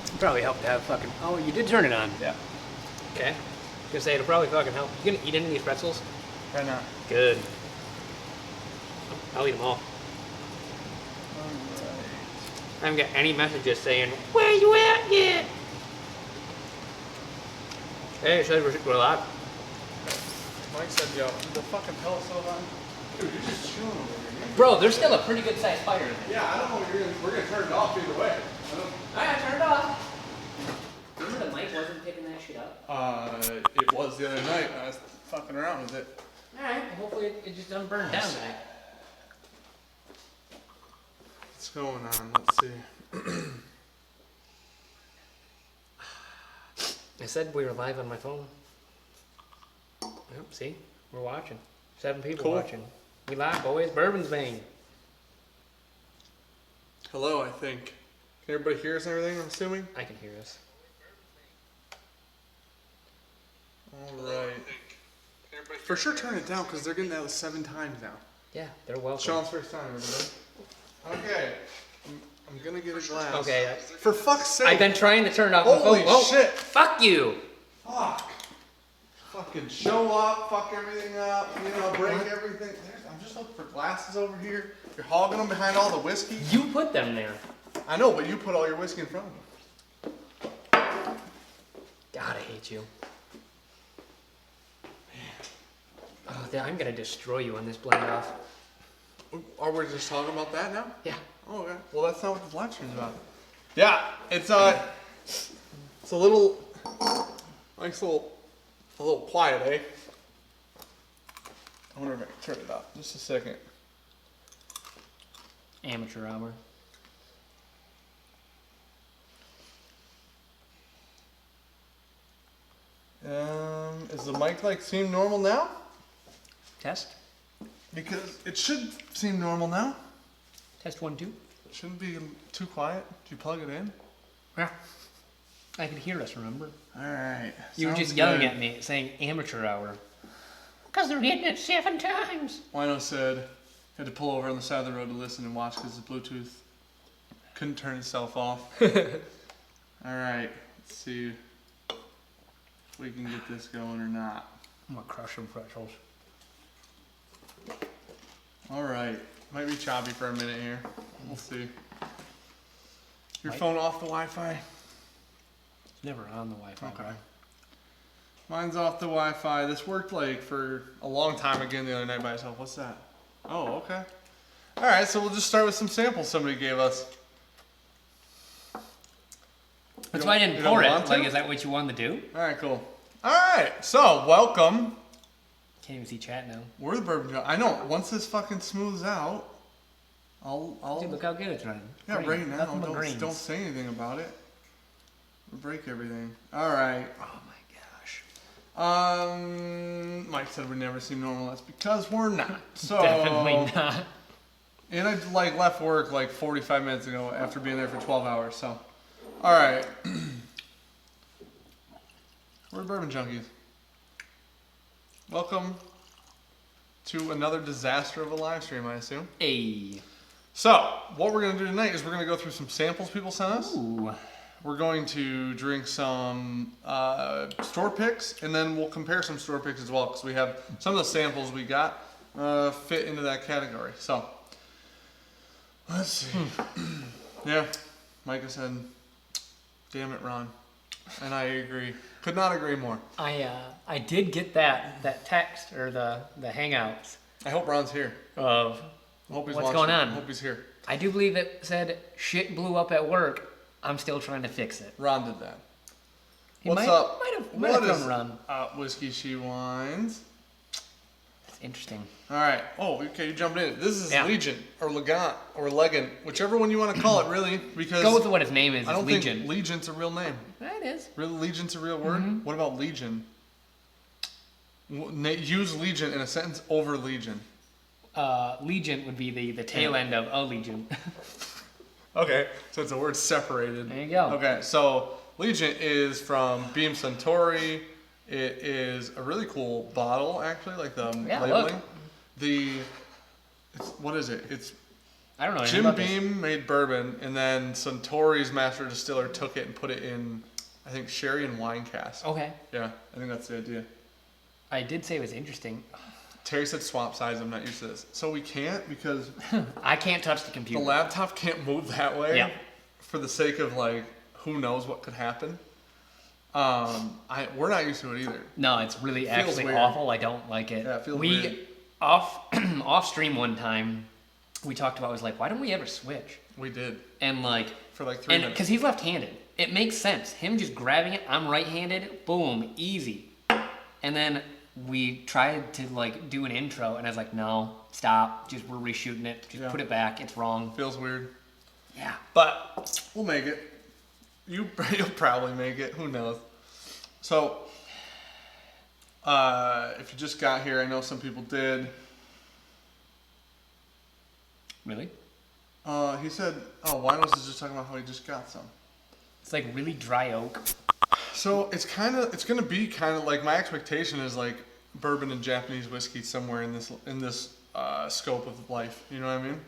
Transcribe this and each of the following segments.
It'd probably help to have fucking... Oh, you did turn it on. Yeah. Okay. Gonna say it'll probably fucking help. You gonna eat any of these pretzels? Why not? Good. I'll eat them all. I haven't got any messages saying, where you at yet? Hey, it says we're live. Mike said, yo, the fucking hell so on? Dude, you're just chilling over here. Bro, there's still a pretty good sized fire in there. Yeah, I don't know what we're gonna turn it off either way. Alright, turn it off. Remember the mic wasn't picking that shit up? It was the other night. I was fucking around with it. Alright, well, hopefully it just doesn't burn down tonight. What's going on? Let's see. I said we were live on my phone. Yep, see? We're watching. 7 people watching. We live, boys. Bourbon's bang. Hello, I think. Can everybody hear us and everything, I'm assuming? I can hear us. Alright. For sure turn it down, because they're getting that 7 times now. Yeah, they're welcome. Sean's first time, everybody. Okay. I'm gonna get a glass. Okay. For fuck's sake. I've been trying to turn off my phone. Holy shit. Fuck you. Fuck. Fucking show up, fuck everything up, break everything. I'm just looking for glasses over here. You're hogging them behind all the whiskey. You put them there. I know, but you put all your whiskey in front of them. God, I hate you. Oh, I'm gonna destroy you on this blend off. Are we just talking about that now? Yeah. Oh, okay. Well, that's not what this live stream's about. Yeah, it's a little, nice a little quiet, eh? I wonder if I can turn it up. Just a second. Amateur hour. Is the mic seem normal now? Test. Because it should seem normal now. Test 1, 2. It shouldn't be too quiet. Did you plug it in? Yeah. I could hear us, remember? Alright. You were just yelling at me, saying amateur hour. Because they're hitting it 7 times. Wino said he had to pull over on the side of the road to listen and watch because his Bluetooth couldn't turn itself off. Alright, let's see if we can get this going or not. I'm gonna crush some pretzels. Alright, might be choppy for a minute here. We'll see. Your Might. phone off the Wi-Fi? It's never on the Wi-Fi. Okay. Bro. Mine's off the Wi-Fi. This worked for a long time again the other night by itself. What's that? Oh, okay. Alright, so we'll just start with some samples somebody gave us. That's why I didn't pour it. Is that what you wanted to do? Alright, cool. Alright, so welcome. Can't even see chat now. We're the Bourbon Junkies. I know, once this fucking smooths out, I'll Dude, look how good it's running. yeah, Green. right now, Nothing but greens. don't say anything about it. We'll break everything. Alright. Oh my gosh. Mike said we never seem normal. That's because we're not. So Definitely not. And I left work 45 minutes ago after being there for 12 hours. So, all right. We're the Bourbon Junkies. Welcome to another disaster of a live stream, I assume. Hey. So, what we're gonna do tonight is we're gonna go through some samples people sent us. Ooh. We're going to drink some store picks, and then we'll compare some store picks as well, because we have some of the samples we got fit into that category. So, let's see. Yeah, Micah said, damn it, Ron. And I agree. Could not agree more. I did get that text or the hangouts I hope Ron's here. of I hope he's what's watching. going on. I hope he's here. I do believe it said shit blew up at work. I'm still trying to fix it. Ron did that. He What's might, up? Might have thrown Ron. Whiskey She Wines. That's interesting. All right. Oh, okay. You jumped in. This is Yeah. Legion or Legant or Legant, whichever one you want to call it, really. Because Go with what his name is. I don't It's Legion. think Legion's a real name. That is. Legion's a real word. Mm-hmm. What about Legion? Use Legion in a sentence over Legion. Legion would be the tail end of a legion. Okay, so it's a word separated. There you go. Okay, so Legion is from Beam Suntory. It is a really cool bottle, actually, like the Yeah, labeling. look. What is it? I don't know anything Jim about this. Beam made bourbon, and then Suntory's master distiller took it and put it in, I think, sherry and wine cask. Okay. Yeah, I think that's the idea. I did say it was interesting. Terry said swap size. I'm not used to this. So we can't because I can't touch the the computer. laptop can't move that way. Yeah. For the sake of like, who knows what could happen. We're not used to it either. No, it's really Feels actually weird. awful. I don't like it. Yeah, it feels weird. off stream one time, we talked about, was like, why don't we ever switch? We did And like, for like 3 minutes. because he's left-handed, it makes sense. Him just grabbing it, I'm right-handed, boom, easy. And then we tried to like do an intro, and I was like, no, stop. Just we're reshooting it. Just put it back. It's wrong. Feels weird. Yeah. But we'll make it. You'll probably make it. Who knows? So, if you just got here, I know some people did. Really? He said, Winos is just talking about how he just got some. It's like really dry oak. So it's gonna be kind of like, my expectation is like bourbon and Japanese whiskey somewhere in this scope of life. You know what I mean?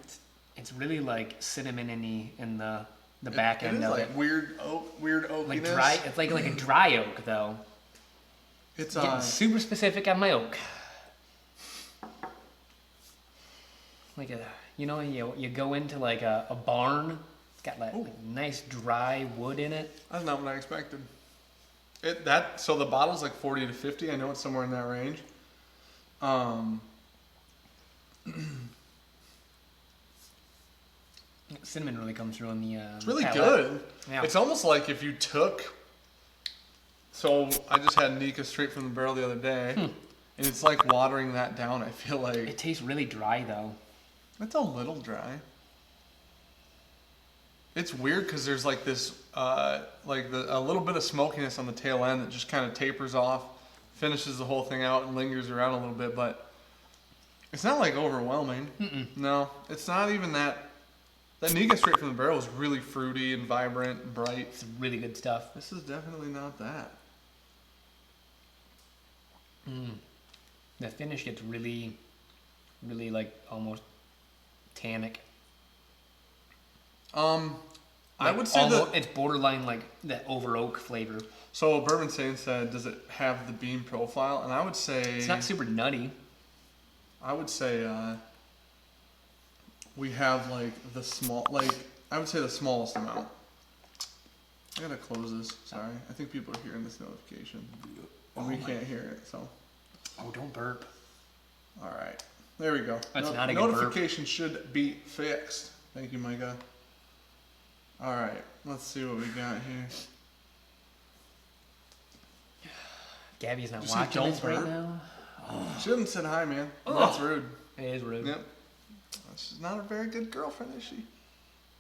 It's really like cinnamon-y in the back end of like it. weird oakiness. Like dry. It's like a dry oak though. It's Getting super specific on my oak. Like you go into like a barn. It's got like nice dry wood in it. That's not what I expected. So the bottle's like 40 to 50. I know it's somewhere in that range. Cinnamon really comes through on the. It's really palate. good. Yeah. It's almost like if you took. So I just had Nika straight from the barrel the other day, and it's like watering that down. I feel like It tastes really dry though. it's a little dry. It's weird because there's like this, a little bit of smokiness on the tail end that just kind of tapers off, finishes the whole thing out, and lingers around a little bit. But it's not like overwhelming. No, it's not even that. That Nika straight from the barrel is really fruity and vibrant and bright. It's really good stuff. This is definitely not that. The finish gets really, really like almost tannic. I would say that it's borderline like that over oak flavor. So Bourbon Saint said, does it have the beam profile? And I would say It's not super nutty. I would say we have like I would say the smallest amount. I gotta close this. Sorry, I think people are hearing this notification, and we can't hear it. So. Oh, don't burp. All right, there we go. That's not a good burp. Notification should be fixed. Thank you, Micah. All right, let's see what we got here. Gabby's not Did you say watching don't this right burp? now. She hasn't said hi, man. Oh. That's rude. It is rude. Yep. She's not a very good girlfriend, is she?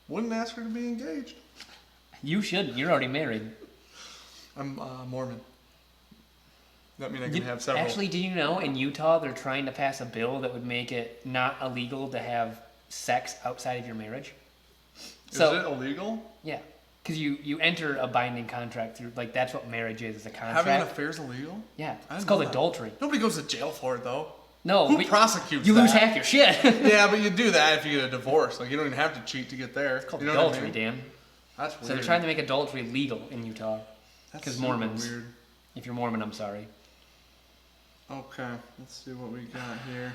Wouldn't ask her to be engaged. You shouldn't. You're already married. I'm Mormon. That means I can have several. Actually, did you know in Utah they're trying to pass a bill that would make it not illegal to have sex outside of your marriage? Is it illegal? Yeah, because you enter a binding contract through, like, that's what marriage is a contract. Having an affair is illegal? Yeah, I it's didn't called know that. adultery. Nobody goes to jail for it, though. No, Who but prosecutes you that? lose half your shit. Yeah, but you do that if you get a divorce. Like, you don't even have to cheat to get there. It's called You know what I adultery, mean? Dan. That's weird. So they're trying to make adultery legal in Utah. That's Because super Mormons. weird. If you're Mormon, I'm sorry. Okay, let's see what we got here.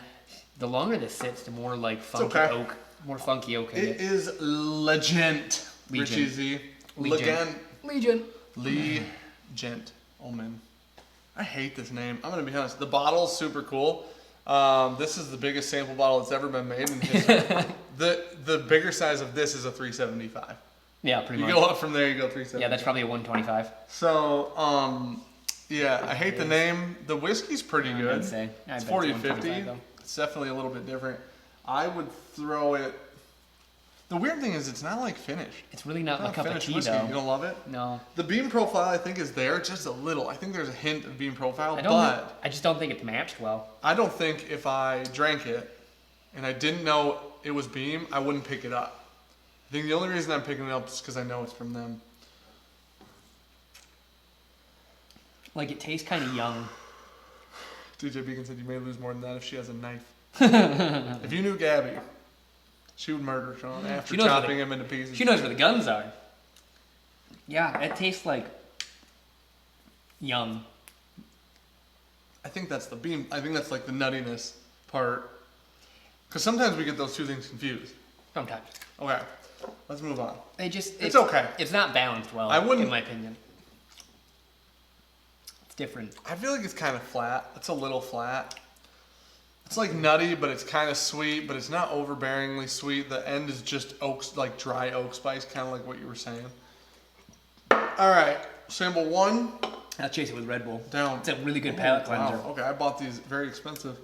The longer this sits, the more like funky okay. oak, more funky oak in It it. is Legend. Legion. Richie Z. Legion. Legion. Legend. Omen. I hate this name. I'm gonna be honest. The bottle's super cool. This is the biggest sample bottle that's ever been made in history. the bigger size of this is a 375. Yeah, pretty You much. go up from there, you go 375. Yeah, that's probably a 125. So, yeah, I hate the name. The whiskey's pretty I good. would say. I It's bet 40 to 125 50. though. It's definitely a little bit different. I would throw it. The weird thing is, it's not like finished. It's really not It's my cup of finished tea whiskey. though. You don't love it? No. The beam profile, I think, is there just a little. I think there's a hint of beam profile, I just don't think it's matched well. I don't think if I drank it and I didn't know it was beam, I wouldn't pick it up. I think the only reason I'm picking it up is because I know it's from them. Like, it tastes kind of young. DJ Beacon said you may lose more than that if she has a knife. If you knew Gabby, She would murder Sean after She knows where chopping him into pieces. She knows where the guns are. Yeah, it tastes like yum. I think that's the bean. I think that's like the nuttiness part. Because sometimes we get those two things confused. Sometimes. Okay, let's move on. It's okay. It's not balanced well, I wouldn't- in my opinion. It's different. I feel like it's kind of flat. It's a little flat. It's like nutty, but it's kind of sweet, but it's not overbearingly sweet. The end is just oaks, like dry oak spice, kind of like what you were saying. All right, sample 1. I'll chase it with Red Bull. Down. It's a really good palate cleanser. Wow. Okay, I bought these very expensive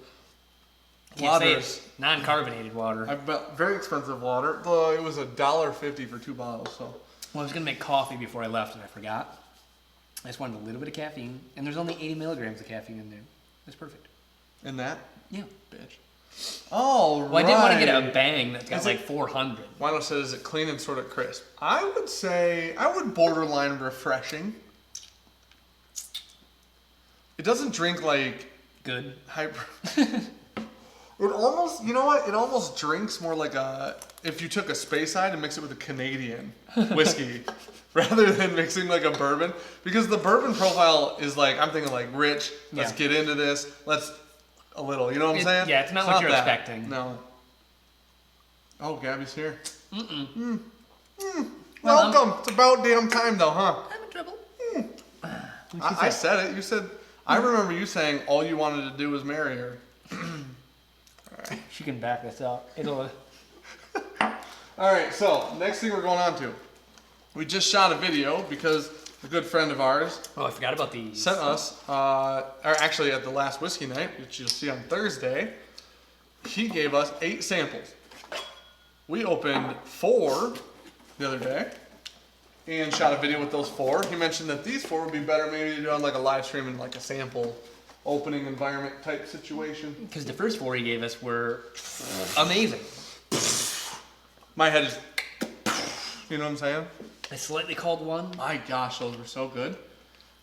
Can't say waters. it's non-carbonated water. I bought very expensive water. Though it was $1.50 for 2 bottles. So. Well, I was gonna make coffee before I left, and I forgot. I just wanted a little bit of caffeine, and there's only 80 milligrams of caffeine in there. That's perfect. In that? Yeah. Bitch. Oh, Well, I didn't want to get a bang that's got Is like it- 400. Wino says, is it clean and sort of crisp? I would say, I would borderline refreshing. It doesn't drink like Good. hyper. It almost, you know what? It almost drinks more like if you took a Space Side and mix it with a Canadian whiskey rather than mixing like a bourbon. Because the bourbon profile is like, I'm thinking like rich, let's Yeah. get into this, a little, you know what I'm saying? Yeah, it's not what you're that. expecting. No. Oh, Gabby's here. Well, Welcome. It's about damn time though, huh? I'm in trouble. I said it. You said, I remember you saying all you wanted to do was marry her. She can back this up. It'll. All right, so next thing we're going on to. We just shot a video because a good friend of ours Oh, I forgot about these. sent us, or actually at the last whiskey night, which you'll see on Thursday, he gave us 8 samples. We opened 4 the other day and shot a video with those 4. He mentioned that these 4 would be better maybe to do on like a live stream in like a sample opening environment type situation. Because the first 4 he gave us were amazing. My head is, you know what I'm saying? A slightly cold one. My gosh, those were so good.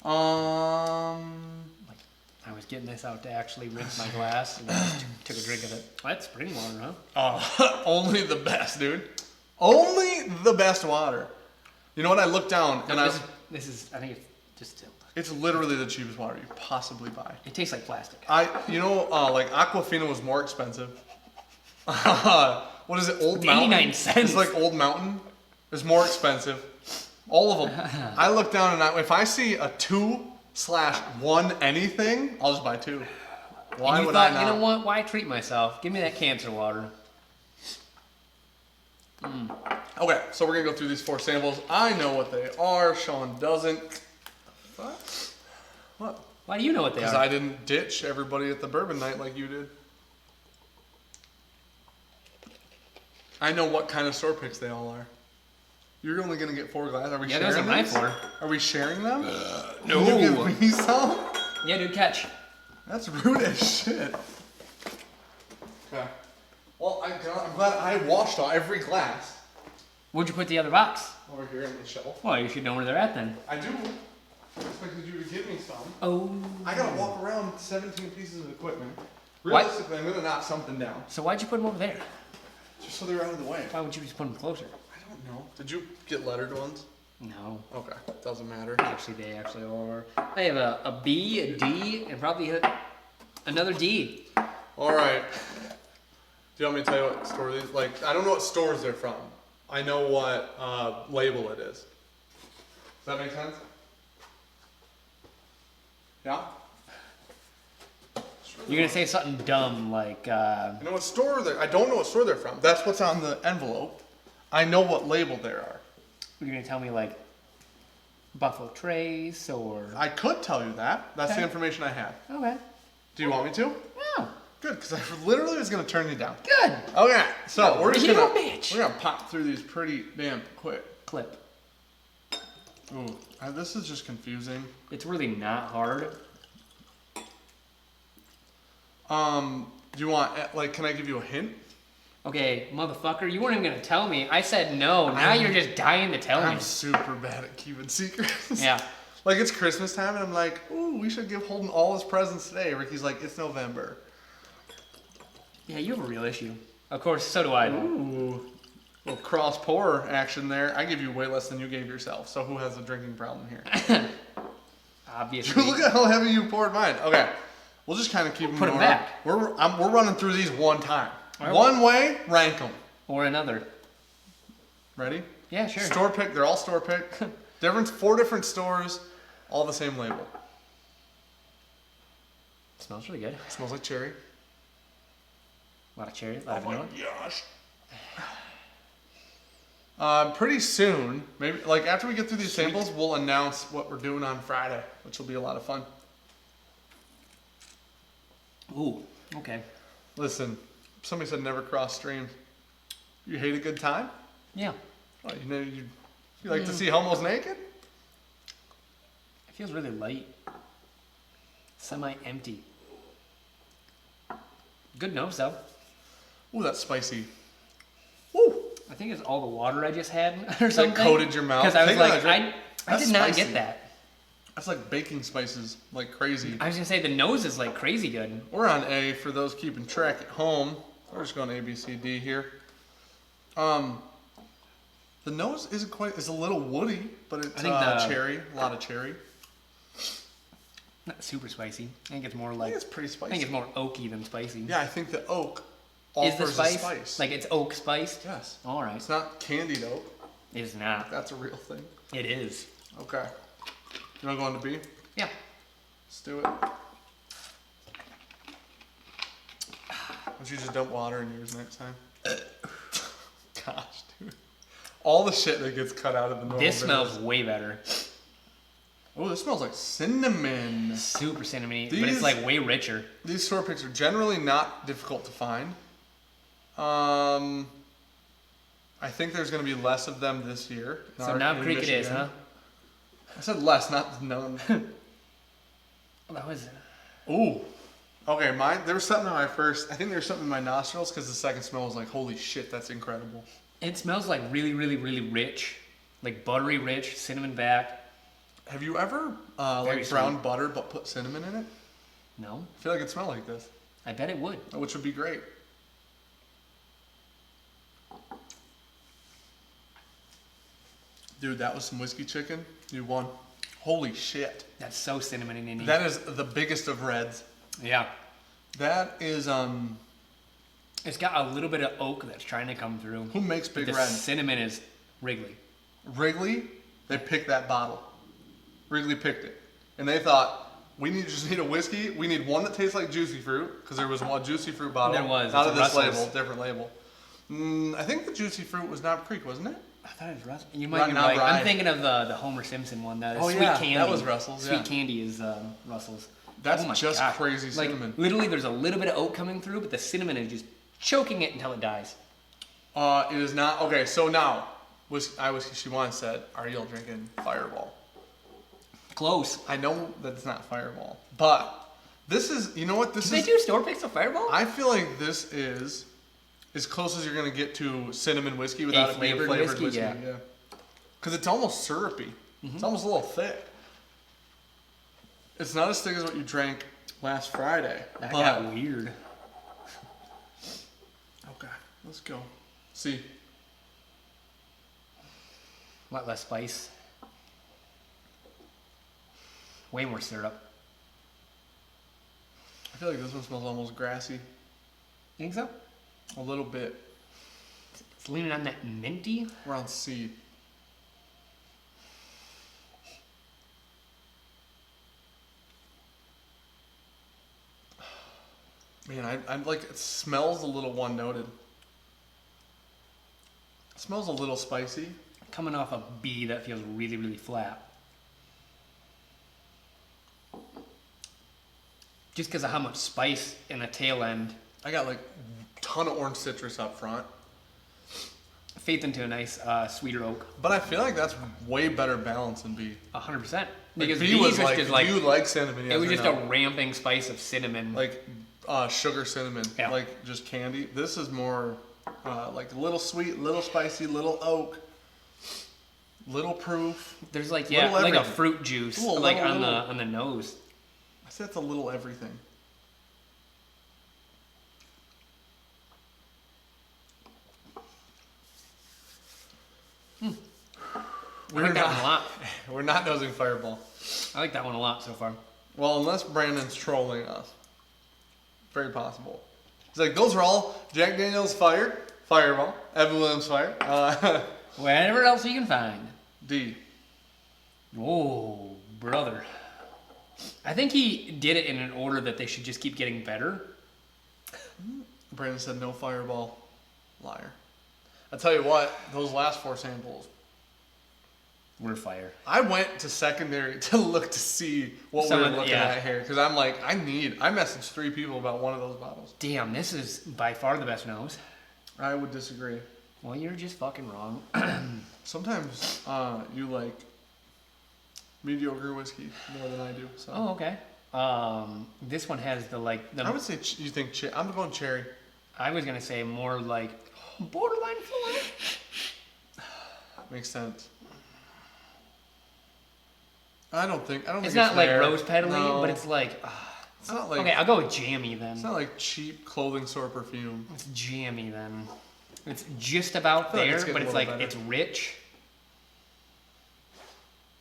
Like, I was getting this out to actually rinse my glass, and I just took a drink of it. Well, that's spring water, huh? Only the best, dude. Only the best water. You know what? I looked down No, and this is, I think it's distilled. it's literally the cheapest water you possibly buy. It tastes like plastic. Like Aquafina was more expensive. What is it? Old Mountain. 89 cents. It's like Old Mountain. It's more expensive. All of them. I look down and if I see a 2/1 anything, I'll just buy 2. Why and you would thought, I not? you know what? Why treat myself? Give me that cancer water. Okay, so we're gonna go through these 4 samples. I know what they are. Sean doesn't. What? Why do you know what they Because are? I didn't ditch everybody at the bourbon night like you did. I know what kind of store picks they all are. You're only gonna get 4 glasses. Are we Yeah, sharing those are my these? 4. Are we sharing them? No. Can you give me some? Yeah, dude, catch. That's rude as shit. Okay. Well, I'm glad I washed every glass Where'd you put the other box? over here on the shelf. Well, you should know where they're at then. I do. I expected you to give me some. Oh. I gotta walk around 17 pieces of equipment. What? Realistically, I'm gonna knock something down. So why'd you put them over there? Just so they're out of the way. Why would you just put them closer? I don't know. Did you get lettered ones? No. Okay, doesn't matter. Actually, they actually are. I have a B, a D, and probably another D. All right. Do you want me to tell you what store these? Like, I don't know what stores they're from. I know what label it is. Does that make sense? Yeah. You're gonna say something dumb like, I know what store I don't know what store they're from. That's what's on the envelope. I know what label they are. you're gonna tell me like Buffalo Trace or. I could tell you that. That's the Okay. information I have. Okay. Do you want me to? Oh, Good, because I literally was gonna turn you down. good. Okay, so we're just You gonna bitch. we're gonna pop through these pretty damn quick. Clip. Ooh, this is just confusing. It's really not hard. Do you want like? Can I give you a hint? Okay, motherfucker, you weren't even gonna tell me. I said no. Now you're just dying to tell me. I'm super bad at keeping secrets. Yeah. Like it's Christmas time, and I'm like, ooh, we should give Holden all his presents today. Ricky's like, it's November. Yeah, you have a real issue. Of course, so do I. Though. Ooh. Little cross pour action there. I give you way less than you gave yourself. So who has a drinking problem here? Obviously. Look at how heavy you poured mine. Okay. We'll just kind of keep them Put 'em back. We're running through these one time. Right. One way, rank them. Or another. Ready? Yeah, sure. Store pick. They're all store pick. 4 different stores, all the same label. Smells really good. Smells like cherry. A lot of cherry, a lot of vanilla. Gosh. Pretty soon, maybe like after we get through these samples, we'll announce what we're doing on Friday, which will be a lot of fun. Ooh, okay. Listen, somebody said never cross streams. You hate a good time? Yeah. Oh, you like to see homos naked? It feels really light. Semi-empty. Good nose though. Ooh, that's spicy. Woo! I think it's all the water I just had or something. That coated your mouth. Because I was Take like, another drink. I That's did not spicy. get that. That's like baking spices, like crazy. I was gonna say the nose is like crazy good. We're on A for those keeping track at home. We're just going A, B, C, D here. The nose isn't quite. It's a little woody, but it's cherry. A lot of cherry. Not super spicy. I think it's more I like. think it's pretty spicy. I think it's more oaky than spicy. Yeah, I think the oak Is the offers spice, a spice. like it's oak spiced? Yes. All right. It's not candied oak. It is not. That's a real thing. It is. Okay. You want to go on to B? Yeah. Let's do it. Why don't you just dump water in yours next time? Gosh, dude. All the shit that gets cut out of the normal This smells videos. way better. Oh, this smells like cinnamon. Super cinnamony, but These- it's like way richer. These store picks are generally not difficult to find. I think there's going to be less of them this year. So Knob Creek it is, huh? I said less, not none. That was. Ooh. Okay, there was something on my first. I think there was something in my nostrils because the second smell was like, holy shit, that's incredible. It smells like really, really, really rich, like buttery rich, cinnamon back. Have you ever Very like brown sweet. butter but put cinnamon in it? No, I feel like it smelled like this, I bet it would. which would be great. Dude, that was some whiskey chicken. You won. Holy shit. That's so cinnamon and Indian. That is the biggest of reds. Yeah, That is it's got a little bit of oak that's trying to come through. who makes But Big the Red? cinnamon is Wrigley. Wrigley, they picked that bottle. Wrigley picked it. And they thought, just need a whiskey. We need one that tastes like juicy fruit, because there was one juicy fruit bottle. There was. Not It's of a this Russell's. label, different label. I think the juicy fruit was Knob Creek, wasn't it? I thought it was Russell. You might be Not right. Rye. I'm thinking of the Homer Simpson one. That is Oh, Sweet yeah, Candy. that was Russell's, Sweet yeah. Candy is Russell's. That's Oh my just gosh. crazy Like, cinnamon. literally, there's a little bit of oak coming through, but the cinnamon is just choking it until it dies. It is not. Okay, so now, Whiskey She Wants said, are you all drinking Fireball? Close. I know that it's not Fireball, but this is, you know what this Do is? they do store picks of Fireball? I feel like this is as close as you're gonna get to cinnamon whiskey without it being flavored flavored whiskey, whiskey. yeah. Because it's almost syrupy. It's almost a little thick. It's not as thick as what you drank last Friday. That but- got weird. Okay, let's go. See. A lot less spice. Way more syrup. I feel like this one smells almost grassy. You think so? A little bit. It's leaning on that minty. We're on C. Man, I'm like, it smells a little one-noted. It smells a little spicy. Coming off a B that feels really, really flat. Just because of how much spice in the tail end. I got like a ton of orange citrus up front. Faith into a nice sweeter oak. But I feel like that's way better balance than B. 100%. Like Because B B was was like, just do like, you like cinnamon? Yes it was or just no? a ramping spice of cinnamon. Like sugar cinnamon, Yeah. like just candy. This is more like a little sweet, little spicy, little oak, little proof. There's like, little like a everything. fruit juice Ooh, a like little- on the nose. I said it's a little everything. I like that one a lot. We're not nosing Fireball. I like that one a lot so far. Well, unless Brandon's trolling us. Very possible. It's like, those are all Jack Daniels fire, Fireball, Evan Williams fire. Whatever else you can find. D. Whoa, brother. I think he did it in an order that they should just keep getting better. Brandon said no Fireball. Liar. I tell you what, those last 4 samples. We're fire. I went to secondary to look to see what we were looking at here. Because I'm like, I messaged 3 people about one of those bottles. Damn, this is by far the best nose. I would disagree. Well, you're just fucking wrong. Sometimes you like mediocre whiskey more than I do. So. Oh, okay. This one has the I would say you think I'm going cherry. I was gonna say more like borderline full. Makes sense. I don't think it's not like rare. rose petally, No. but it's like. It's not like. Okay, I'll go with jammy then. It's not like cheap clothing store perfume. It's jammy then. It's just about there, like but it's like better. it's rich.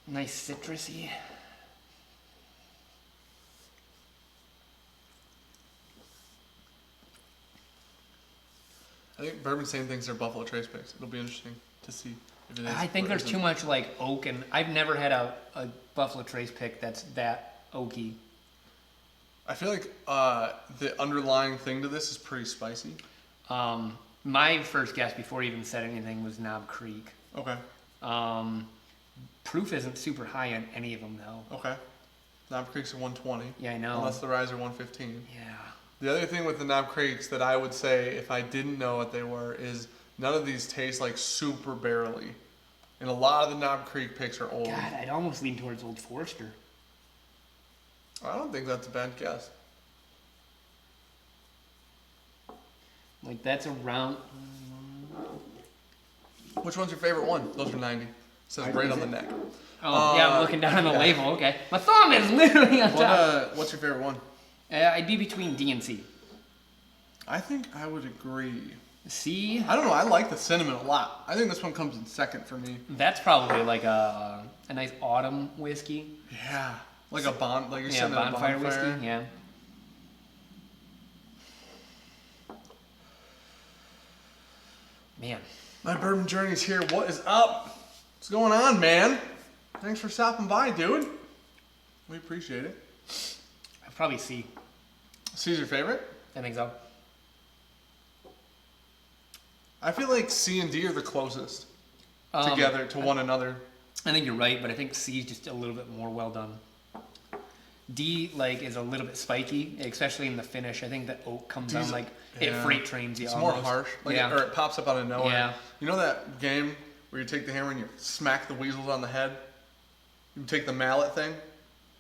Nice citrusy. I think Bourbon saying things are Buffalo Trace picks. It'll be interesting to see if it is. I think there's too much like oak, and I've never had a Buffalo Trace pick that's that oaky. I feel like the underlying thing to this is pretty spicy. My first guess before he even said anything was Knob Creek. Okay. Proof isn't super high on any of them though. Okay. Knob Creek's a 120. Yeah, I know. Unless the Rise are 115. Yeah. The other thing with the Knob Creeks that I would say, if I didn't know what they were, is none of these taste like super barrely. And a lot of the Knob Creek picks are old. God, I'd almost lean towards Old Forester. I don't think that's a bad guess. Like that's around. Which one's your favorite one? Those are 90. It says right on the neck. Oh, yeah, I'm looking down on the label. Okay. My thumb is literally on top. What's your favorite one? I'd be between D and C. I think I would agree. C? I don't know. I like the cinnamon a lot. I think this one comes in second for me. That's probably like a nice autumn whiskey. Yeah. Like a like you're sitting bonfire at a bonfire whiskey. Yeah. Man. My bourbon journey's here. What is up? What's going on, man? Thanks for stopping by, dude. We appreciate it. I'd probably C. C's your favorite? I think so. I feel like C and D are the closest together to one another. I think you're right, but I think C is just a little bit more well done. D is a little bit spiky, especially in the finish. I think the oak comes on it freight trains you. It's almost. more harsh, or it pops up out of nowhere. Yeah. You know that game where you take the hammer and you smack the weasels on the head? You take the mallet thing.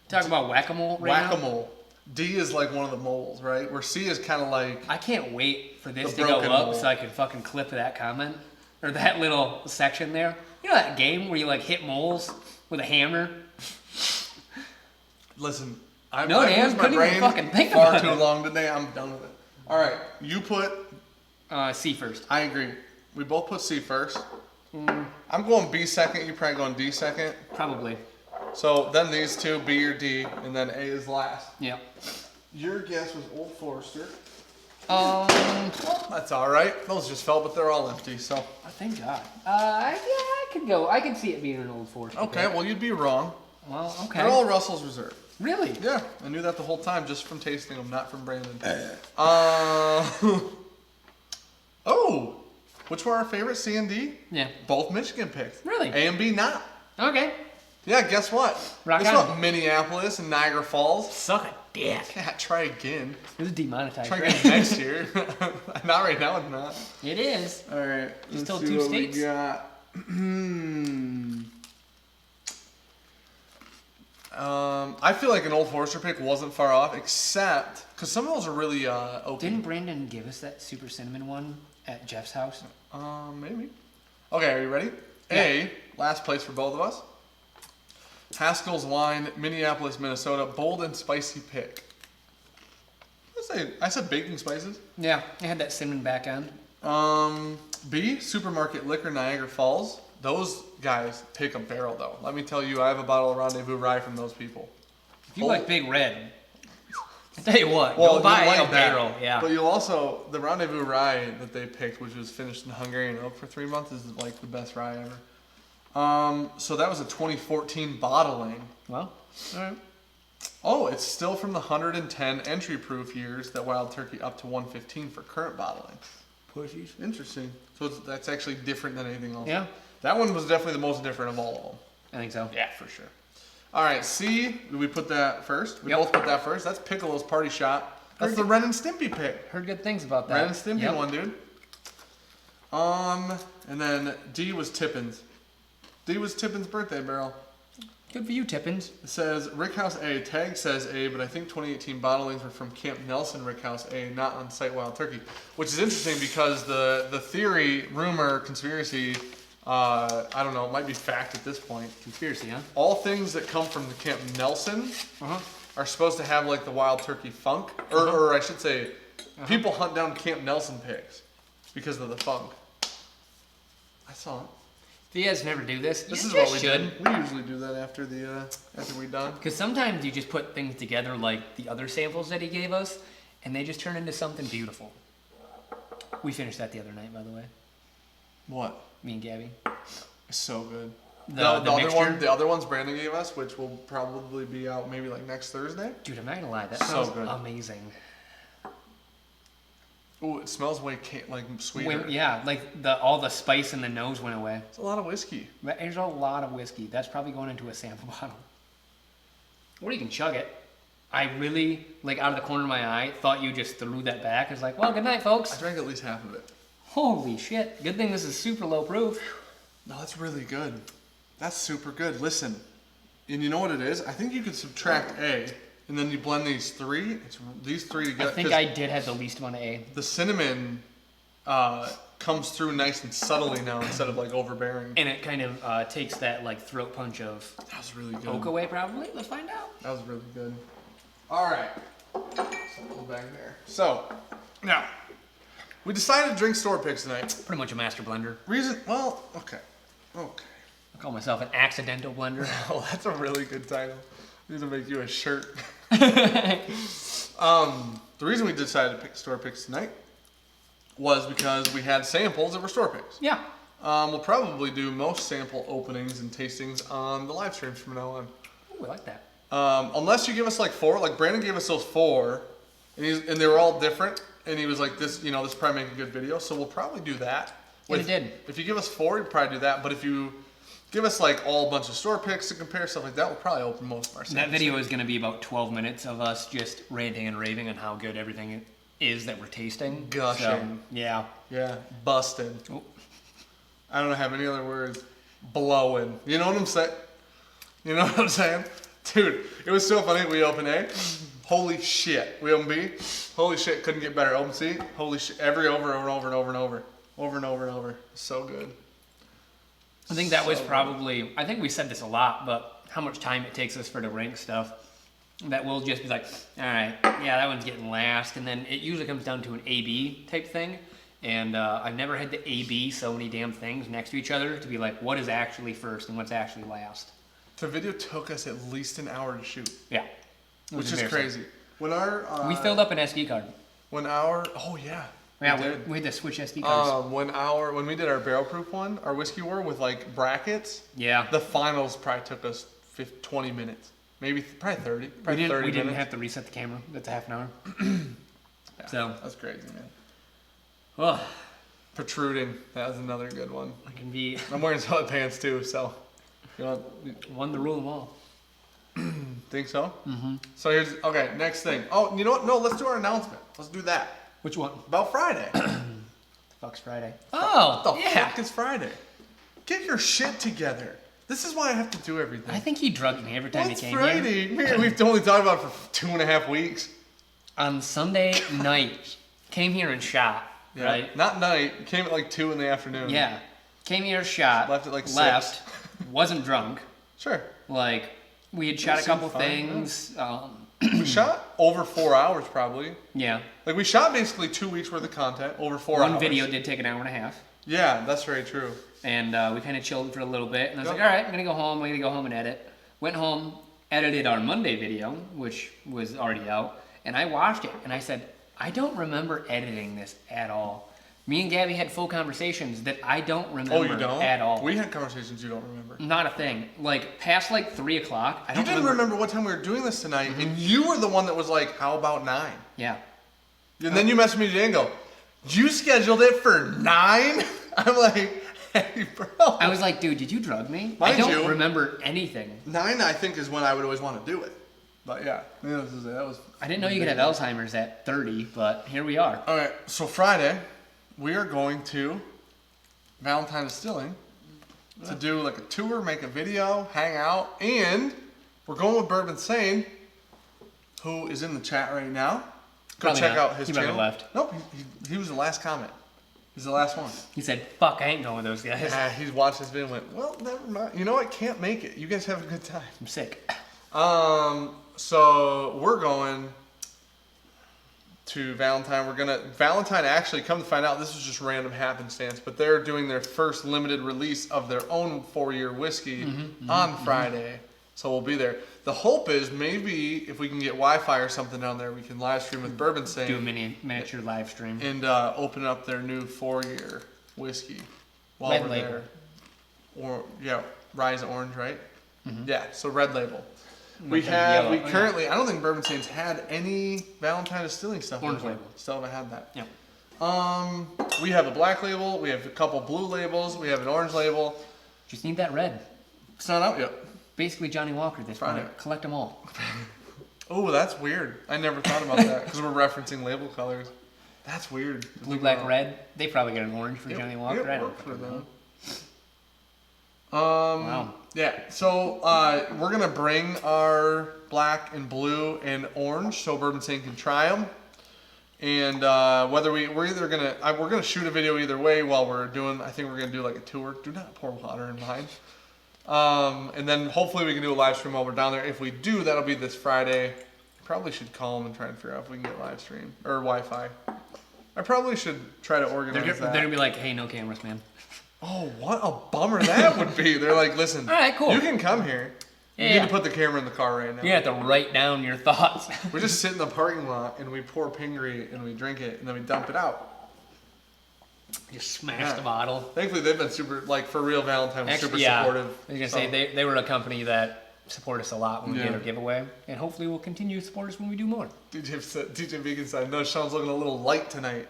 Talk about whack-a-mole right now? Whack-a-mole. D is like one of the moles, right? Where C is kind of like... I can't wait for this to go up so I can fucking clip that comment. Or that little section there. You know that game where you hit moles with a hammer? Listen, I've Dan, used my brain fucking think far about too it. long today. I'm done with it. All right, you put... C first. I agree. We both put C first. I'm going B second. You're probably going D second. Probably. So then these two, B or D, and then A is last. Yeah. Your guess was Old Forester. Oh, that's all right. Those just fell, but they're all empty. So. Thank God. I could go. I could see it being an Old Forester. Okay, well you'd be wrong. Well, okay. They're all Russell's Reserve. Really? Yeah, I knew that the whole time just from tasting them, not from Brandon. Oh, which were our favorite, C and D? Yeah. Both Michigan picks. Really? A and B not. Okay. Yeah, guess what? Rock This on. one, Minneapolis and Niagara Falls. Suck a dick. Yeah, try again. This is demonetized. Try right? again next year. Not right now, it's not. It is. All right. Just let's told see 2 what states. We got. I feel like an Old Forester pick wasn't far off, except because some of those are really open. Didn't Brandon give us that super cinnamon one at Jeff's house? Maybe. Okay, are you ready? Yeah. A, last place for both of us. Haskell's Wine, Minneapolis, Minnesota, bold and spicy pick. I said baking spices. Yeah, it had that cinnamon back end. B, Supermarket Liquor, Niagara Falls. Those guys pick a barrel, though. Let me tell you, I have a bottle of Rendezvous Rye from those people. If you like Big Red, I tell you what, Well, go buy you like a barrel. Yeah. But you'll also, the Rendezvous Rye that they picked, which was finished in Hungarian oak for 3 months, is like the best rye ever. So that was a 2014 bottling. Well, all right. Oh, it's still from the 110 entry proof years that Wild Turkey up to 115 for current bottling. Pushies. Interesting. So that's actually different than anything else. Yeah. That one was definitely the most different of all of them. I think so. Yeah, for sure. All right, C, we put that first. We Yep. both put that first. That's Piccolo's Party Shot. That's the Ren and Stimpy pick. Heard good things about that. Ren and Stimpy Yep. one, dude. And then D was Tippins. D was Tippins' birthday barrel. Good for you, Tippins. It says Rickhouse A. Tag says A, but I think 2018 bottlings were from Camp Nelson Rickhouse A, not on site Wild Turkey. Which is interesting because the theory, rumor, conspiracy, I don't know, it might be fact at this point. Conspiracy, huh? All things that come from the Camp Nelson are supposed to have like the Wild Turkey funk, or I should say, people hunt down Camp Nelson pigs because of the funk. I saw it. If you guys never do this, This you is what we should. do. We usually do that after we're done. Because sometimes you just put things together like the other samples that he gave us, and they just turn into something beautiful. We finished that the other night, by the way. What? Me and Gabby. It's so good. The other mixture? one, the other ones Brandon gave us, which will probably be out maybe like next Thursday. Dude, I'm not gonna lie, that So smells good. amazing. Ooh, it smells way like sweeter. Yeah, like all the spice in the nose went away. It's a lot of whiskey. There's a lot of whiskey. That's probably going into a sample bottle. Or you can chug it. I really, like out of the corner of my eye, thought you just threw that back. I was like, well, good night, I folks. drank at least half of it. Holy shit. Good thing this is super low proof. No, that's really good. That's super good. Listen, and you know what it is? I think you could subtract A, and then you blend these three. It's these three together. I think 'cause I did have the least amount of A. the cinnamon comes through nice and subtly now instead of like overbearing. And it kind of takes that like throat punch of That was really good. oak away probably. Let's find out. That was really good. All right. Something back there. So, now, we decided to drink store picks tonight. Pretty much a master blender. Well, okay. I call myself an accidental blender. Oh, that's a really good title. Need to make you a shirt. The reason we decided to pick store picks tonight was because we had samples that were store picks. Yeah. We'll probably do most sample openings and tastings on the live streams from now on. Ooh, I like that. Unless you give us like 4, like Brandon gave us those 4, and they were all different, and he was like, this probably make a good video, so we'll probably do that. And it did. If you give us 4, you'd probably do that, but if you give us like all a bunch of store picks to compare, stuff like that, we'll probably open most of our samples. That video is going to be about 12 minutes of us just ranting and raving on how good everything is that we're tasting. Gushing. So, yeah. Yeah, busted. Oh. I don't have any other words. Blowing. You know what I'm saying? You know what I'm saying? Dude, it was so funny. We opened A. Holy shit. We opened B. Holy shit, couldn't get better. Open C. Holy shit. Over and over and over and over and over. Over and over and over. So good. I think that was probably, I think we said this a lot, but how much time it takes us for the rank stuff, that we'll just be like, all right, yeah, that one's getting last. And then it usually comes down to an A-B type thing. And I've never had the A-B so many damn things next to each other to be like, what is actually first and what's actually last? The video took us at least an hour to shoot. Yeah. Which is crazy. When our We filled up an SD card. oh yeah. Yeah, we had to switch SD cards. When we did our barrel proof one, our whiskey war with like brackets, Yeah. the finals probably took us 20 minutes, probably 30. Probably 30 We didn't minutes. have to reset the camera. That's a half an hour. Yeah, So, that's crazy, man. well, Protruding, that was another good one. I can be I'm wearing sweatpants too, so you one to rule them all. think so? Mm-hmm. So okay, next thing. Oh, you know what? No, let's do our announcement. Let's do that. Which one? About Friday. Fuck's Friday. Oh, What the yeah. fuck is Friday? Get your shit together. This is why I have to do everything. I think he drugged me every time What's he came Friday? here. Man, we've only talked about it for 2.5 weeks. On Sunday night, came here and shot, Yeah. right? Not night. Came at like 2 in the afternoon. Yeah. Came here, shot. Left at like 6. Left. Wasn't drunk. Sure. Like, we had shot a seemed couple fine, things. We shot over 4 hours probably. Yeah. Like we shot basically 2 weeks worth of content over 4 hours. One video did take an hour and a half. Yeah, that's very true. And we kind of chilled for a little bit. And I was Yep. like, all right, I'm going to go home. I'm going to go home and edit. Went home, edited our Monday video, which was already out. And I watched it. And I said, I don't remember editing this at all. Me and Gabby had full conversations that I don't remember Oh, you don't? at all. We had conversations you don't remember. Not a thing. Like, past like 3 o'clock, I You don't didn't remember what time we were doing this tonight, and you were the one that was like, how about 9? Yeah. And then you messaged me today and go, you scheduled it for 9? I'm like, hey, bro. I was like, dude, did you drug me? Mind I don't you- remember anything. 9, I think, is when I would always want to do it. But yeah, that was. I didn't know you could have Alzheimer's at 30, but here we are. All right, so Friday, we are going to Valentine Distilling to do like a tour, make a video, hang out, and we're going with Bourbon Sane, who is in the chat right now. Go Probably check not. out his He probably channel. left. Nope, he was the last comment. He's the last one. He said, fuck, I ain't going with those guys. Yeah, he's watched this video and went, well, never mind. You know what? Can't make it. You guys have a good time. I'm sick. So we're going to Valentine. Valentine actually, come to find out, this was just random happenstance, but they're doing their first limited release of their own 4-year whiskey on Friday. So we'll be there. The hope is maybe if we can get Wi-Fi or something down there, we can live stream with Bourbon Sane. Do a miniature live stream. And open up their new 4-year whiskey while Red we're label. there. Or yeah, Rise Orange, right? Yeah, so red label. We yellow. currently, I don't think Bourbon Sane's had any Valentine Distilling stuff. Orange before. label. Still haven't had that. Yeah. We have a black label. We have a couple blue labels. We have an orange label. Just need that red. It's not out yet. Basically Johnny Walker this Friday. point. Collect them all. Oh, that's weird. I never thought about that because we're referencing label colors. That's weird. Blue, black, red. They probably get an orange for Yep, Johnny Walker. yep, I don't worked for fucking them. know. Wow. Yeah, so we're gonna bring our black and blue and orange so Bourbon Sane can try them. And whether we're either gonna we're gonna shoot a video either way while we're doing. I think we're gonna do like a tour. Do not pour water in mine. And then hopefully we can do a live stream while we're down there. If we do, that'll be this Friday. Probably should call them and try and figure out if we can get live stream or Wi-Fi. I probably should try to organize They're that. gonna be like, hey, no cameras, man. Oh, what a bummer that would be. They're like, listen, All right, cool. you can come here. You Yeah. need to put the camera in the car right now. You have to write down your thoughts. We just sit in the parking lot and we pour Pingree and we drink it and then we dump it out. Just smash Yeah. the bottle. Thankfully, they've been super, like, for real Valentine, super Actually, supportive. I was gonna So, say they were a company that support us a lot when we did Yeah. our giveaway, and hopefully will continue to support us when we do more. DJ Vegan said, no, Sean's looking a little light tonight.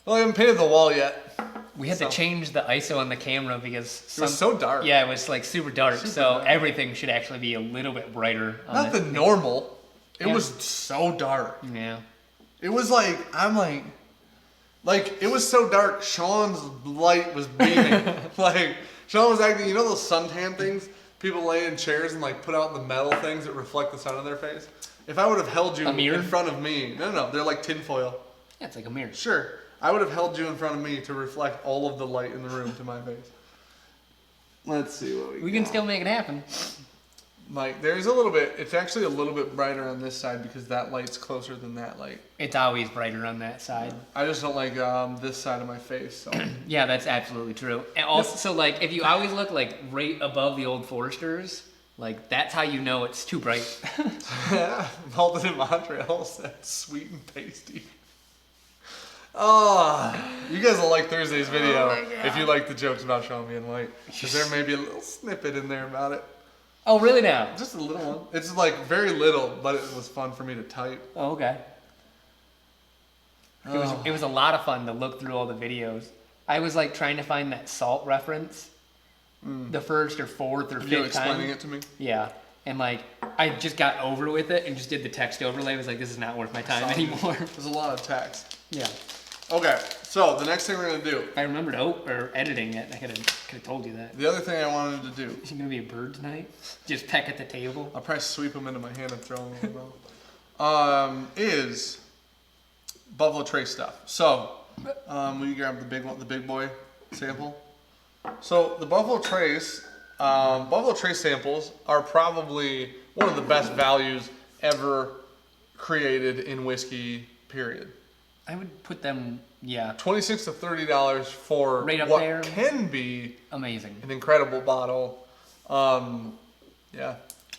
Well, I haven't painted the wall yet. We had So- to change the ISO on the camera because It was so dark. Yeah, it was like super dark. Super so dark. everything should actually be a little bit brighter. On Not the normal. It Yeah. was so dark. Yeah. It was like, it was so dark, Sean's light was beaming. Like, Sean was acting, you know those suntan things? People lay in chairs and like put out the metal things that reflect the sun on their face? If I would have held you A mirror? in front of me, no, they're like tinfoil. Yeah, it's like a mirror. Sure, I would have held you in front of me to reflect all of the light in the room to my face. Let's see what We can still make it happen. Mike, there's a little bit, it's actually a little bit brighter on this side because that light's closer than that light. It's always brighter on that side. I just don't like this side of my face, so. Yeah, that's absolutely true. And also, so like, if you always look like right above the old Foresters, like that's how you know it's too bright. Malted in Montreal said sweet and pasty. Oh, you guys will like Thursday's video if you like the jokes about Sean being white. Because there may be a little snippet in there about it. Oh, really now? Just a little one. It's like very little, but it was fun for me to type. Oh, okay. It was a lot of fun to look through all the videos. I was like trying to find that salt reference, the first or fourth or You fifth time. explaining it to me? Yeah, and like I just got over with it and just did the text overlay. I was like, this is not worth my time anymore. There's a lot of text. Yeah, Okay, so the next thing we're gonna do. I remembered or editing it. I could have told you that. The other thing I wanted to do. Is he gonna be a bird tonight? Just peck at the table. I'll probably sweep them into my hand and throw them in the mouth. Is Buffalo Trace stuff. So, will you grab the big one, the big boy sample? So the Buffalo Trace samples are probably one of the best values ever created in whiskey. Period. I would put them Yeah. $26 to $30 for Right up what there. can be Amazing. an incredible bottle. Yeah.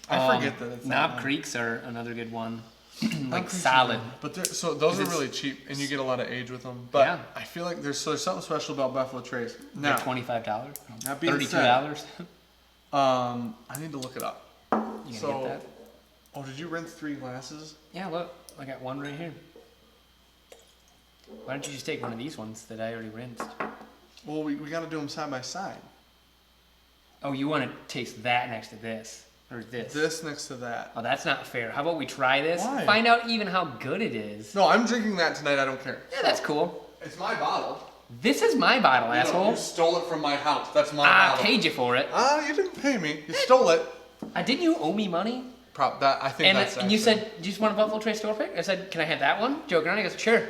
I forget that it's Knob that one. Creeks are another good one. Knob Creeks solid. are good. But so those are It's- really cheap, and you get a lot of age with them. But Yeah. I feel like there's something special about Buffalo Trace. They're Now, $25. that being $32. I need to look it up. You gonna get that? Oh, did you rinse 3 glasses? Yeah, look. I got one right here. Why don't you just take one of these ones that I already rinsed? Well, we got to do them side by side. Oh, you want to taste that next to this? Or this? This next to that. Oh, that's not fair. How about we try this? Why? Find out even how good it is. No, I'm drinking that tonight. I don't care. Yeah, that's cool. It's my bottle. This is my bottle, No, asshole. you stole it from my house. That's my I bottle. paid you for it. You didn't pay me. You stole it. Didn't you owe me money? I think And, that's and you actually- said, do you just want a Buffalo Trace store pick? I said, can I have that one? Joking around? He goes, sure.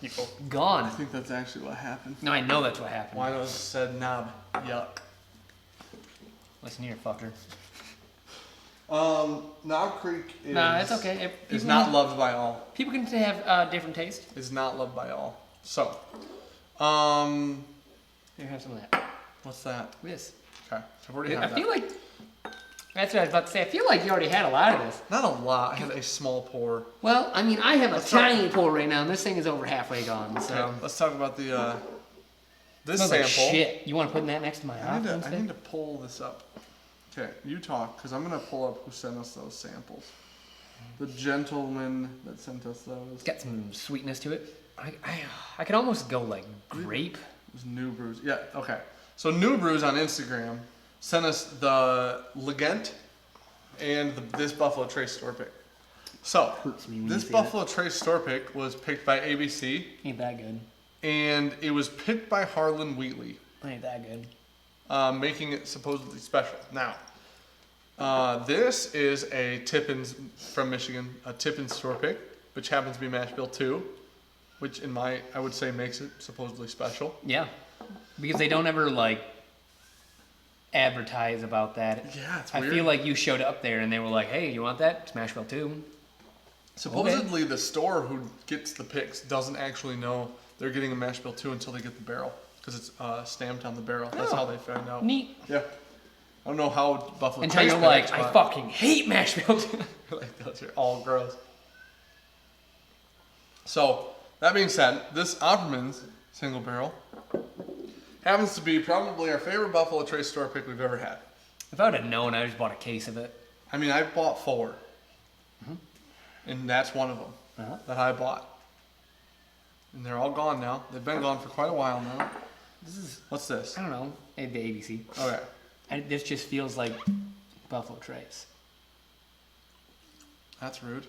I Gone. think that's actually what happened. No, I know that's what happened. Why was said knob? Yuck. Listen here, fucker. Knob Creek is, Nah, it's okay. If is people not can- loved by all. People can have different taste. Is not loved by all. So, Here, have some of that. what's that? This. Okay, so I've already I had feel that. like, that's what I was about to say. I feel like you already had a lot of this. Not a lot. I had a small pour. Well, I mean, I have a Let's try- tiny pour right now, and this thing is over halfway gone, so. Okay, let's talk about the this Smells like sample. shit. You want to put that next to my I need options? to pull this up. Okay, you talk, because I'm going to pull up who sent us those samples. The gentleman that sent us those. It's got some sweetness to it. I could almost go like grape. It was New Brews. Yeah, okay. So New Brews on Instagram sent us the Legent and this Buffalo Trace store pick. So, Hurts me when this you say Buffalo Trace store pick was picked by ABC, Ain't that good. and it was picked by Harlan Wheatley, Ain't that good. making it supposedly special. Now, this is a Tippins from Michigan, a Tippins store pick, which happens to be mash bill 2, which I would say makes it supposedly special. Yeah, because they don't ever like advertise about that. Yeah, it's I weird. feel like you showed up there and they were like, "Hey, you want that? Smashville 2." Supposedly, the store who gets the picks doesn't actually know they're getting a mash bill 2 until they get the barrel, because it's stamped on the barrel. That's Oh. how they find out. Neat. Yeah. I don't know how Buffalo Until Trace you're like, picks, I but- fucking hate Mashville 2. like, those are all gross. So, that being said, this Opperman's single barrel happens to be probably our favorite Buffalo Trace store pick we've ever had. If I would have known, I just bought a case of it. I mean, I bought 4. And that's one of them Uh-huh. that I bought. And they're all gone now. They've been gone for quite a while now. This is, What's this? I don't know, the ABC. Okay. This just feels like Buffalo Trace. That's rude.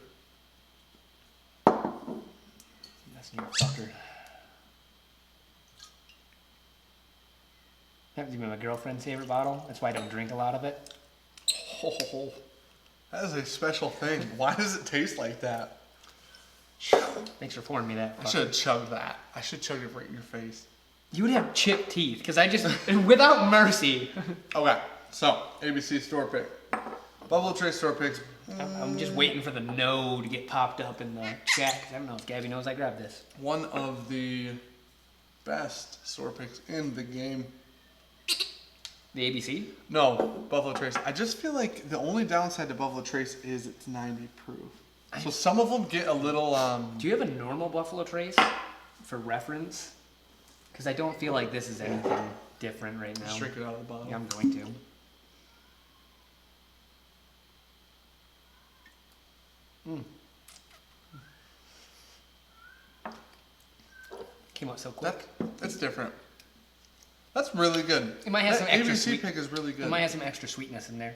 That's your fucker. Happens to be my girlfriend's favorite bottle. That's why I don't drink a lot of it. Oh, that is a special thing. Why does it taste like that? Thanks for pouring me that. I should have chugged that. I should chug it right in your face. You would have chipped teeth, because I just, without mercy. Okay, so ABC store pick. Buffalo Trace store picks. I'm just waiting for the no to get popped up in the chat, 'cause I don't know if Gabby knows I grabbed this. One of the best store picks in the game. The ABC? No, Buffalo Trace. I just feel like the only downside to Buffalo Trace is it's 90 proof. So some of them get a little, Do you have a normal Buffalo Trace for reference? Because I don't feel like this is anything different right now. Just drink it out of the bottle. Yeah, I'm going to. Came out so quick. That's different. That's really good. It might have That some extra ABC sweet- pick is really good. It might have some extra sweetness in there.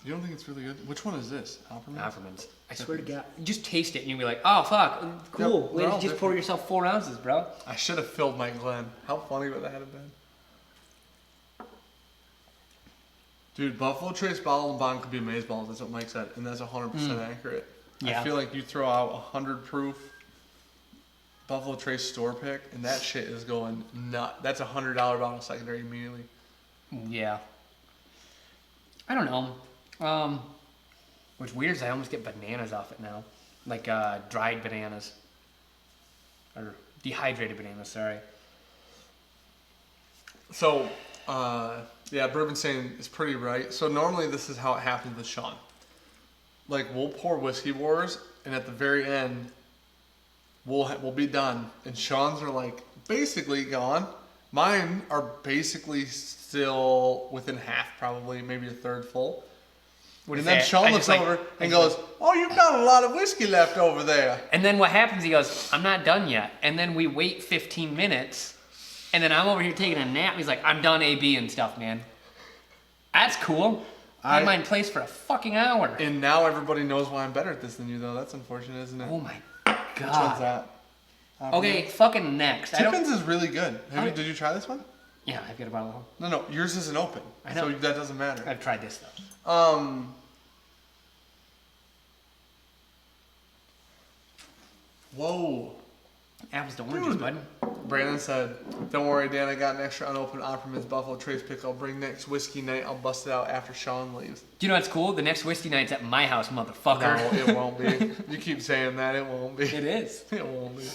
You don't think it's really good? Which one is this? Opperman? Opperman's. I swear to God. You just taste it and you'll be like, oh, fuck. Cool. Yep, Way they're to all just pour different. yourself 4 ounces, bro. I should have filled my Glen. How funny would that have been? Dude, Buffalo Trace bottle and bond could be amazeballs. That's what Mike said, and that's 100% accurate. Yeah. I feel like you throw out 100 proof Buffalo Trace store pick, and that shit is going nuts. That's a $100 bottle secondary immediately. Yeah. I don't know. What's weird is I almost get bananas off it now. Like dried bananas. Or dehydrated bananas, sorry. So, yeah, Bourbon saying is pretty right. So normally this is how it happens with Sean. Like, we'll pour Whiskey Wars, and at the very end, we'll be done. And Sean's are like basically gone. Mine are basically still within half, probably, maybe a third full. And then Sean looks over and goes, "Oh, you've got a lot of whiskey left over there." And then what happens, he goes, "I'm not done yet." And then we wait 15 minutes, and then I'm over here taking a nap. He's like, "I'm done AB and stuff, man." That's cool. I had mine placed for a fucking hour. And now everybody knows why I'm better at this than you, though. That's unfortunate, isn't it? Oh my God. Which one's that? Okay, fucking next. Tippins is really good. Did you try this one? Yeah, I've got a bottle. No, yours isn't open. I know. So that doesn't matter. I've tried this though. Whoa. Apples to oranges, bud. Brandon said, "Don't worry, Dan. I got an extra unopened Opperman's Buffalo Trace pick. I'll bring next whiskey night. I'll bust it out after Sean leaves." Do you know what's cool? The next whiskey night's at my house, motherfucker. No, it won't be. You keep saying that. It won't be. It is. It won't be.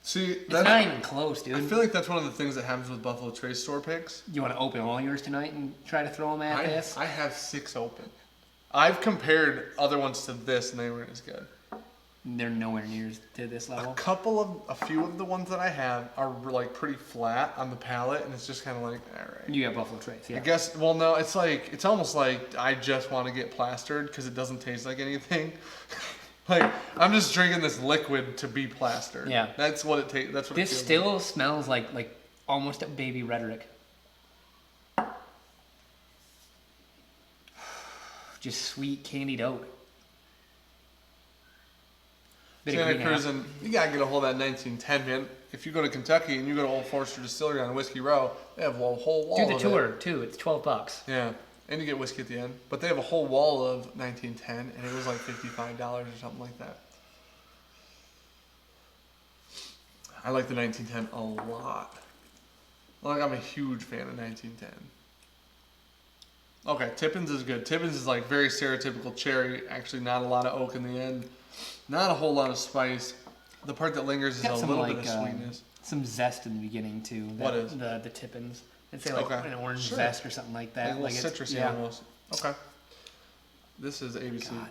See, It's not even close, dude. I feel like that's one of the things that happens with Buffalo Trace store picks. You want to open all yours tonight and try to throw them at this? I have 6 open. I've compared other ones to this, and they weren't as good. They're nowhere near to this level. A few of the ones that I have are like pretty flat on the palate, and it's just kind of like, all right. You got Buffalo Trace, yeah. I guess. Well, no, it's almost like I just want to get plastered because it doesn't taste like anything. Like, I'm just drinking this liquid to be plastered. Yeah. That's what it tastes. That's what This it feels still like. smells like almost a baby rhetoric. Just sweet candied oak. Santa Cruz, and you gotta get a hold of that 1910, man. If you go to Kentucky and you go to Old Forester Distillery on Whiskey Row, they have a whole wall. Do the tour too. It's $12. Yeah, and you get whiskey at the end. But they have a whole wall of 1910, and it was like $55 or something like that. I like the 1910 a lot. Like, I'm a huge fan of 1910. Okay, Tippins is good. Tippins is like very stereotypical cherry. Actually, not a lot of oak in the end. Not a whole lot of spice. The part that lingers is a little bit of sweetness. Some zest in the beginning too. What is? The Tippins. I'd say like an orange zest or something like that. Like a little citrusy almost. Okay. This is ABC. God.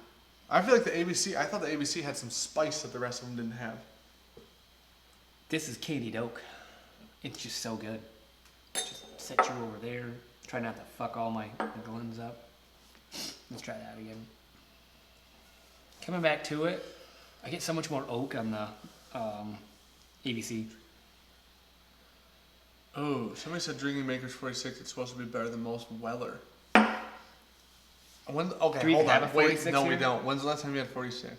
I feel like the ABC, I thought the ABC had some spice that the rest of them didn't have. This is candied oak. It's just so good. Just set you over there. Try not to fuck all my glens up. Let's try that again. Coming back to it, I get so much more oak on the ABC. Oh, somebody said Drinking Makers 46 it's supposed to be better than most Weller. Okay, Do we hold have on. a 46 Wait, no, here? we don't. When's the last time you had 46?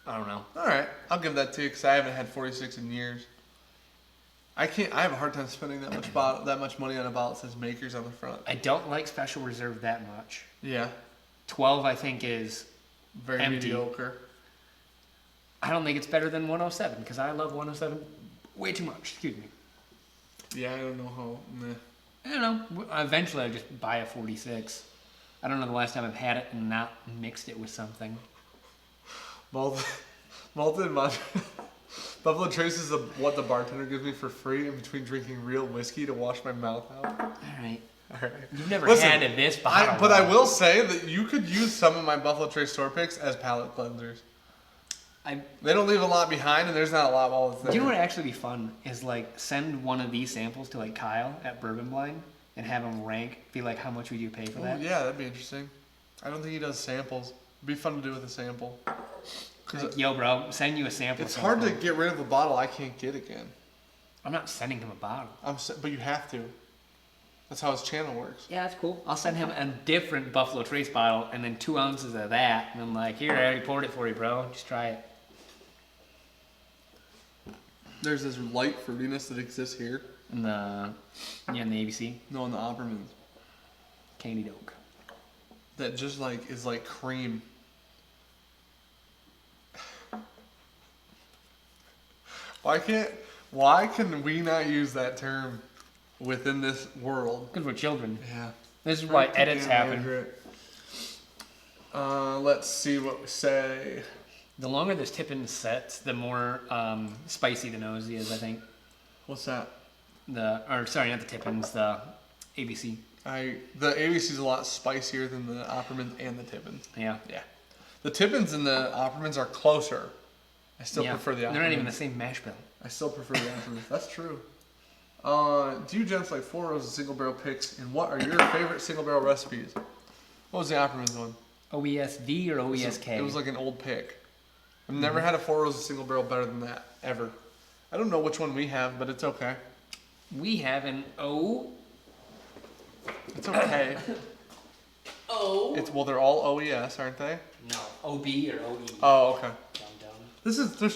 I don't know. All right, I'll give that to you because I haven't had 46 in years. I have a hard time spending that much money on a bottle that says Makers on the front. I don't like Special Reserve that much. Yeah. 12, I think, is very empty. Mediocre. I don't think it's better than 107 because I love 107 way too much. Excuse me. Yeah, I don't know how. Meh. I don't know. Eventually, I just buy a 46. I don't know the last time I've had it and not mixed it with something. Malted Buffalo Trace is what the bartender gives me for free in between drinking real whiskey to wash my mouth out. All right. All right. You've never had this bottle. But I will say that you could use some of my Buffalo Trace store picks as palate cleansers. They don't leave a lot behind, and there's not a lot while it's there. Do you know what would actually be fun is like send one of these samples to like Kyle at Bourbon Blind and have him rank, be like, how much would you pay for that? Yeah, that'd be interesting. I don't think he does samples. It'd be fun to do with a sample. Like, yo, bro, send you a sample. It's hard to get rid of a bottle I can't get again. I'm not sending him a bottle. But you have to. That's how his channel works. Yeah, that's cool. I'll send him a different Buffalo Trace bottle and then 2 ounces of that. And I'm like, here, I already poured it for you, bro. Just try it. There's this light fruitiness that exists here. In the ABC. No, in the Opperman's. Candied oak. That just like is like cream. Why can we not use that term within this world? Because we're children. Yeah. This is why edits happen. Let's see what we say. The longer this Tippin sets, the more spicy the nosy is, I think. What's that? Sorry, not the Tippins, the ABC. The ABC's a lot spicier than the Oppermans and the Tippins. Yeah. Yeah. The Tippins and the Oppermans are closer. I still prefer the Oppermans. They're not even the same mash bill. I still prefer the Oppermans. That's true. Do you gents like 4 rows of single barrel picks? And what are your favorite single barrel recipes? What was the Oppermans one? OESV or OESK? It was like an old pick. I've never had a 4 rows of single barrel better than that, ever. I don't know which one we have, but it's okay. We have an O. It's okay. O. Well, they're all OES, aren't they? No. OB or OE. Oh, okay. Dumb.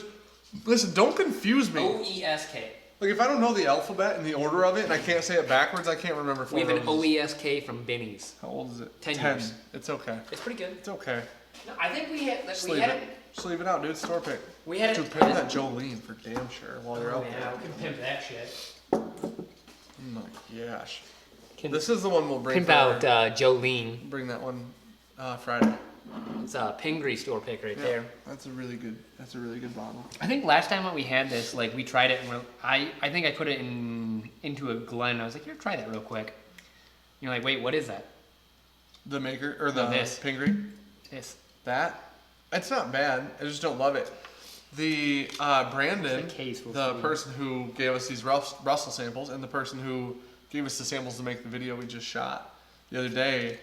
Listen, don't confuse me. OESK. Like, if I don't know the alphabet and the order of it, and I can't say it backwards, I can't remember 4 We have an roses. OESK from Benny's. How old is it? 10 years. It's okay. It's pretty good. It's okay. No, I think we had. Just we leave had it. Just leave it out, dude. Store pick. We had Dude, it. pimp that Jolene for damn sure while you're out Yeah, there. we can pimp that shit. Oh my gosh. This is the one we'll bring. Pimp out Jolene. Bring that one Friday. It's a Pingree store pick right there. That's a really good bottle. I think last time when we had this, like we tried it, and I think I put it into a Glen. I was like, here, try that real quick. You're like, wait, what is that? The maker or the this. Pingree? This. That? It's not bad. I just don't love it. The Brandon, the person who gave us these Russell samples, and the person who gave us the samples to make the video we just shot the other day,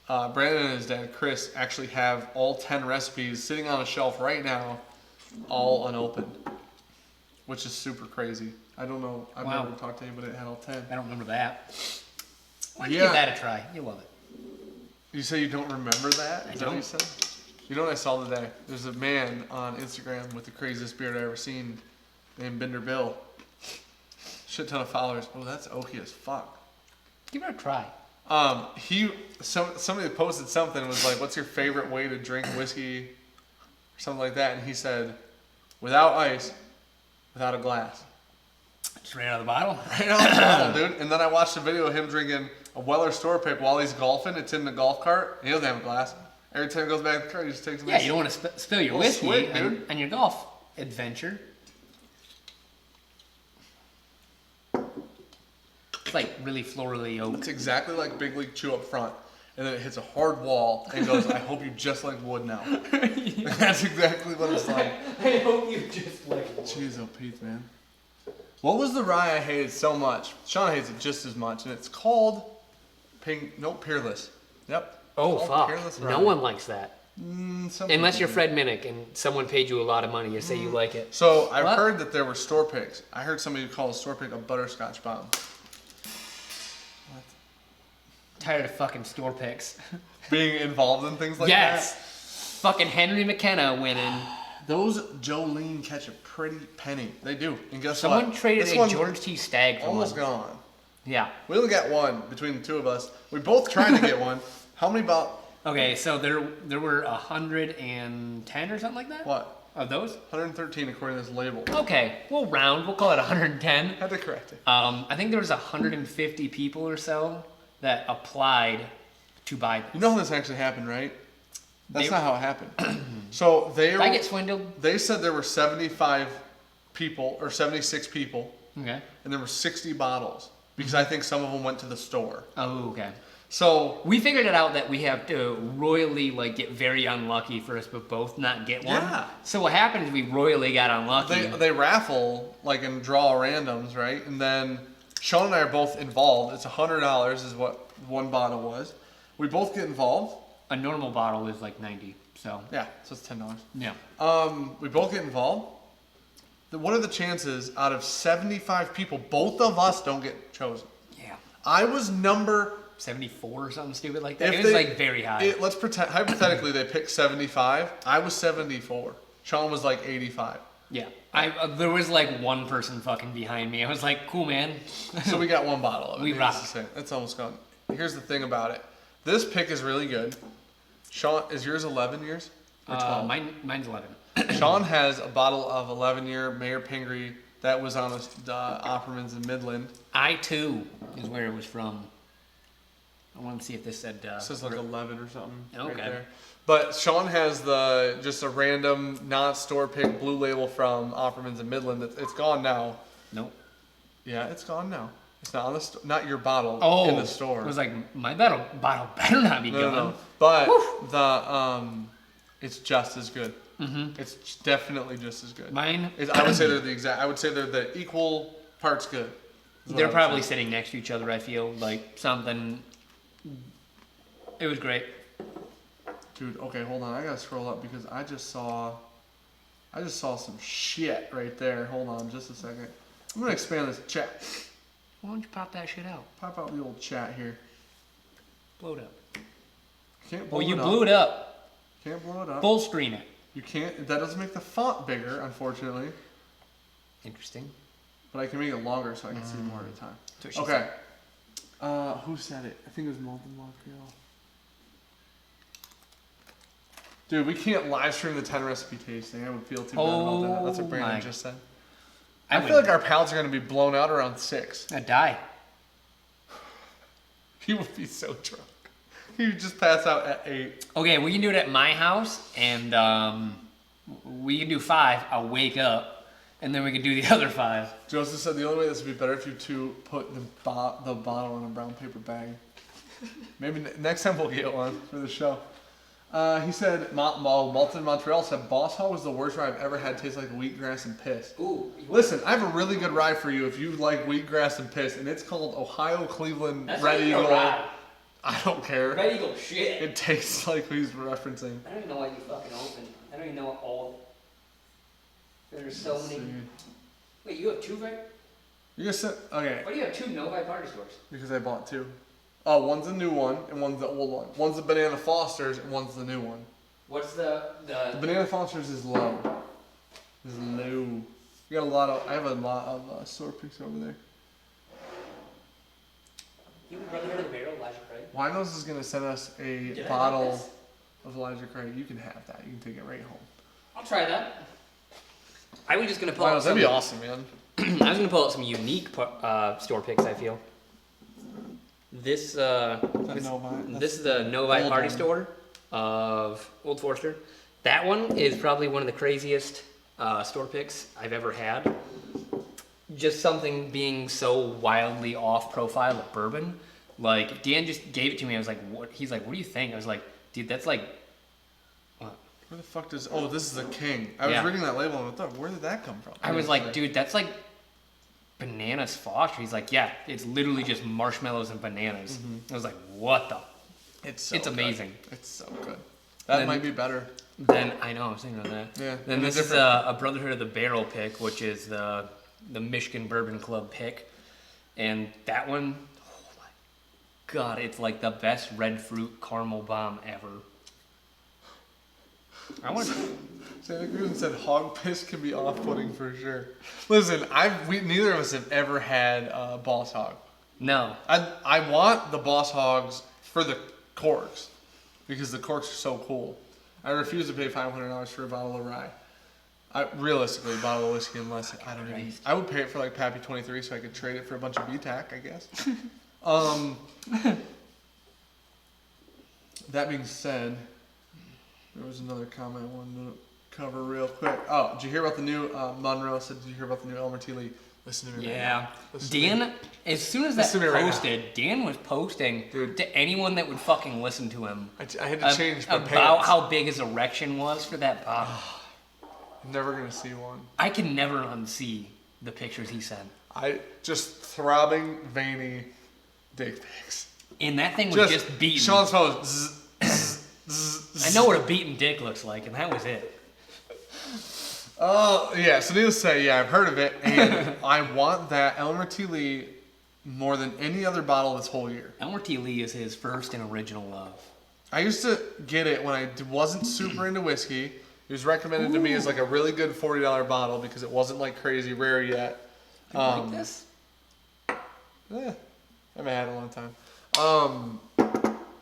Brandon and his dad, Chris, actually have all 10 recipes sitting on a shelf right now, all unopened, which is super crazy. I don't know. I've never talked to anybody that had all 10. I don't remember that. Why don't you give that a try? You'll love it. You say you don't remember that? Is that what you said? You know what I saw today? There's a man on Instagram with the craziest beard I ever seen named Bender Bill. Shit ton of followers. Oh, that's oaky as fuck. Give it a try. Somebody posted something, was like, what's your favorite way to drink whiskey? Or something like that. And he said, without ice, without a glass. Just right out of the bottle? Right out of the bottle, dude. And then I watched a video of him drinking a Weller store pick while he's golfing. It's in the golf cart. He doesn't have a glass. Every time he goes back to the car, he just takes a Yeah, you don't want to spill your whiskey dude. on your golf adventure. It's like really florally oak. It's exactly like Big League Chew up front. And then it hits a hard wall and goes, I hope you just like wood now. That's exactly what it's like. I hope you just like wood. Jeez, oh Pete, man. What was the rye I hated so much? Sean hates it just as much. And it's called Peerless. Yep. Oh, fuck. Peerless No rye. one likes that. Unless you're people Fred Minnick and someone paid you a lot of money to say you like it. So I've heard that there were store picks. I heard somebody call a store pick a butterscotch bomb. Tired of fucking store picks. Being involved in things like yes. that? Fucking Henry McKenna winning. Those Jolene catch a pretty penny. They do. And guess Someone what? traded This a one George T. Stagg for almost one. gone. Yeah. We only got one between the two of us. We both tried to get one. How many about? Okay, so there were 110 or something like that? What? Of those? 113 according to this label. Okay, we'll round. We'll call it 110. Had to correct it. I think there was 150 people or so that applied to buy this. You know how this actually happened, right? That's not how it happened. So Did I get swindled? They said there were 75 people or 76 people, Okay. and there were 60 bottles because I think some of them went to the store. Oh, okay. So We figured it out that we have to royally get very unlucky for us, but both not get one. Yeah. So what happened is we royally got unlucky. they raffle and draw randoms, right? And then Sean and I are both involved. It's $100 is what one bottle was. We both get involved. A normal bottle is like 90. So Yeah, so it's $10. yeah. We both get involved. What are the chances out of 75 people, both of us don't get chosen? Yeah. I was number 74 or something stupid like that. If It was they- very high. Let's pretend, hypothetically, they picked 75. I was 74. Sean was 85. Yeah. There was one person fucking behind me. I was like, cool, man. So we got one bottle of it. We needless rock. to say. It's almost gone. Here's the thing about it. This pick is really good. Sean, is yours 11 years? Or 12? Mine's 11. Sean has a bottle of 11-year Mayor Pingree that was on the Oppermans in Midland. I too is where it was from. I want to see if this said. It says like 11 or something. Okay. Right there. But Sean has just a random non-store pick blue label from Offerman's in Midland. It's gone now. Nope. Yeah, it's gone now. It's not on the not your bottle in the store. I was like, my bottle better not be gone. No. But it's just as good. Mm-hmm. It's definitely just as good. Mine. I would say they're the equal parts good. They're probably sitting next to each other. I feel like something. It was great. Dude, okay, hold on. I gotta scroll up because I just saw some shit right there. Hold on, just a second. I'm gonna expand this chat. Why don't you pop that shit out? Pop out the old chat here. Blow it up. Can't blow Well, you it blew up. it up. Can't blow it up. Full screen it. You can't. That doesn't make the font bigger, unfortunately. Interesting. But I can make it longer so I can see more at a time. That's what she Okay. said. Who said it? I think it was Malton Montreal. Dude, we can't live stream the 10 recipe tasting. I would feel too bad about that. That's what Brandon just said. I feel like our pals are going to be blown out around 6. I'd die. You would be so drunk. You just pass out at 8. Okay, we can do it at my house, and we can do 5. I'll wake up, and then we can do the other 5. Joseph said the only way this would be better if you two put the bottle in a brown paper bag. Maybe next time we'll get one for the show. He said, Malton Montreal said, Boss Hog was the worst rye I've ever had. Tastes like wheatgrass and piss. Ooh. Listen, I have a really good rye for you if you like wheatgrass and piss, and it's called Ohio Cleveland Red Eagle. I don't care. Red Eagle shit. It tastes like who he's referencing. I don't even know why you fucking opened. I don't even know what all. There's so many. Wait, you have 2 right? You just said, okay. Why do you have 2 Novi party stores? Because I bought 2. Oh, one's the new one and one's the old one. One's the Banana Foster's and one's the new one. What's the Banana Foster's is low. Is low. You got I have a lot of store picks over there. You have a Brotherhood of the Barrel, Elijah Craig? Winos is gonna send us a bottle of Elijah Craig. You can have that. You can take it right home. I'll try that. I was just gonna pull Winos, out that'd be awesome, man. I was gonna pull out some unique store picks. I feel. This is the Novi Party Store of Old Forester. That one is probably one of the craziest store picks I've ever had. Just something being so wildly off profile of bourbon. Like Dan just gave it to me. I was like, "What?" He's like, "What do you think?" I was like, "Dude, that's like what?" Where the fuck does? Oh, this is the King. I was reading that label and I thought, where did that come from? I was like, "Dude, that's like." Bananas Foster. He's like, yeah, it's literally just marshmallows and bananas. I was like, what the? It's amazing. It's so good. That might be better. Then I know I was thinking of that. Yeah. Then this is a Brotherhood of the Barrel pick, which is the Michigan Bourbon Club pick, and that one, oh my god, it's like the best red fruit caramel bomb ever. I want. Santa Cruz said hog piss can be off-putting for sure. Listen, neither of us have ever had Boss Hog. No. I want the Boss Hogs for the corks because the corks are so cool. I refuse to pay $500 for a bottle of rye. Realistically, a bottle of whiskey, unless I would pay it for like Pappy 23 so I could trade it for a bunch of BTAC, I guess. That being said, there was another comment I wanted to cover real quick. Oh, did you hear about the new Monroe said? Did you hear about the new Elmer T. Lee? Listen to me. Yeah. Dan, as soon as that posted, Dan was posting to anyone that would fucking listen to him. I had to change my about pants. how big his erection was for that bottle. I'm never gonna see one. I can never unsee the pictures he sent. I just throbbing, veiny dick pics. And that thing was just beaten. Sean's phone. I know what a beaten dick looks like, and that was it. Oh, yeah, so needless to say, yeah, I've heard of it, and I want that Elmer T. Lee more than any other bottle this whole year. Elmer T. Lee is his first and original love. I used to get it when I wasn't super into whiskey. It was recommended to me as like a really good $40 bottle because it wasn't like crazy rare yet. You like this? Yeah, I haven't had it in a long time.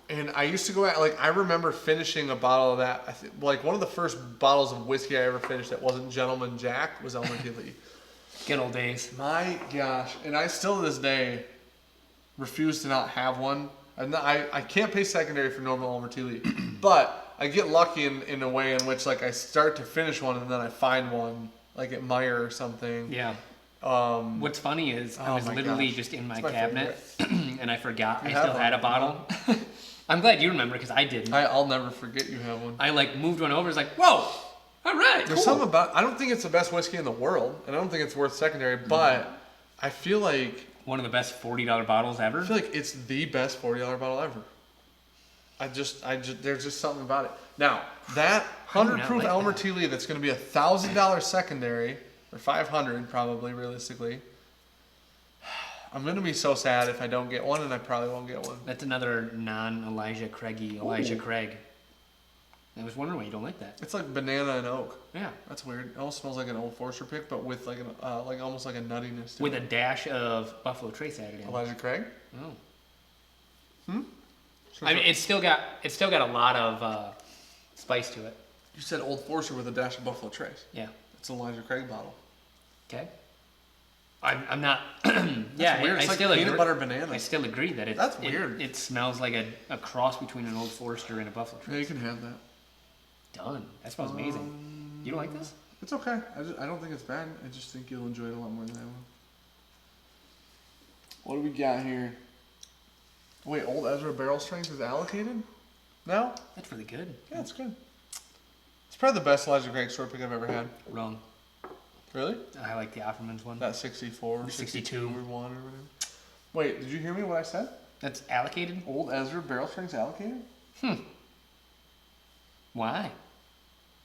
And I used to go out, like, I remember finishing a bottle of that. Like, one of the first bottles of whiskey I ever finished that wasn't Gentleman Jack was Elmer T. Lee. Good old days. My gosh. And I still, to this day, refuse to not have one. I can't pay secondary for normal Elmer Tea Lee, but I get lucky in a way in which like I start to finish one and then I find one like at Meijer or something. Yeah. What's funny is I oh was my literally gosh. just in my It's my cabinet and I forgot I have still one. had a bottle. I'm glad you remember because I didn't. I'll never forget you have one. I like moved one over. It's like, whoa, all right, There's cool. something about. I don't think it's the best whiskey in the world, and I don't think it's worth secondary. But I feel like One of the best $40 bottles ever. I feel like it's the best $40 bottle ever. I just, there's just something about it. Now that I do not 100 proof like Elmer that. Tea Lee that's going to be $1,000 secondary or 500 probably realistically. I'm gonna be so sad if I don't get one, and I probably won't get one. That's another non-Elijah Craigie Elijah Ooh. Craig. I was wondering why you don't like that. It's like banana and oak. Yeah. That's weird. It almost smells like an Old Forester pick, but with like an like almost like a nuttiness to With it. a dash of Buffalo Trace added in. Elijah Craig. Oh. I mean, it's still got a lot of spice to it. You said Old Forester with a dash of Buffalo Trace. Yeah. It's an Elijah Craig bottle. Okay. I'm not. Yeah. weird. It's I like still peanut agree. butter banana. I still agree that That's weird. It smells like a cross between an Old Forester and a Buffalo Trace. Yeah, you can have that. Done. That smells amazing. You don't like this? It's okay. I don't think it's bad. I just think you'll enjoy it a lot more than I will. What do we got here? Wait, Old Ezra barrel strength is allocated now? That's really good. Yeah, it's good. It's probably the best Elijah Craig store pick I've ever had. Wrong. Really? I like the Offerman's one. That 64, 62. 62 or 1 or whatever. Wait, did you hear me what I said? That's allocated? Old Ezra barrel strength's allocated? Why?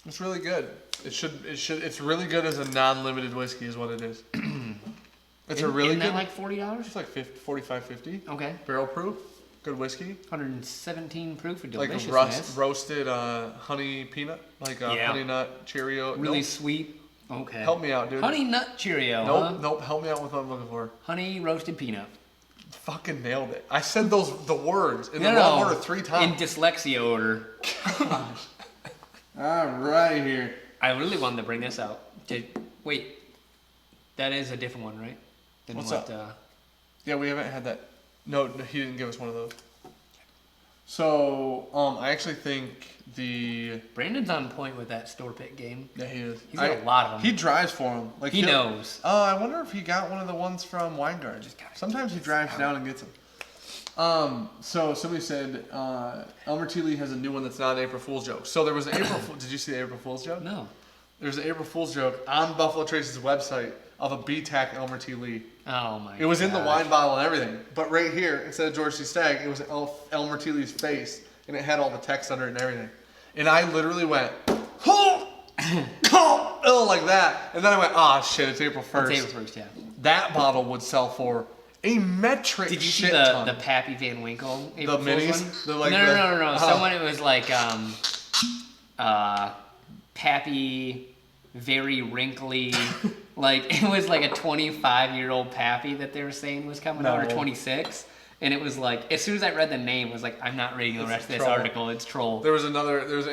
It's really good. It's really good as a non-limited whiskey is what it is. It's a really Isn't good. that like $40? It's like 45, 50. Okay. Barrel proof. Good whiskey. 117 proof of Like deliciousness. roasted honey peanut. Like a Yeah. honey nut Cheerio. Really Nope. sweet. Okay. Help me out, dude. Honey nut Cheerio. Nope, Huh? nope. Help me out with what I'm looking for. Honey roasted peanut. Fucking nailed it. I said the words in the No, wrong no. order 3 In times. dyslexia order. All right here. I really wanted to bring this out. Wait. That is a different one, right? Than What's what, up? Yeah, we haven't had that. No, he didn't give us one of those. So, I actually think Brandon's on point with that store pick game. yeah, he is. He's got a lot of them. He drives for them. Like He knows. I wonder if he got one of the ones from Weingard. Sometimes he drives down and gets them. So somebody said Elmer Tea Lee has a new one that's not an April Fool's joke. So there was an April. Did you see the April Fool's joke? No. There's an April Fool's joke on Buffalo Trace's website of a BTAC Elmer Tea Lee. Oh my god. It was in the wine bottle and everything. But right here, instead of George C. Stagg, it was Elmer Tea Lee's face. And it had all the text under it and everything. And I literally went, oh, like that. And then I went, oh shit, it's April 1st. It's April 1st, yeah. That bottle would sell for a metric Did you see shit the ton. Pappy Van Winkle April Fool's minis? one? They're like No. oh. Someone, it was like Pappy, very wrinkly. Like, it was like a 25-year-old Pappy that they were saying was coming out, or No. 26. And it was like, as soon as I read the name, it was like, I'm not reading the rest of this troll. article. It's troll. There was an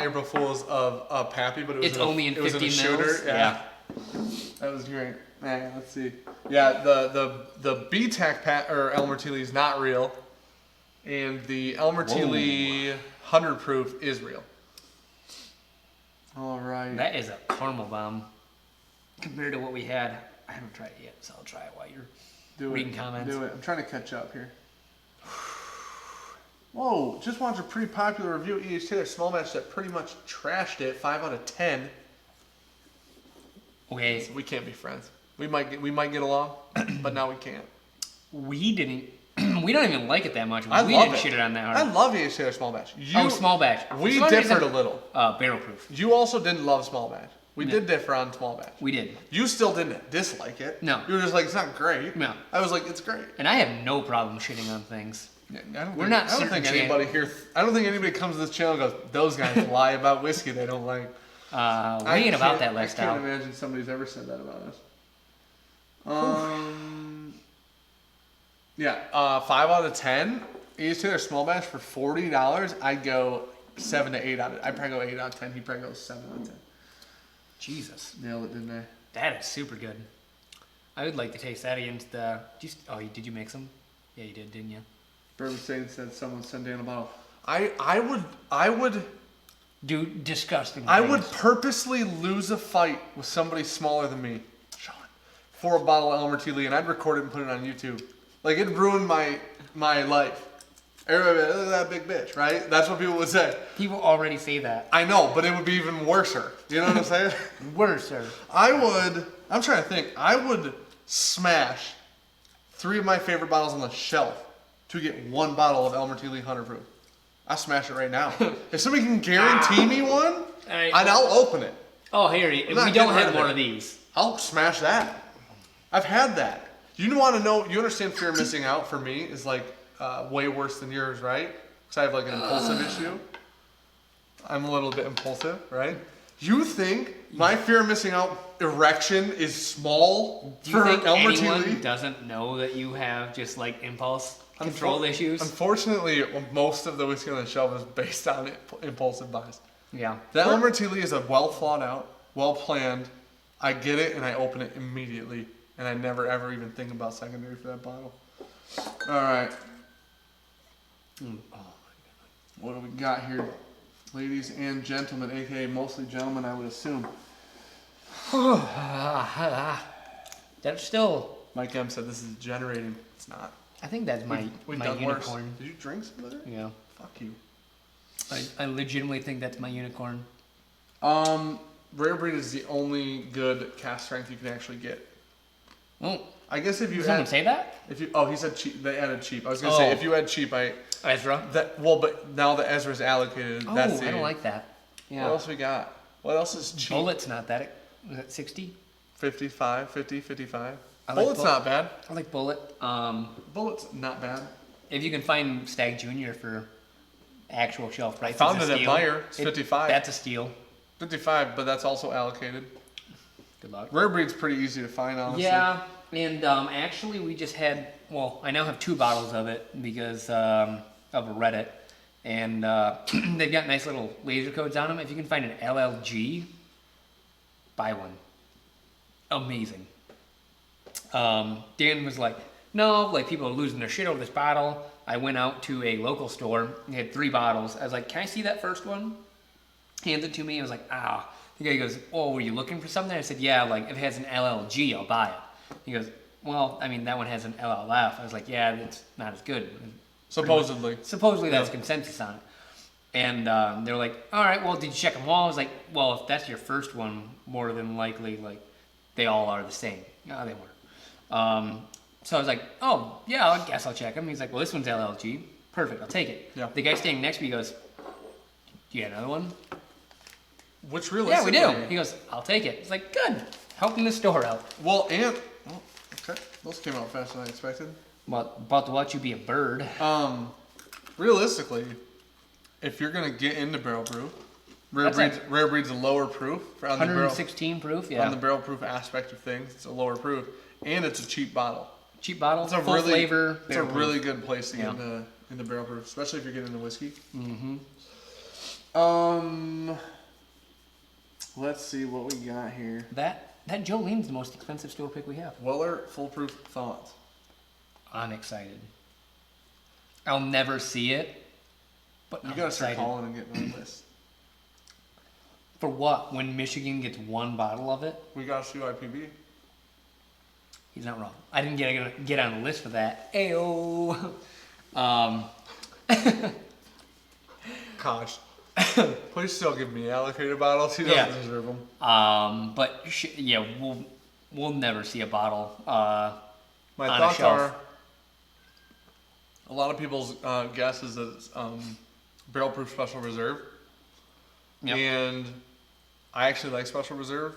April Fool's of Pappy, but it was It's only in it was 50 a shooter. mils. Yeah. That was great. Man, let's see. Yeah, the BTAC or Elmer Tea Lee is not real, and the Elmer Tea Whoa. Lee 100 proof is real. All right. That is a caramel bomb compared to what we had. I haven't tried it yet, so I'll try it while you're reading comments. Do it. I'm trying to catch up here. Whoa! Just watched a pretty popular review of E.H. Taylor small batch that pretty much trashed it. 5 out of 10. Okay, We can't be friends. We might get along, but now we can't. we didn't. We don't even like it that much. I we love didn't it. shit it on that I hard. love E.H. Taylor small batch. Small batch. We For some differed reason- a little. Barrel proof. You also didn't love small batch. We No. did differ on small batch. We did. You still didn't dislike it. No. You were just like, it's not great. No. I was like, it's great. And I have no problem shitting on things. Yeah, We're not I don't certain think shit. anybody here. I don't think anybody comes to this channel and goes, "Those guys lie about whiskey they don't like." We ain't about that I lifestyle. can't imagine somebody's ever said that about us. Yeah, 5 out of 10. E.H. Taylor small batch for $40. I'd go 7 to 8 out of. I'd probably go 8 out of 10. He probably goes 7 out of 10. Jesus, Nailed it, didn't I? that is super good. I would like to taste that against the. Did you make some? Yeah, you did, didn't you? Bourbon Stain said someone sent Dan a bottle. I would Do disgusting I things. would purposely lose a fight with somebody smaller than me, Sean, for a bottle of Elmer T. Lee, and I'd record it and put it on YouTube. Like, it'd ruin my life. Everybody would be like, look at that big bitch, right? That's what people would say. People already say that. I know, but it would be even worser. You know what I'm saying? Worse, sir. I'm trying to think. I would smash 3 of my favorite bottles on the shelf to get 1 bottle of Elmer T. Lee 100 proof. I'll smash it right now. If somebody can guarantee me one, Right. I'll open it. Oh, here, we don't have one of these. I'll smash that. I've had that. You want to know, you understand fear of missing out for me is like way worse than yours, right? Because I have like an impulsive issue. I'm a little bit impulsive, right? You think my fear of missing out erection is small Do you for think Elmer T. anyone Lee? doesn't know that you have just like impulse control issues? Unfortunately, most of the whiskey on the shelf is based on impulsive buys. Yeah. That Elmer T. Lee is a well thought out, well planned. I get it and I open it immediately, and I never ever even think about secondary for that bottle. All right. Oh my What do we got here? Ladies and gentlemen, aka mostly gentlemen, I would assume. god. That's still. Mike M said this is generating. It's not. I think that's my We've my done unicorn. worse. Did you drink some of it? Yeah. Fuck you. I legitimately think that's my unicorn. Rare Breed is the only good cast strength you can actually get. Oh, I guess if you did someone had, say that? if you, oh, he said cheap. They added cheap. I was gonna say if you had cheap, Ezra. but now that Ezra's allocated, Oh, that's the. I don't like that. What Yeah. else we got? What else is cheap? Bullet's not that. Was it 60? 55, 50, 55. I like Bullet's Bullet. not bad. I like Bullet. Bullet's not bad. If you can find Stag Junior for actual shelf price, Found it's it a at steal. Meyer. It's 55. That's a steal. 55, but that's also allocated. Good luck. Rare Breed's pretty easy to find, honestly. Yeah, and actually we just had, well, I now have 2 bottles of it because of a Reddit, and they've got nice little laser codes on them. If you can find an LLG, buy one. Amazing. Dan was like, no, like people are losing their shit over this bottle. I went out to a local store, they had 3 bottles. I was like, can I see that first one? He handed it to me, I was like, ah. The guy goes, oh, were you looking for something? I said, yeah, like if it has an LLG, I'll buy it. He goes, well, I mean, that one has an LLF. I was like, yeah, it's not as good. Supposedly. Supposedly that's consensus on it. And they're like, all right, well, did you check them all? I was like, well, if that's your first one, more than likely, like, they all are the same. No, they weren't. So I was like, oh, yeah, I guess I'll check them. He's like, well, this one's LLG. Perfect, I'll take it. Yeah. The guy standing next to me goes, do you have another one? Which Yeah, realistically... we do. He goes, I'll take it. It's like, good. Helping the store out. Well, and... Oh, okay. Those came out faster than I expected. Well, about to watch you be a bird. Realistically, if you're going to get into barrel proof, Rare Breed's a lower proof. On the 116 proof, yeah. On the barrel proof aspect of things, it's a lower proof. And it's a cheap bottle. Cheap bottle, It's a full really, flavor. It's a barrel proof. really good place to get Yeah. into barrel proof, especially if you're getting into whiskey. Mm-hmm. Let's see what we got here. That Jolene's the most expensive store pick we have. Weller Foolproof Thoughts. I'm excited. I'll never see it, but You I'm gotta start excited. calling and getting on the list. For what? When Michigan gets 1 bottle of it? We gotta sue IPB. He's not wrong. I didn't get on the list for that. Ayo. Gosh. Please still give me allocated bottles. He doesn't Yeah. deserve them. But yeah, we'll never see a bottle. My on a thoughts shelf. are, a lot of people's guess is that it's barrel proof special reserve. Yep. And I actually like special reserve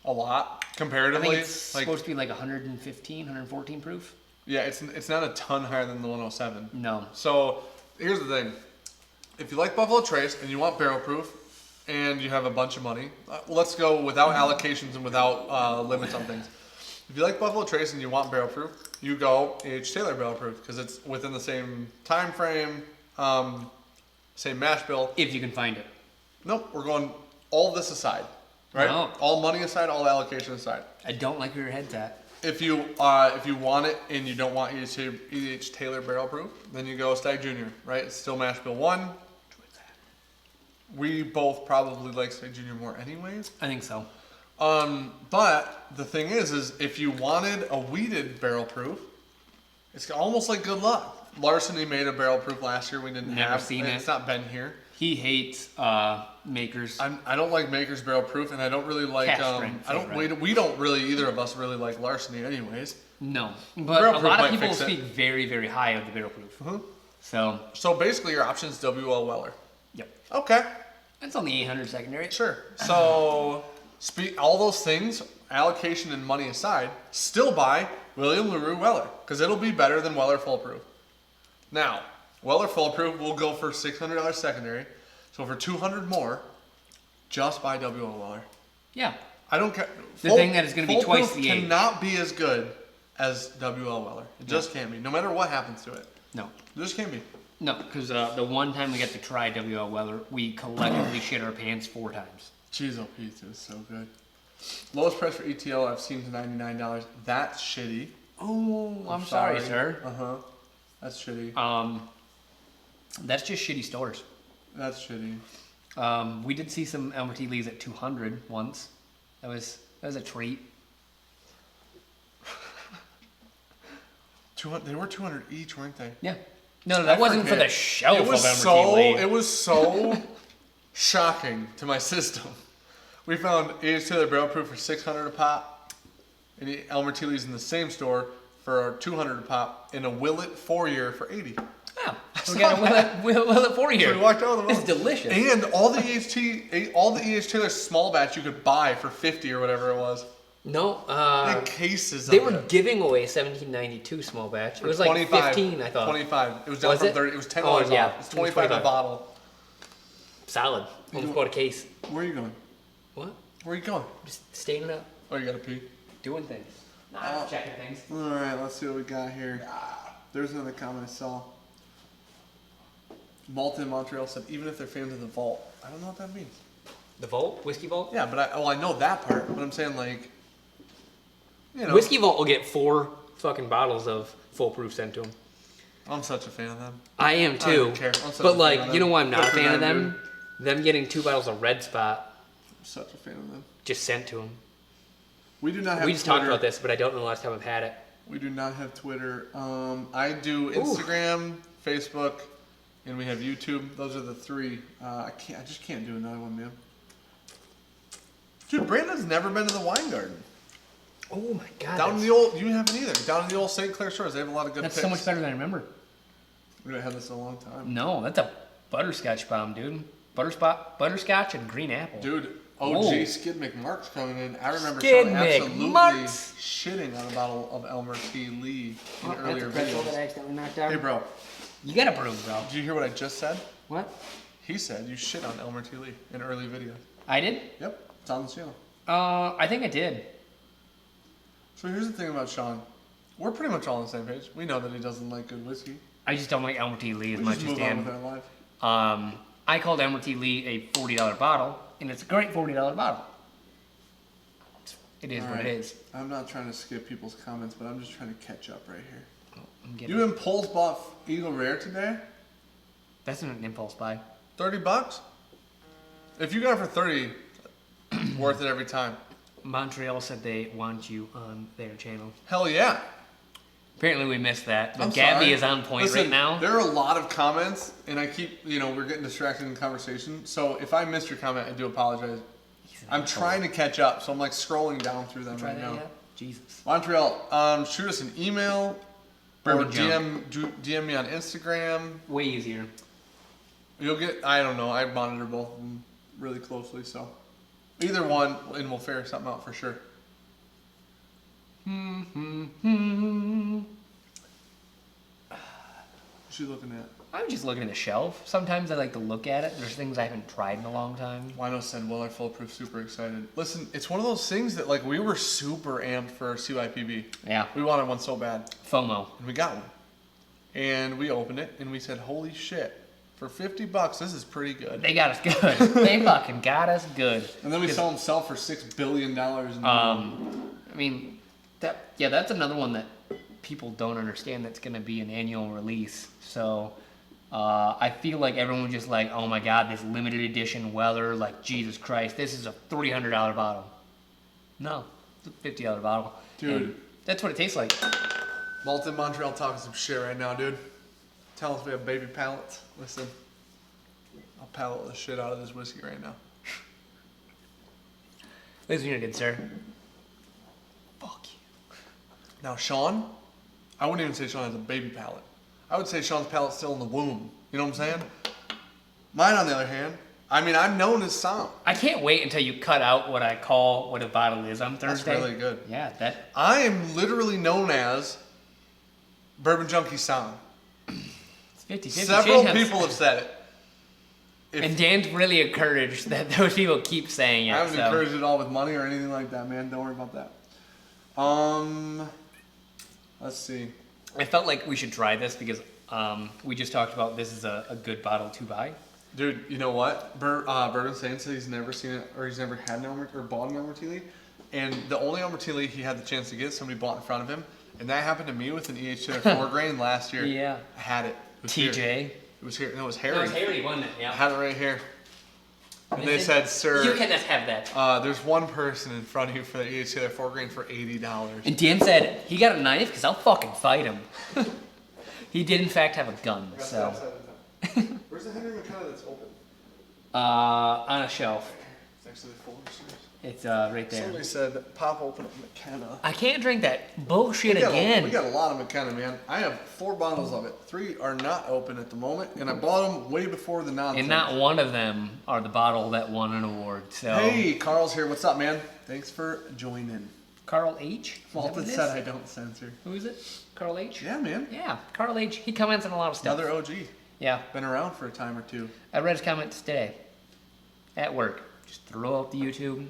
a lot I comparatively. think it's supposed to be like 115, 114 proof. Yeah, it's not a ton higher than the 107. No. So here's the thing: if you like Buffalo Trace and you want barrel proof, and you have a bunch of money, let's go without allocations and without limits on things. If you like Buffalo Trace and you want barrel proof, you go H. Taylor barrel proof because it's within the same time frame, same mash bill. If you can find it. Nope, we're going all this aside, right? No. All money aside, all allocation aside. I don't like where your head's at. if you want it and you don't want EH Taylor barrel proof, then you go Stag Junior, right? It's still mash bill 1. We both probably like Stag Junior more anyways. I think so. But the thing is if you wanted a wheated barrel proof, it's almost like good luck. Larceny made a barrel proof last year. We didn't Never have. seen it. It's not been here. He hates Makers. I don't like Maker's barrel proof, and I don't really like. We don't really either of us really like Larceny, anyways. No, but a lot of people speak very, very high of the barrel proof. Mm-hmm. So basically, your option is WL Weller. Yep. Okay. That's on the 800 secondary. Sure. So all those things, allocation and money aside, still buy William LaRue Weller because it'll be better than Weller Full Proof. Now, Weller Full Proof will go for $600 secondary. So for $200 more, just buy WL Weller. Yeah. I don't care. The thing that is going to be twice the age. Cannot be as good as WL Weller. It just can't be. No matter what happens to it. No. It just can't be. No, because the one time we got to try WL Weller, we collectively shit our pants 4 times. Cheese O pizza is so good. Lowest price for ETL I've seen is $99. That's shitty. Oh, I'm sorry, sir. That's shitty. That's just shitty stores. That's shitty. We did see some Elmer T. Lees at 200 once. That was a treat. They were 200 each, weren't they? Yeah. No, that wasn't for the shelf of Elmer T. Lee. It was so shocking to my system. We found EH Taylor barrel proof for $600 a pop, and Elmer T. Lee's in the same store for $200 a pop, and a Willet 4-year for $80. Yeah, so we got a Willet 4-year. So we walked out of the It's delicious. And all the EH Taylor small batch you could buy for $50 or whatever it was. No, They cases. they of were it. giving away 1792 small batch. It was like 25, 15, I thought. 25. It was down Was from it? 30. It was $10 Oh, yeah. off. It's 25 a bottle. Solid. Almost bought a case. Where are you going? What? Where are you going? Just staying it up. Oh, you gotta pee. Doing things. Not checking things. All right, let's see what we got here. There's another comment I saw. Malta in Montreal said, even if they're fans of the Vault. I don't know what that means. The Vault? Whiskey Vault? Yeah, but I know that part. But I'm saying, like, you know. Whiskey Vault will get 4 fucking bottles of full proof sent to them. I'm such a fan of them. I am I don't too. even care. I'm such a But fan like, of you know them. why I'm not Good a for fan of them, them? Them getting 2 bottles of Red Spot I'm such a fan of them. just sent to them. We do not have We just Twitter. talked about this, but I don't know the last time I've had it. We do not have Twitter. I do Instagram, Facebook, and we have YouTube. Those are the 3. I just can't do another one, man. Dude, Brandon's never been to the Wine Garden. Oh my god. Down in the old, you haven't either. Down in the old St. Clair Shores, they have a lot of good That's picks. so much better than I remember. We haven't had this in a long time. No, that's a butterscotch bomb, dude. Butterscotch and green apple. Dude, OG Whoa. Skid McMark's coming in. I remember Skid Sean absolutely McMarks. shitting on a bottle of Elmer T. Lee in earlier That's a pretzel that videos. I accidentally knocked down. Hey, bro, You gotta prove, bro. did you hear what I just said? What? He said you shit on Elmer T. Lee in early videos. I did? Yep, it's on the channel. I think I did. So here's the thing about Sean. We're pretty much all on the same page. We know that he doesn't like good whiskey. I just don't like Elmer T. Lee as We much just as move on with Dan. our life. I called Elmer T. Lee a $40 bottle, and it's a great $40 bottle. It is what it is. I'm not trying to skip people's comments, but I'm just trying to catch up right here. I'm getting- You impulse bought Eagle Rare today? That's an impulse buy. $30? If you got it for 30, worth it every time. Montreal said they want you on their channel. Hell yeah. Apparently we missed that, but I'm Gabby sorry. is on point Listen, right now. There are a lot of comments, and I keep, we're getting distracted in conversation. So if I missed your comment, I do apologize. I'm trying to catch up, so I'm like scrolling down through them Try right that now. yet? Jesus. Montreal, shoot us an email or Bourbon DM me on Instagram. Way easier. You'll get, I don't know, I monitor both of them really closely, so either one, and we'll figure something out for sure. What's she looking at? I'm just looking at the shelf. Sometimes I like to look at it. There's things I haven't tried in a long time. Wino said, Weller Full Proof, super excited. Listen, it's one of those things that, like, we were super amped for CYPB. Yeah. We wanted one so bad. FOMO. And we got one. And we opened it, and we said, holy shit. For $50, this is pretty good. They got us good. They fucking got us good. And then we saw them sell for $6 billion. I mean, That's another one that people don't understand. That's going to be an annual release. So I feel like everyone was just like, oh my god, this limited edition Weller, like Jesus Christ, this is a $300 bottle. No, it's a $50 bottle. Dude. And that's what it tastes like. Malton Montreal talking some shit right now, dude. Tell us we have baby pallets. Listen, I'll pallet the shit out of this whiskey right now. Listen here, good sir. Fuck you. Now, Sean, I wouldn't even say Sean has a baby palate. I would say Sean's palate's still in the womb. You know what I'm saying? Mine, on the other hand, I mean, I'm known as Sam. I can't wait until you cut out what I call what a bottle is on Thursday. That's really good. Yeah, that. I am literally known as Bourbon Junkies Sam. It's 50-50 Several chance. people have said it. And Dan's really encouraged that those people keep saying it. I haven't so. encouraged it all with money or anything like that, man. Don't worry about that. Let's see. I felt like we should try this because we just talked about this is a good bottle to buy. Dude, you know what? Bourbon Saint said he's never seen it, or he's never had or bought an Omertili. And the only Omertili he had the chance to get, somebody bought in front of him. And that happened to me with an EH 4 grain last year. Yeah. I had it. It was TJ. Here. It was here. No, it was Harry. It was Harry, wasn't it? I Yeah. had it right here. And they said, sir, you cannot have that. there's one person in front of you for the EH 4 grain for $80. And Dan said, he got a knife because I'll fucking fight him. He did, in fact, have a gun. So Where's the Henry McKenna that's open? on a shelf. It's next to the folder. It's right there. Somebody said, pop open a McKenna. I can't drink that bullshit We again. got a lot of McKenna, man. I have 4 bottles of it. 3 are not open at the moment, and I bought them way before the nonsense. And not one of them are the bottle that won an award. So Hey, Carl's here. What's up, man? Thanks for joining. Carl H. Is that what Malton it is? said I don't censor. Who is it? Carl H. Yeah, man. Yeah, Carl H. He comments on a lot of stuff. Another OG. Yeah, Been around for a time or two. I read his comments today at work. Just throw out the YouTube.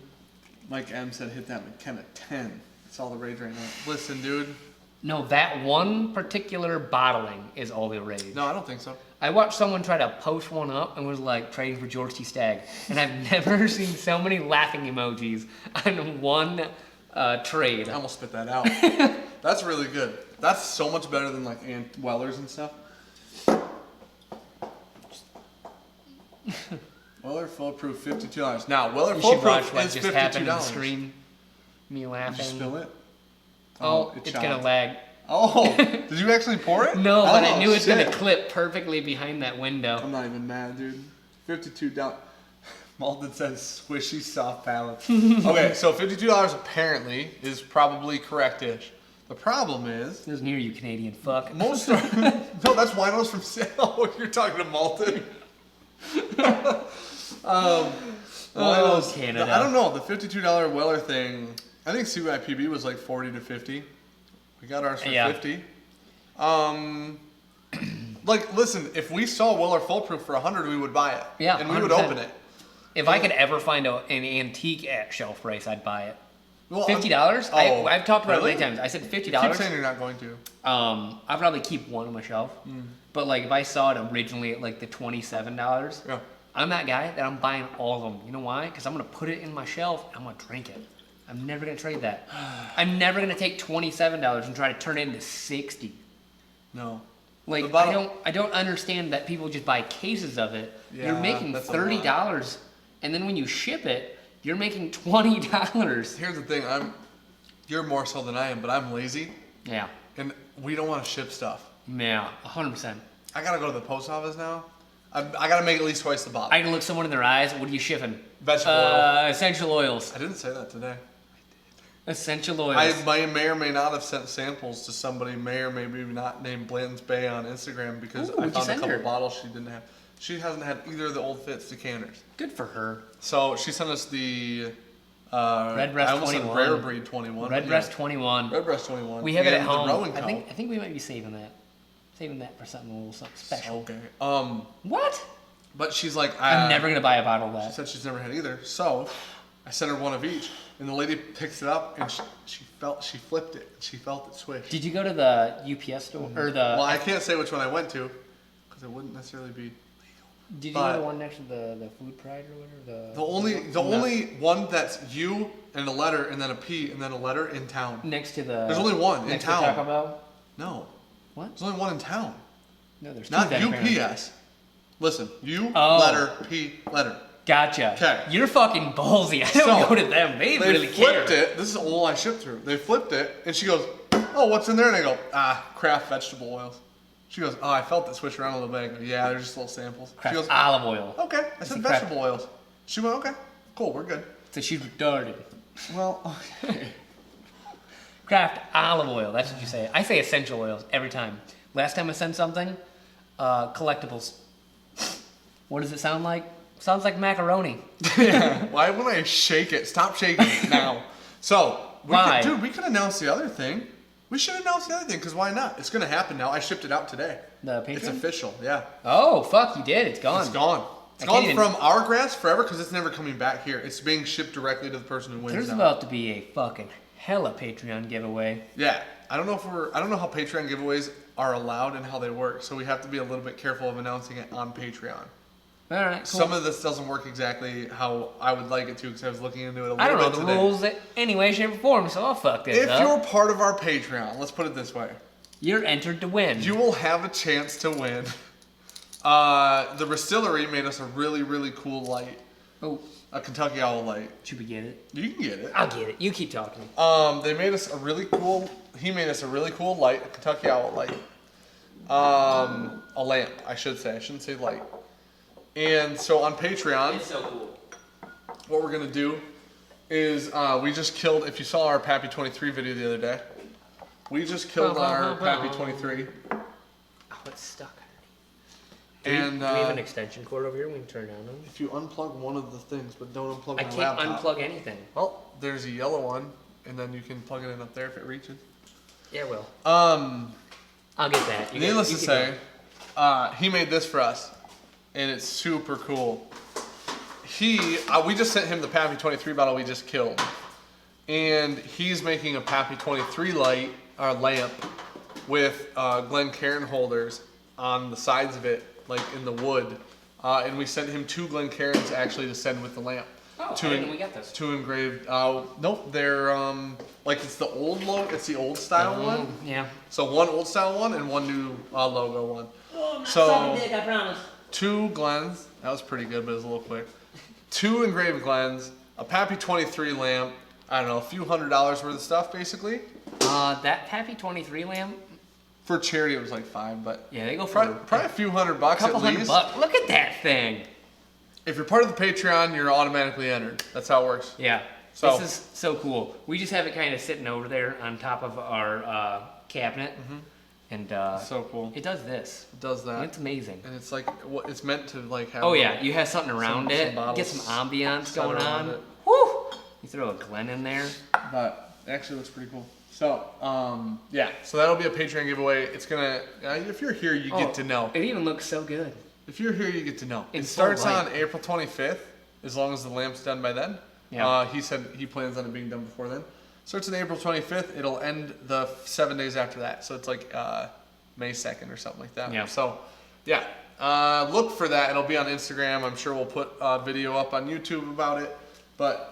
Mike M said hit that McKenna 10. It's all the rage right now. Listen, dude. No, that one particular bottling is all the rage. No, I don't think so. I watched someone try to post one up and was like trading for George T. Stagg, and I've never seen so many laughing emojis on one trade. I almost spit that out. That's really good. That's so much better than like Weller's and stuff. Weller Full Proof, $52. Now, Weller You Full should watch Proof what is just happened on the $52. screen. Me laughing. Did you spill it? Oh, it's chopped. gonna lag. Oh, did you actually pour it? No, but I Oh, knew it's shit. gonna clip perfectly behind that window. I'm not even mad, dude. $52. Malton says squishy soft pallets. Okay, so $52 apparently is probably correct-ish. The problem is, It was near you, Canadian fuck. most are, no, that's winos from sale. You're talking to Malton. Winos, Canada. I don't know, the $52 Weller thing, I think CYPB was like 40 to 50. We got ours for Yeah. 50. Like, listen, if we saw Weller Full Proof for 100, we would buy it. Yeah, And we would 100%. open it. If I could ever find an antique at shelf price, I'd buy it. Well, $50? Oh, I've talked about really? it many times. I said Keep $50. saying you're not going to. I'd probably keep one on my shelf. But like if I saw it originally at like the $27, Yeah. I'm that guy that I'm buying all of them. You know why? Because I'm gonna put it in my shelf and I'm gonna drink it. I'm never gonna trade that. I'm never gonna take $27 and try to turn it into 60. No. Like The bottle- I don't understand that people just buy cases of it. You're Yeah, making that's a $30, and then when you ship it, you're making $20. Here's the thing, you're more so than I am, but I'm lazy, Yeah, and we don't want to ship stuff. yeah, 100%. I gotta go to the post office now. I gotta make at least twice the bottle. I can look someone in their eyes. What are you shipping? Vegetable oil. Essential oils. I didn't say that today. Essential oils. I may or may not have sent samples to somebody, may or maybe not named Blanton's Bay on Instagram because Ooh, I what'd you found a send couple her? bottles she didn't have. She hasn't had either of the old fits decanters. Good for her. So she sent us the Redbreast I almost said 21. Rare Breed 21. Redbreast 21. Redbreast 21. We have it at and the home. Rowan I Cup. think we might be saving that. Saving that for something a little something special. Okay. What? But she's like, I'm never gonna buy a bottle of She that. said she's never had either. So I sent her one of each, and the lady picks it up, and she flipped it. She felt it swish. Did you go to the UPS store or the? Well, I can't say which one I went to, because it wouldn't necessarily be legal. Did you But do the one next to the food pride or whatever? the only one the only one that's U and a letter and then a P and then a letter in town. Next to the. There's only one in next town. To Taco Bell? No. What? There's only one in town. No, there's two. Not then, apparently. UPS. Listen, U Oh. letter P letter. Gotcha. 'Kay. You're fucking ballsy. I don't go to them. They really flipped care. it. This is all I shipped through. They flipped it, and she goes, "Oh, what's in there?" And I go, "Craft vegetable oils." She goes, "Oh, I felt it switch around a little bit." I go, "Yeah, they're just little samples." Craft She goes, olive oil. "Okay." I said Craft- vegetable oils. She went, "Okay, cool, we're good." So she's retarded. Well, okay. Craft olive oil. That's what you say. I say essential oils every time. Last time I sent something, collectibles. What does it sound like? Sounds like macaroni. Why would I shake it? Stop shaking it now. So, Why? we could announce the other thing. We should announce the other thing, because why not? It's going to happen now. I shipped it out today. The Patreon? It's official, yeah. Oh, fuck, you did. It's gone. It's gone. It's I gone can't from our grass forever, because it's never coming back here. It's being shipped directly to the person who wins There's now. about to be a fucking hella Patreon giveaway. Yeah. I don't know how Patreon giveaways are allowed and how they work, so we have to be a little bit careful of announcing it on Patreon. All right, cool. Some of this doesn't work exactly how I would like it to, because I was looking into it a little bit I don't know the today. rules any way, shape, or form, so I'll fuck this If up. you're part of our Patreon, let's put it this way. You're entered to win. You will have a chance to win. The Restillery made us a really, really cool light. Oh, A Kentucky Owl light. should we get it? You can get it. I'll get it. You keep talking. They made us a really cool, he made us a really cool light, a Kentucky Owl light. A lamp, I should say. I shouldn't say light. And so on Patreon, It's so cool. what we're going to do is we just killed, if you saw our Pappy 23 video the other day, we just killed our Pappy 23. Oh, it's stuck. And do we have an extension cord over here we can turn on them? if you unplug one of the things, but don't unplug my I can't laptop. unplug anything. Well, there's a yellow one, and then you can plug it in up there if it reaches. Yeah, well. Um, I'll get that. needless to say, he made this for us, and it's super cool. We just sent him the Pappy 23 bottle we just killed, and he's making a Pappy 23 light, or lamp, with Glencairn holders on the sides of it, like in the wood. And we sent him 2 Glencairns actually to send with the lamp. Oh, I didn't know we got this. 2 engraved. Nope, they're like it's the old logo. It's the old style one. Yeah. So 1 old style one and 1 new logo one. Oh, So- dick, I promise. 2 Glens. That was pretty good, but it was a little quick. 2 engraved Glens, a Pappy 23 lamp. I don't know, a few $100s worth of stuff basically. That Pappy 23 lamp. For charity, it was like 5, but Yeah, they go for probably a few $100 couple at least. $100. Look at that thing. If you're part of the Patreon, you're automatically entered. That's how it works. Yeah. So- This is so cool. We just have it kind of sitting over there on top of our cabinet, and So cool. it does this. It does that. It's amazing. And it's like what it's meant to like have. Oh yeah, you have something around some it. bottles Get some ambiance set going around on. it. Woo! You throw a Glen in there. But it actually looks pretty cool. So yeah, so that'll be a Patreon giveaway. It's gonna if you're here, you get to know. It even looks so good. If you're here, you get to know. It It's starts full on light. April 25th, as long as the lamp's done by then. Yeah. He said he plans on it being done before then. Starts on April 25th. It'll end the 7 days after that. So it's like May 2nd or something like that. Yeah. So yeah, look for that. It'll be on Instagram. I'm sure we'll put a video up on YouTube about it. But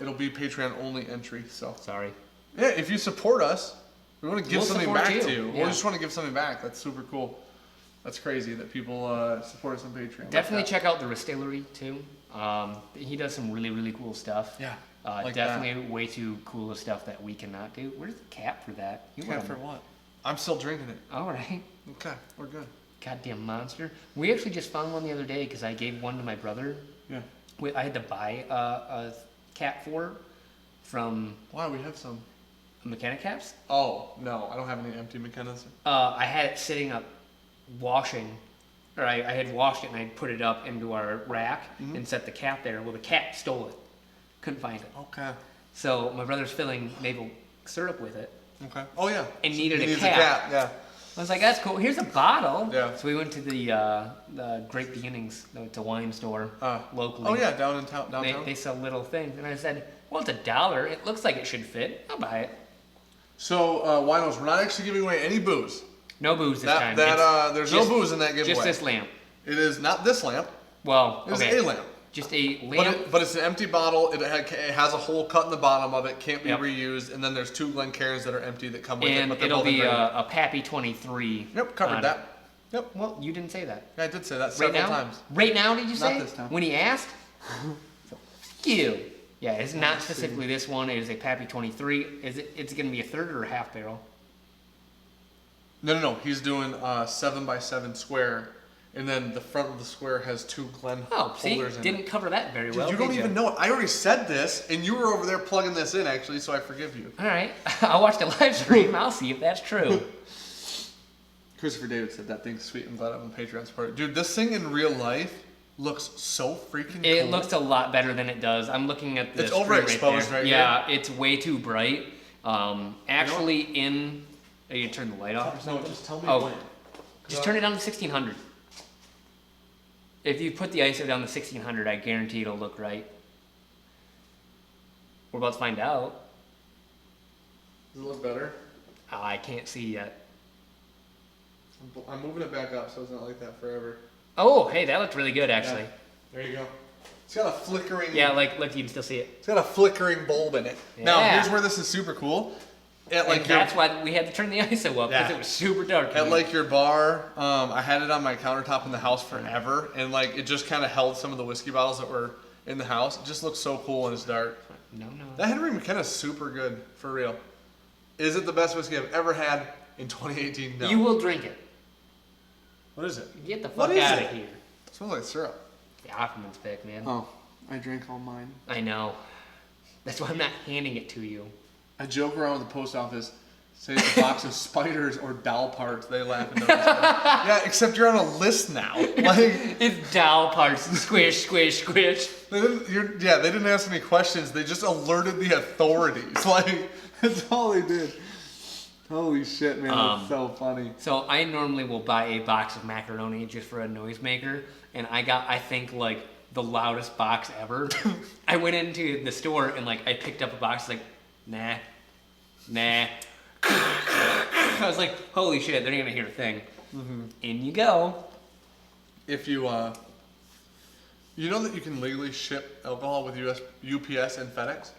it'll be Patreon only entry. So Sorry. yeah, if you support us, we want to give We'll something support back you. to you. Yeah. We just want to give something back. That's super cool. That's crazy that people support us on Patreon. Definitely like that. check out the Restillery too. He does some really, really cool stuff. Yeah. like Definitely way too cool of stuff that we cannot do. Where's the cap for that? You that. Yeah, want for a- what? I'm still drinking it. All right. Okay, we're good. Goddamn monster. We actually just found one the other day because I gave one to my brother. Yeah. I had to buy a cap for from Why we have some? Mechanic Caps. Oh no, I don't have any empty McKenna's. I had it sitting up washing, or I had washed it and I put it up into our rack and set the cap there. Well, the cat stole it. Couldn't find it. Okay. So my brother's filling maple syrup with it. Okay. Oh yeah. And needed He a needs cap. Yeah. I was like, that's cool. Here's a bottle. Yeah. So we went to the Great Beginnings. It's a wine store locally. Oh yeah, down in town. Downtown. They sell little things. And I said, well, it's $1. It looks like it should fit. I'll buy it. So winos, we're not actually giving away any booze. No booze this time. There's no booze in that giveaway. Just this lamp. It is not this lamp. Well, It's okay. a lamp. Just a lamp. But it's an empty bottle. It has a hole cut in the bottom of it. Can't be Yep. reused. And then there's 2 Glencairns that are empty that come with it. And But they're it'll both be in grade. a Pappy 23. Yep, covered on that. it. Yep. Well, you didn't say that. Yeah, I did say that Right several now? times. Right now, did you say? Not this time. When he asked? So, you. Yeah, it's not specifically this one. It is a Pappy 23. It's going to be a third or a half barrel? No. He's doing a 7x7 square. And then the front of the square has 2 Glen Oh, see? holders in Didn't it. cover that very well. You don't did even know it. I already said this, and you were over there plugging this in, actually, so I forgive you. All right. I'll watch the live stream. I'll see if that's true. Christopher David said that thing's sweet. I'm glad I'm on Patreon support. Dude, this thing in real life looks so freaking It cool. looks a lot better than it does. I'm looking at this. It's overexposed right Yeah, it's way too bright. Actually, you turn the light off or something? No, just tell me Oh, when. just turn it down to 1600. If you put the ISO down to 1600, I guarantee it'll look right. We're about to find out. Does it look better? I can't see yet. I'm moving it back up so it's not like that forever. Oh, hey, that looked really good, actually. There you go. It's got a flickering... Yeah, like, look, you can still see it. It's got a flickering bulb in it. Now, Yeah. here's where this is super cool. At And that's why we had to turn the ISO up, because Yeah. it was super dark. in At here. like your bar, I had it on my countertop in the house forever, and like it just kind of held some of the whiskey bottles that were in the house. It just looks so cool when it's dark. No. That Henry McKenna's super good, for real. Is it the best whiskey I've ever had in 2018? No. You will drink it. What is it? Get the What fuck is out it? of here. It smells like syrup. The Offerman's pick, man. Oh, I drank all mine. I know. That's why I'm not handing it to you. I joke around with the post office. Say it's a box of spiders or doll parts. They laugh and understand. Yeah, except you're on a list now. Like It's doll parts. Squish, squish, squish. they didn't ask any questions. They just alerted the authorities. Like that's all they did. Holy shit, man! That's so funny. So I normally will buy a box of macaroni just for a noisemaker, and I got, I think, like the loudest box ever. I went into the store and like I picked up a box like, nah. I was like, holy shit, they're gonna hear a thing. Mm-hmm. In you go. If you you know that you can legally ship alcohol with UPS and FedEx?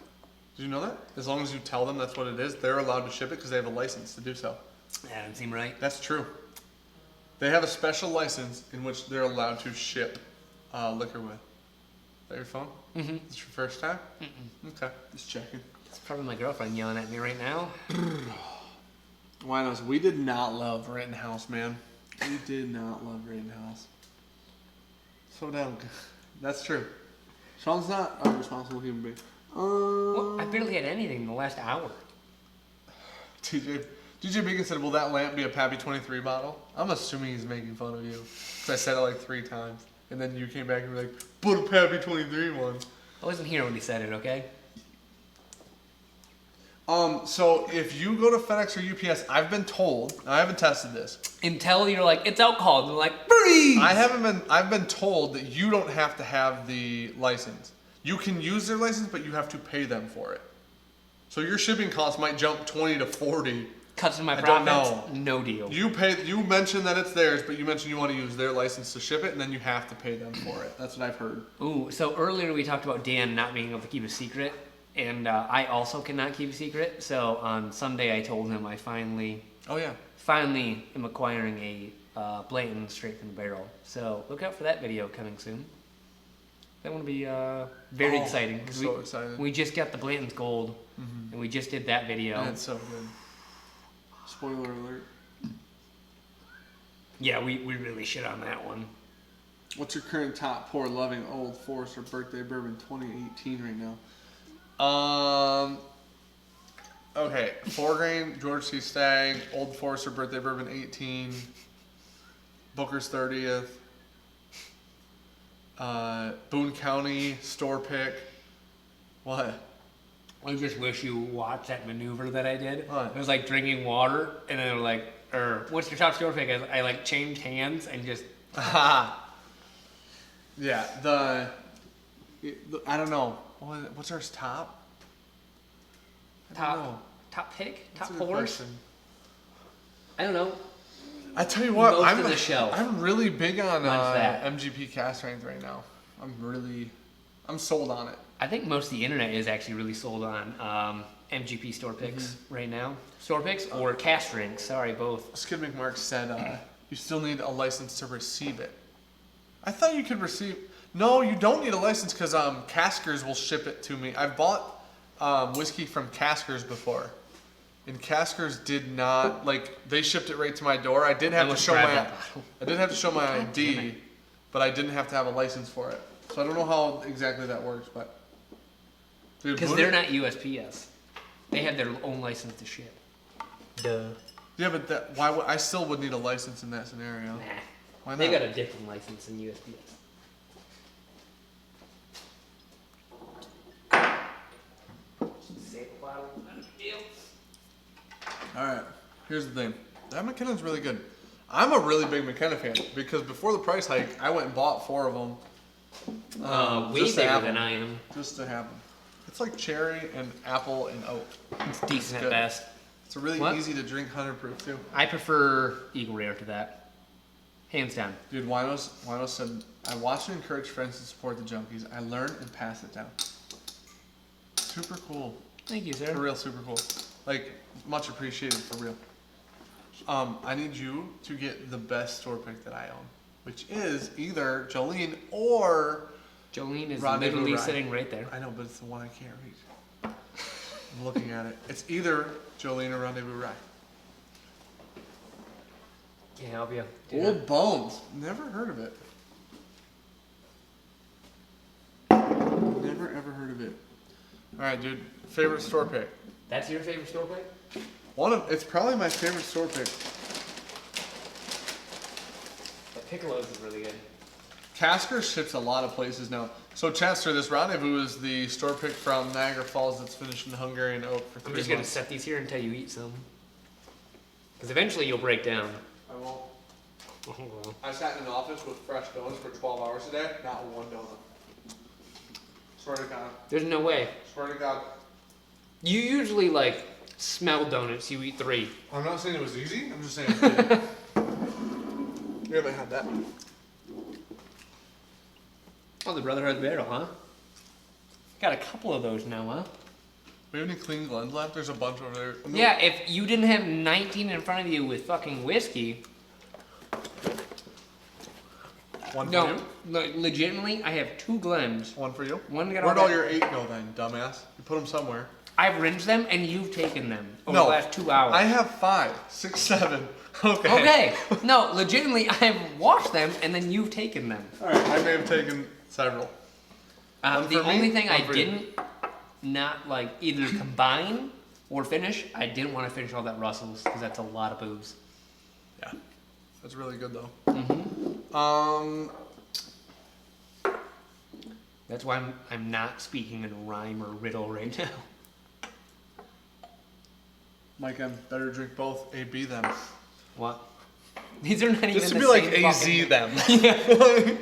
Did you know that? As long as you tell them that's what it is, they're allowed to ship it because they have a license to do so. That doesn't seem right. That's true. They have a special license in which they're allowed to ship liquor with. Is that your phone? Mm-hmm. Is this your first time? Okay, just checking. It's probably my girlfriend yelling at me right now. Winos, we did not love Rittenhouse, man. We did not love Rittenhouse. So damn good. That's true. Sean's not a responsible human being. Well, I barely had anything in the last hour. DJ Beacon said, will that lamp be a Pappy 23 bottle? I'm assuming he's making fun of you. Because I said it like 3 times. And then you came back and were like, put a Pappy 23 one. I wasn't here when he said it, okay? So if you go to FedEx or UPS, I've been told, I haven't tested this. Until you're like, it's alcohol. And they're like, freeze! I've been told that you don't have to have the license. You can use their license, but you have to pay them for it. So your shipping costs might jump 20 to 40. Cuts in my I don't profits. know. No deal. You mentioned that it's theirs, but you mentioned you want to use their license to ship it, and then you have to pay them for it. That's what I've heard. Ooh, so earlier we talked about Dan not being able to keep a secret, and I also cannot keep a secret. So on Sunday I told him I finally am acquiring a Blanton straight from the barrel. So look out for that video coming soon. That will be very exciting. I'm so excited. We just got the Blanton's Gold, and we just did that video. And it's so good. Spoiler alert. Yeah, we really shit on that one. What's your current top pour loving Old Forester birthday bourbon 2018 right now? Okay, 4 grain George C. Stagg, Old Forester birthday bourbon 18, Booker's 30th, Boone County store pick. What? I just wish you watched that maneuver that I did. What? It was like drinking water, and then like, what's your top store pick? I like changed hands and just. Yeah, I don't know. What's our top? I don't know. Top pick? That's Top a good pours? question. I don't know. I tell you what, most of the shelf. I'm really big on Mine's that. MGP cast strength right now. I'm sold on it. I think most of the internet is actually really sold on MGP store picks right now. Store picks or cast strength. Sorry, both. Skid McMark said you still need a license to receive it. I thought you could receive. No, you don't need a license because Caskers will ship it to me. I've bought whiskey from Caskers before, and Caskers did not they shipped it right to my door. I did have to show my ID, but I didn't have to have a license for it. So I don't know how exactly that works, but because they're not USPS, they have their own license to ship. Duh. Yeah, but why would I still would need a license in that scenario? Nah, Why not? they got a different license than USPS. All right, here's the thing. That McKennan's really good. I'm a really big McKenna fan because before the price hike, I went and bought 4 of them. Way just to bigger have than them. I am. Just to have them. It's like cherry and apple and oak. It's decent good. at best. It's a really What? easy to drink 100 proof too. I prefer Eagle Rare to that. Hands down. Dude, Winos said, I watch and encourage friends to support the Junkies. I learn and pass it down. Super cool. Thank you, For sir. real, super cool. Like, much appreciated for real. I need you to get the best store pick that I own, which is either Jolene or Jolene is Rendezvous literally Rye. sitting right there. I know, but it's the one I can't reach. I'm looking at it. It's either Jolene or Rendezvous Rye. Can't help you. Old Bones. Never heard of it. Never ever heard of it. All right, dude. Favorite store pick. That's your favorite store pick? It's probably my favorite store pick. The Piccolo's is really good. Casker ships a lot of places now. So, Chester, this Rendezvous is the store pick from Niagara Falls that's finished in Hungarian oak for 3 I'm just months. gonna set these here until you eat some. Because eventually you'll break down. I won't. Oh, well. I sat in an office with fresh donuts for 12 hours a day, not one donut. Swear to God. There's no way. Swear to God. You usually smell donuts, you eat 3. I'm not saying it was easy, I'm just saying it did. You haven't had that. Oh, the Brotherhood Barrel, huh? Got a couple of those now, huh? We have any clean Glens left? There's a bunch over there. No. Yeah, if you didn't have 19 in front of you with fucking whiskey. One for No, you? legitimately, I have 2 Glens. One for you? One got Where'd all all that- your 8 go then, dumbass? You put them somewhere. I've rinsed them and you've taken them over No, the last 2 hours. I have 5, 6, 7. Okay. Okay. No, legitimately, I've washed them and then you've taken them. Alright, I may have taken several. One The for me, only thing one I for you. didn't not either combine or finish, I didn't want to finish all that Russell's because that's a lot of booze. Yeah. That's really good though. Mm-hmm. That's why I'm not speaking in rhyme or riddle right now. Mike, I better drink both A, B them. What? These are not even Just to the be like same AZ fucking- them.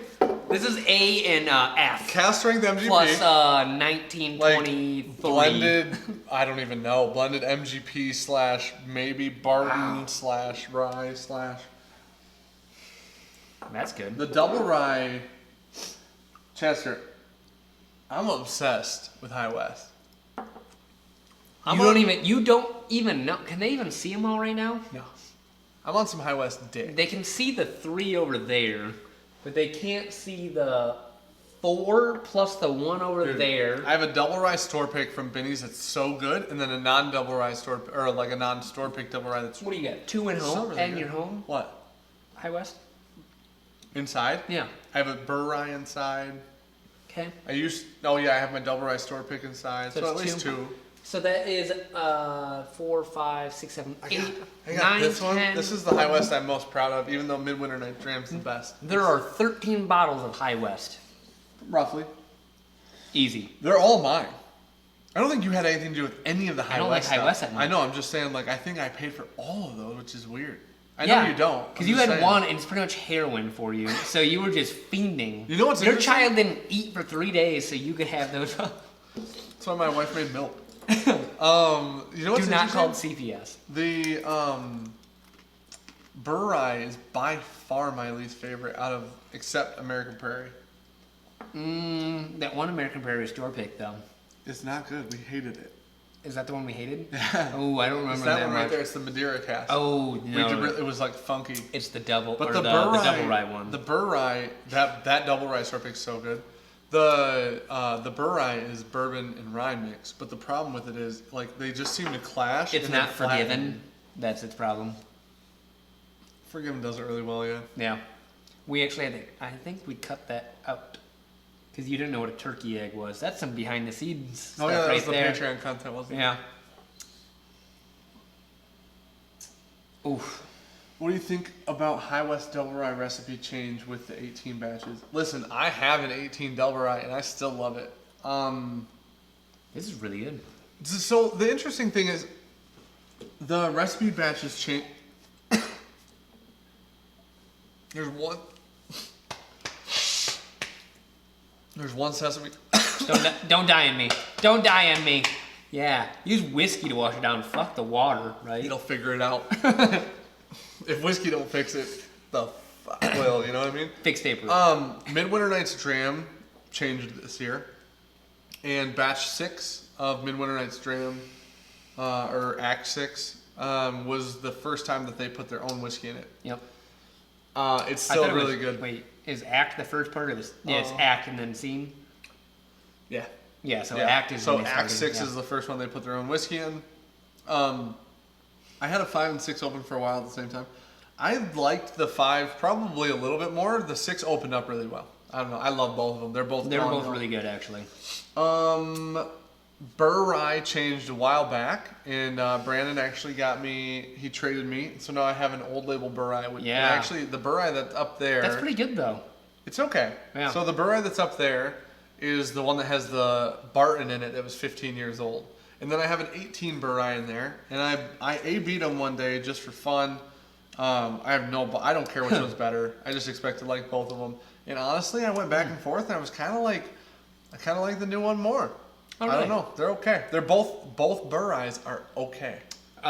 This is A and F. Cast strength MGP. Plus 1923. blended, I don't even know, blended MGP slash maybe Barton slash rye slash. That's good. The double rye, Chester, I'm obsessed with High West. You don't even know. Can they even see them all right now? No. I'm on some High West dick. They can see the 3 over there, but they can't see the 4 plus the 1 over Dude, there. I have a double rye store pick from Binny's that's so good, and then a non-double rye store, or like a non-store pick double rye that's What do you got? 2 in so home really and good. your home? What? High West? Inside? Yeah. I have a burr rye inside. Okay. I have my double rye store pick inside, So so at it's least 2. 2. So that is 4, 5, 6, 7, 8, I got 9, this one. 10. This is the High West I'm most proud of, even though Midwinter Night Dram's the best. There are 13 bottles of High West. Roughly. Easy. They're all mine. I don't think you had anything to do with any of the High don't like West High stuff. West that much. I know, I'm just saying, I think I paid for all of those, which is weird. I Yeah, know you don't. Because I'm you just had saying. one, and it's pretty much heroin for you. So you were just fiending. You know what's Your interesting? child didn't eat for 3 days, so you could have those. That's why my wife made milk. You know what's Do not interesting? call it CPS. Burr Rye is by far my least favorite except American Prairie. That one American Prairie store pick though. It's not good. We hated it. Is that the one we hated? Yeah. Oh, I don't remember It's that one right much. there. It's the Madeira cast. Oh no, It was like funky. it's the double But or the the double rye one. The Burr Rye, that double rye store pick's so good. The Burr Rye is bourbon and rye mix, but the problem with it is like they just seem to clash. It's and then not flatten. forgiven. That's its problem. Forgiven does it really well, yeah. Yeah, we actually had to. I think we cut that out because you didn't know what a turkey egg was. That's some behind the scenes stuff Oh yeah, that right was the there. Patreon content, wasn't it? Yeah. Oof. What do you think about High West Double Rye recipe change with the 18 batches? Listen, I have an 18 Double Rye and I still love it. This is really good. So the interesting thing is the recipe batches change. There's one sesame. Don't die on me. Don't die on me. Yeah. Use whiskey to wash it down. Fuck the water, right? It'll figure it out. If whiskey don't fix it, the fuck will, you know what I mean? Fix taper. Midwinter Night's Dram changed this year. And batch 6 of Midwinter Night's Dram, or Act 6, was the first time that they put their own whiskey in it. Yep. It's still really good. Wait, is act the first part of this? Yeah, it's act and then scene. Yeah. Yeah, so Yeah. act is. So when they Act started, 6 yeah. is the first one they put their own whiskey in. I had a 5 and 6 open for a while at the same time. I liked the 5 probably a little bit more. The 6 opened up really well. I don't know. I love both of them. They're both really good, actually. Burr Rye changed a while back, and Brandon actually got me. He traded me, so now I have an old label Burr Rye. Yeah. And actually, the Burr Rye that's up there. That's pretty good though. It's okay. Yeah. So the Burr Rye that's up there is the one that has the Barton in it that was 15 years old. And then I have an 18 Burr Rye in there, and I A-beat them one day just for fun. I don't care which one's better. I just expect to like both of them. And honestly, I went back and forth, and I was kind of like the new one more. Oh, I really? don't know. They're okay. They're both Burr Ryes are okay. So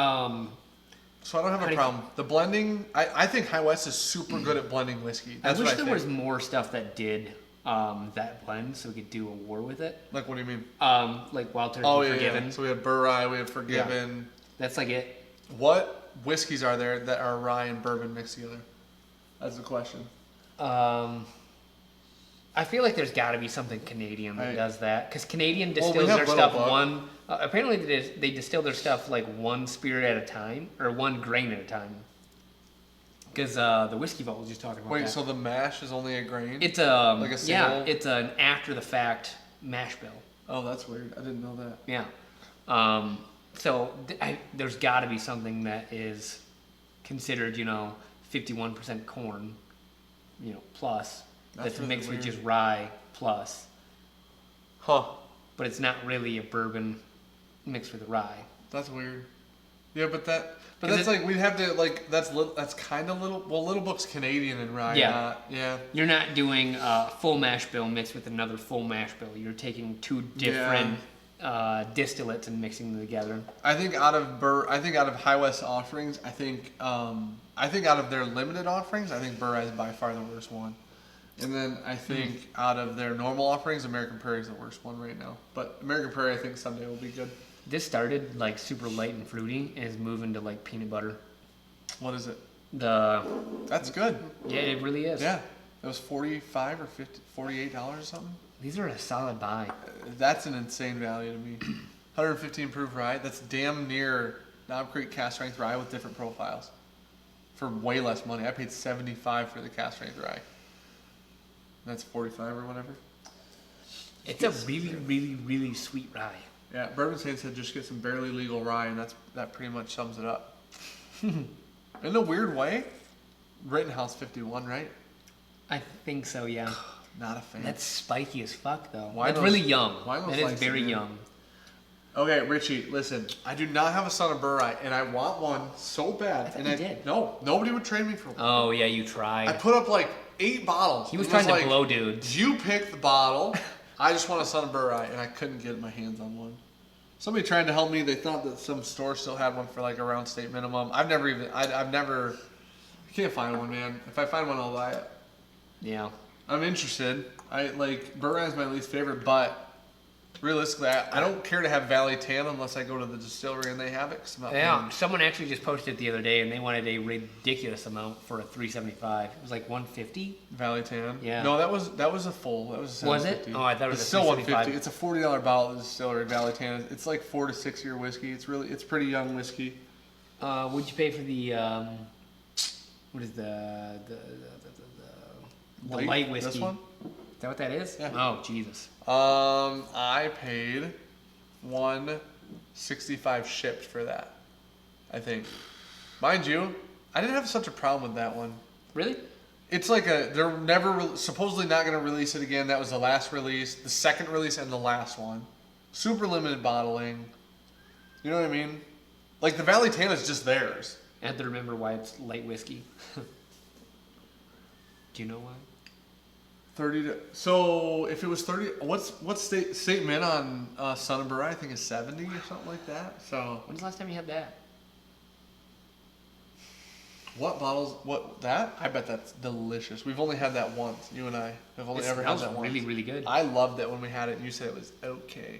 I don't have a problem. The blending, I think High West is super good at blending whiskey. That's I wish what there think. was more stuff that did that blend, so we could do a war with it. Like, what do you mean? Like Wild Turkey Oh, yeah, Forgiven. yeah. So we have Burr Rye, we have Forgiven. That's like it. What whiskeys are there that are rye and bourbon mixed together? That's the question. I feel like there's got to be something Canadian that does that, because Canadian Well, we distills have their Little stuff Bug. one. Apparently, they distill their stuff like one spirit at a time, or one grain at a time. Because the whiskey vault was just talking about Wait, that. so the mash is only a grain? It's like a yeah, single- it's an after the fact mash bill. Oh, that's weird. I didn't know that. Yeah. So there's got to be something that is considered, 51% corn, plus. That's really mixed with weird. just rye plus. Huh. But it's not really a bourbon mixed with rye. That's weird. Yeah, but 'Cause that's like we'd have to like that's kind of little. Well, Little Book's Canadian and rye. Yeah. Yeah. You're not doing a full mash bill mixed with another full mash bill. You're taking two different distillates and mixing them together. I think out of High West offerings, I think out of their limited offerings, I think Burr Rye is by far the worst one. And then I think out of their normal offerings, American Prairie is the worst one right now. But American Prairie, I think someday will be good. This started like super light and fruity and is moving to like peanut butter. What is it? That's good. Yeah, it really is. Yeah. It was $45 or $48 or something. These are a solid buy. That's an insane value to me. 115 proof rye. That's damn near Knob Creek cast strength rye with different profiles. For way less money. I paid $75 for the cast strength rye. That's 45 or whatever. It's a really, really, really sweet rye. Yeah, Bourbon Saint said just get some barely legal rye, and that pretty much sums it up. In a weird way, Rittenhouse 51, right? I think so, yeah. Not a fan. That's spiky as fuck, though. Why That's those- really young. why those That is lights very again? young. Okay, Richie, listen. I do not have a son of Burr Rye, and I want one so bad. thought and you did. No, nobody would trade me for one. Oh, yeah, you I tried. put up like 8 bottles. He was and trying to like, blow dudes. You pick the bottle. I just want a son of Burr Rye, and I couldn't get my hands on one. Somebody tried to help me. They thought that some store still had one for like around state minimum. I've never Can't find one, man. If I find one, I'll buy it. Yeah. I'm interested. I like Bourbon is my least favorite, but realistically, I don't care to have Valley Tan unless I go to the distillery and they have it. 'Cause I'm not Yeah, paying- someone actually just posted it the other day, and they wanted a ridiculous amount for a 375. It was like 150. Valley Tan. Yeah. No, that was a full. That was a Was it? 750. Oh, I thought it was It's a still 375. 150. It's a $40 bottle at the distillery. Valley Tan. It's like 4 to 6 year whiskey. It's pretty young whiskey. What'd you pay for the what is the light whiskey? This one? Is that what that is? Yeah. Oh Jesus. I paid $165 shipped for that. I think, mind you, I didn't have such a problem with that one. Really? It's like they're never supposedly not going to release it again. That was the last release, the second release, and the last one. Super limited bottling. You know what I mean? Like the Valley Tan is just theirs. I have to remember why it's light whiskey. Do you know why? 30 to, so if it was 30, what's state mint on Son of Bourbon? I think is 70 or something like that. So When's the last time you had that? what bottles? What that? I bet that's delicious. We've only had that once. You and I have only ever had that once. Really, really good. I loved it when we had it, and you said it was okay.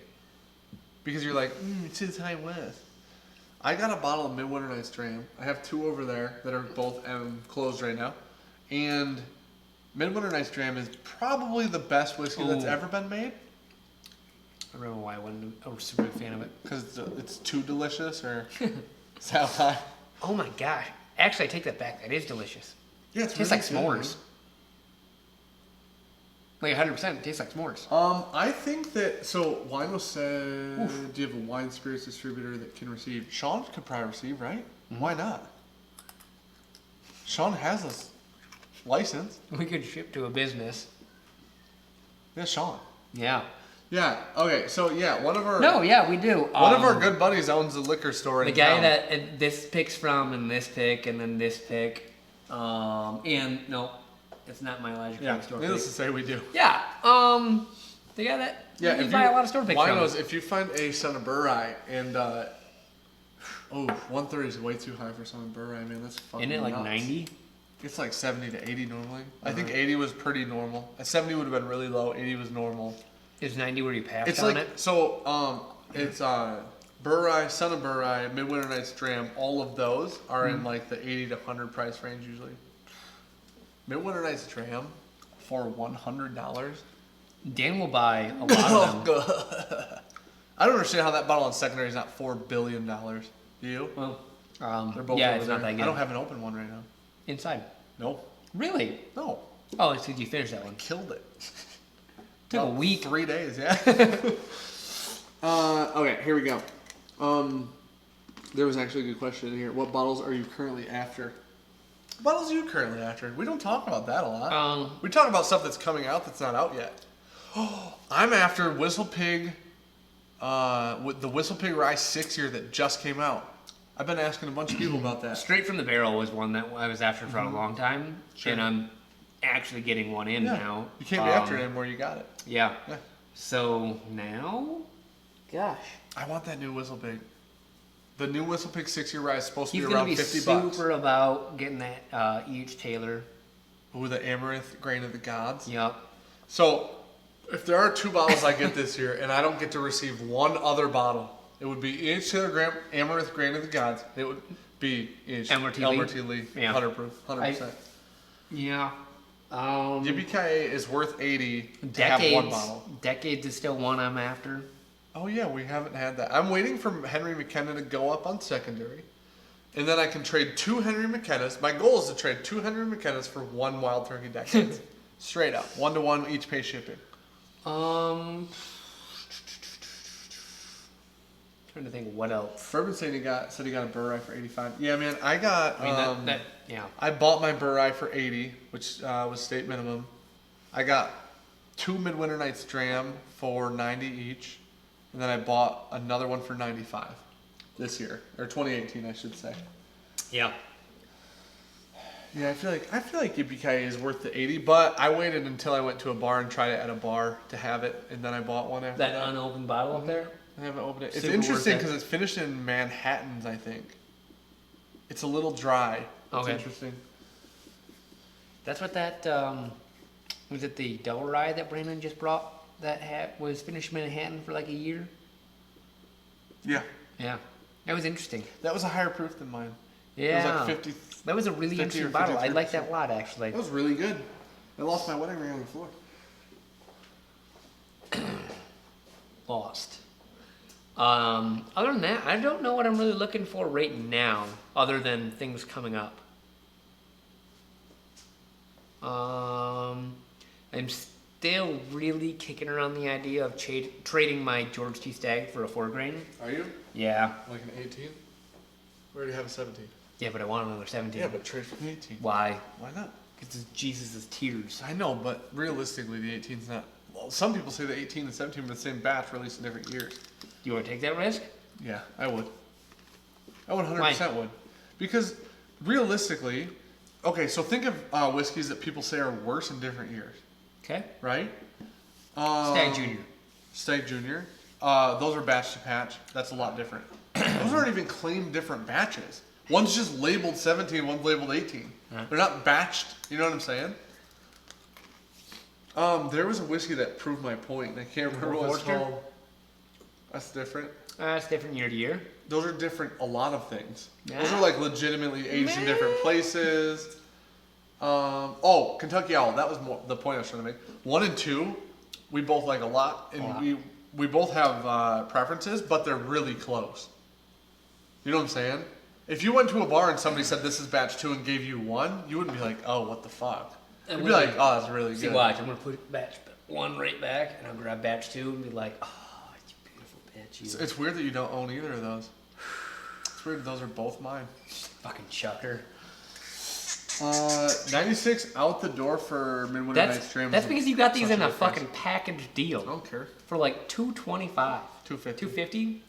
Because you're like, it's his high west. I got a bottle of Midwinter Night's Dram. I have two over there that are both closed right now. And Midwinter Night's Dram is probably the best whiskey that's Ooh. ever been made. I remember why I wasn't a super big fan of it. Because it's too delicious, or is that why? Oh my gosh. Actually, I take that back. That is delicious. Yeah, it's Tastes really like good, s'mores. Like 100% tastes like s'mores. I think that, so Wino said, do you have a wine spirits distributor that can receive? Sean could probably receive, right? Why not? Sean has a license. We could ship to a business. Yeah, Sean. Yeah. Yeah, okay, so yeah, one of our No, yeah, we do. one of our good buddies owns a liquor store in The guy town. that this pick's from, and this pick, and then this pick. And no, it's not my Elijah Yeah, Craig store needless pick. to say, we do. Yeah, the guy that Yeah, you if buy a lot of store picks from. Winos, if you find a Son of Bourbon and 130 is way too high for Son of Bourbon, man. That's fucking Isn't it like nuts. 90? It's like 70 to 80 normally. I think 80 was pretty normal. 70 would have been really low. 80 was normal. Is 90 where you passed It's on like it? so. It's Bourbon, Son of Bourbon, Midwinter Night's Dram. All of those are in like the 80 to 100 price range usually. Midwinter Night's Dram for $100. Dan will buy a lot of them. I don't understand how that bottle on secondary is not $4 billion. Do you? Well, They're both yeah, over it's there. not that good. I don't have an open one right now. Inside. No. Really? No. Oh, it's because you finished that one. Killed it. Took a About week. 3 days, yeah. Okay, here we go. There was actually a good question in here. What bottles are you currently after? What bottles are you currently after? We don't talk about that a lot. We talk about stuff that's coming out that's not out yet. Oh, I'm after Whistle Pig, with the Whistle Pig Rye 6-year that just came out. I've been asking a bunch of people about that. Straight from the Barrel was one that I was after for a long time. Sure. And I'm actually getting one in now. You can't be after it anymore. You got it. Yeah. Yeah. So now, gosh, I want that new Whistle Pig. The new Whistle Pig 6-year Rye is supposed to he's be gonna around be $50. super about getting that E.H. Taylor. Ooh, the Amaranth Grain of the Gods. Yep. So, if there are 2 bottles I get this year, and I don't get to receive one other bottle, it would be E.H. Taylor Amaranth Grain of the Gods. It would be E.H. Elmer T. Lee. Yeah. 100 proof, 100%. Yeah. Yippee-ki-yay is worth 80 to have one bottle. Decades is still one I'm after. Oh yeah, we haven't had that. I'm waiting for Henry McKenna to go up on secondary. And then I can trade 2 Henry McKennas. My goal is to trade 2 Henry McKennas for 1 Wild Turkey Decades. Straight up. 1-to-1, each pay shipping. Trying to think what else. Bourbon said he got a Burr Rye for 85. Yeah, man, I got. I mean, yeah. I bought my Burr Rye for 80, which was state minimum. I got 2 Midwinter Night's Dram for 90 each, and then I bought another one for 95 this year, or 2018, I should say. Yeah. Yeah, I feel like Yippee-ki-yay is worth the 80, but I waited until I went to a bar and tried it at a bar to have it, and then I bought one after that. That unopened bottle up there? I haven't opened it. It's Super interesting worth it. because it's finished in Manhattans, I think. It's a little dry. It's Okay. interesting. That's what that was it the double rye that Brandon just brought that was finished in Manhattan for like a year? Yeah. Yeah. That was interesting. That was a higher proof than mine. Yeah. It was like 50. That was a really 50 interesting or bottle. I 53%. like that a lot actually. That was really good. I lost my wedding ring on the floor. Lost. Other than that, I don't know what I'm really looking for right now, other than things coming up. I'm still really kicking around the idea of trading my George T. Stagg for a 4-grain. Are you? Yeah. Like an 18? We already have a 17. Yeah, but I want another 17. Yeah, but trade for the 18. Why? Why not? Because it's Jesus' tears. I know, but realistically, the 18's not. Well, some people say the 18 and 17 were the same batch released in different years. You want to take that risk? Yeah, I would. I 100% would. Because realistically, okay, so think of whiskeys that people say are worse in different years, Okay. right? Stag Junior. Stag Junior. Those are batch to patch. That's a lot different. Those aren't even claimed different batches. One's just labeled 17, one's labeled 18. Huh. They're not batched. You know what I'm saying? There was a whiskey that proved my point, and I can't remember what it's Forester? called. That's different. It's different year to year. Those are different, a lot of things. Yeah. Those are like legitimately aged in different places. Kentucky Owl, that was the point I was trying to make. 1 and 2, we both like a lot, and we both have preferences, but they're really close. You know what I'm saying? If you went to a bar and somebody said this is batch 2 and gave you 1, you wouldn't be like, oh, what the fuck? You'd be like, oh, that's really See, good. watch. I'm gonna put batch 1 right back, and I'll grab batch 2 and be like, oh, you beautiful bitch. You It's weird that you don't own either of those. It's weird. Those are both mine. fucking chucker. 96 out the door for Midwinter Night's Dream. That's because you got these Such in a a good price. fucking package I deal don't care. for like $225. $250. $250.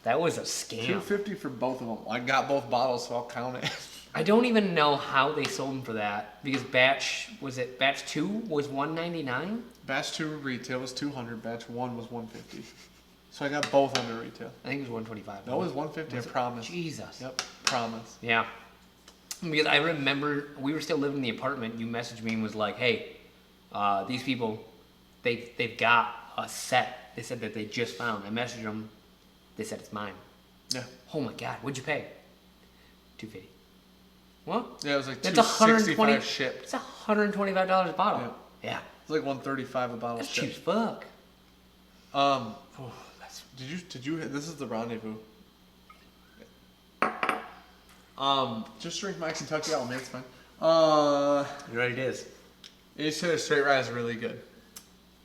That was a scam. $250 for both of them. I got both bottles, so I'll count it. I don't even know how they sold them for that because batch 2 was $199. Batch 2 retail was $200. Batch 1 was $150. So I got both under retail. I think it was $125. No, it was $150. I promise. Jesus. Yep, promise. Yeah. Because I remember we were still living in the apartment. You messaged me and was like, "Hey, these people, they've got a set. They said that they just found." I messaged them. They said it's mine. Yeah. Oh my god, what'd you pay? $250. What? Yeah, it was like That's $265 shipped. It's $125 a bottle. Yeah. It's like $135 a bottle That's cheap shipped. as fuck. Did you? This is the rendezvous. Just drink my Kentucky Owl, man. It's fine. You ready? It is. Aged Taylor Straight Rye is really good.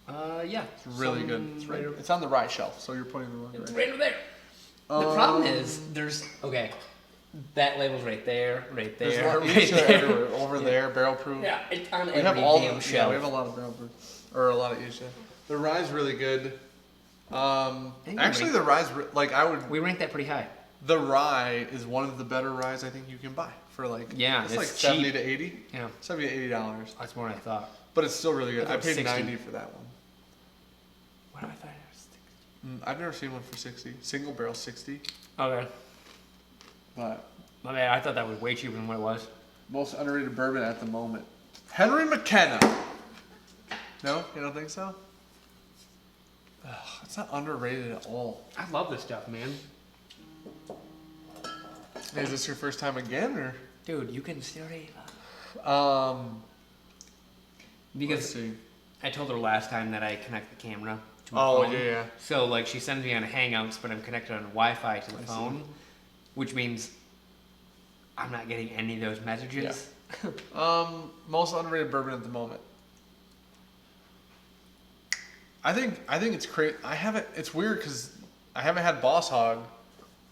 Yeah. It's really good. It's on the rye shelf, so you're putting the wrong It's rye. right over there. The problem is, that label's right there, right There's there, a lot right each there. everywhere. Over there, barrel proof. Yeah, it's on We every have all damn the, shelf. we have a lot of barrel proof. Or a lot of aged. The rye's really good. Actually, the rye's We ranked that pretty high. the rye is one of the better ryes I think you can buy for like it's like it's cheap. 70 to 80. Yeah, $70 to $80. that's more than I thought. But it's still really good. It's I like paid 60. $90 for that one. What do I thought it was? I've never seen one for 60. Single barrel 60. Okay, But my bad. I thought that was way cheaper than what it was. most underrated bourbon at the moment. Henry McKenna. No? You don't think so? Ugh, it's not underrated at all. I love this stuff, man. Hey, is this your first time again, or? Dude, you can still read. Let's Because see. I told her last time that I connect the camera to my Oh, phone. yeah. So like she sends me on Hangouts, but I'm connected on Wi-Fi to the I see. phone, which means I'm not getting any of those messages. Most underrated bourbon at the moment. I think it's crazy. It's weird because I haven't had Boss Hog,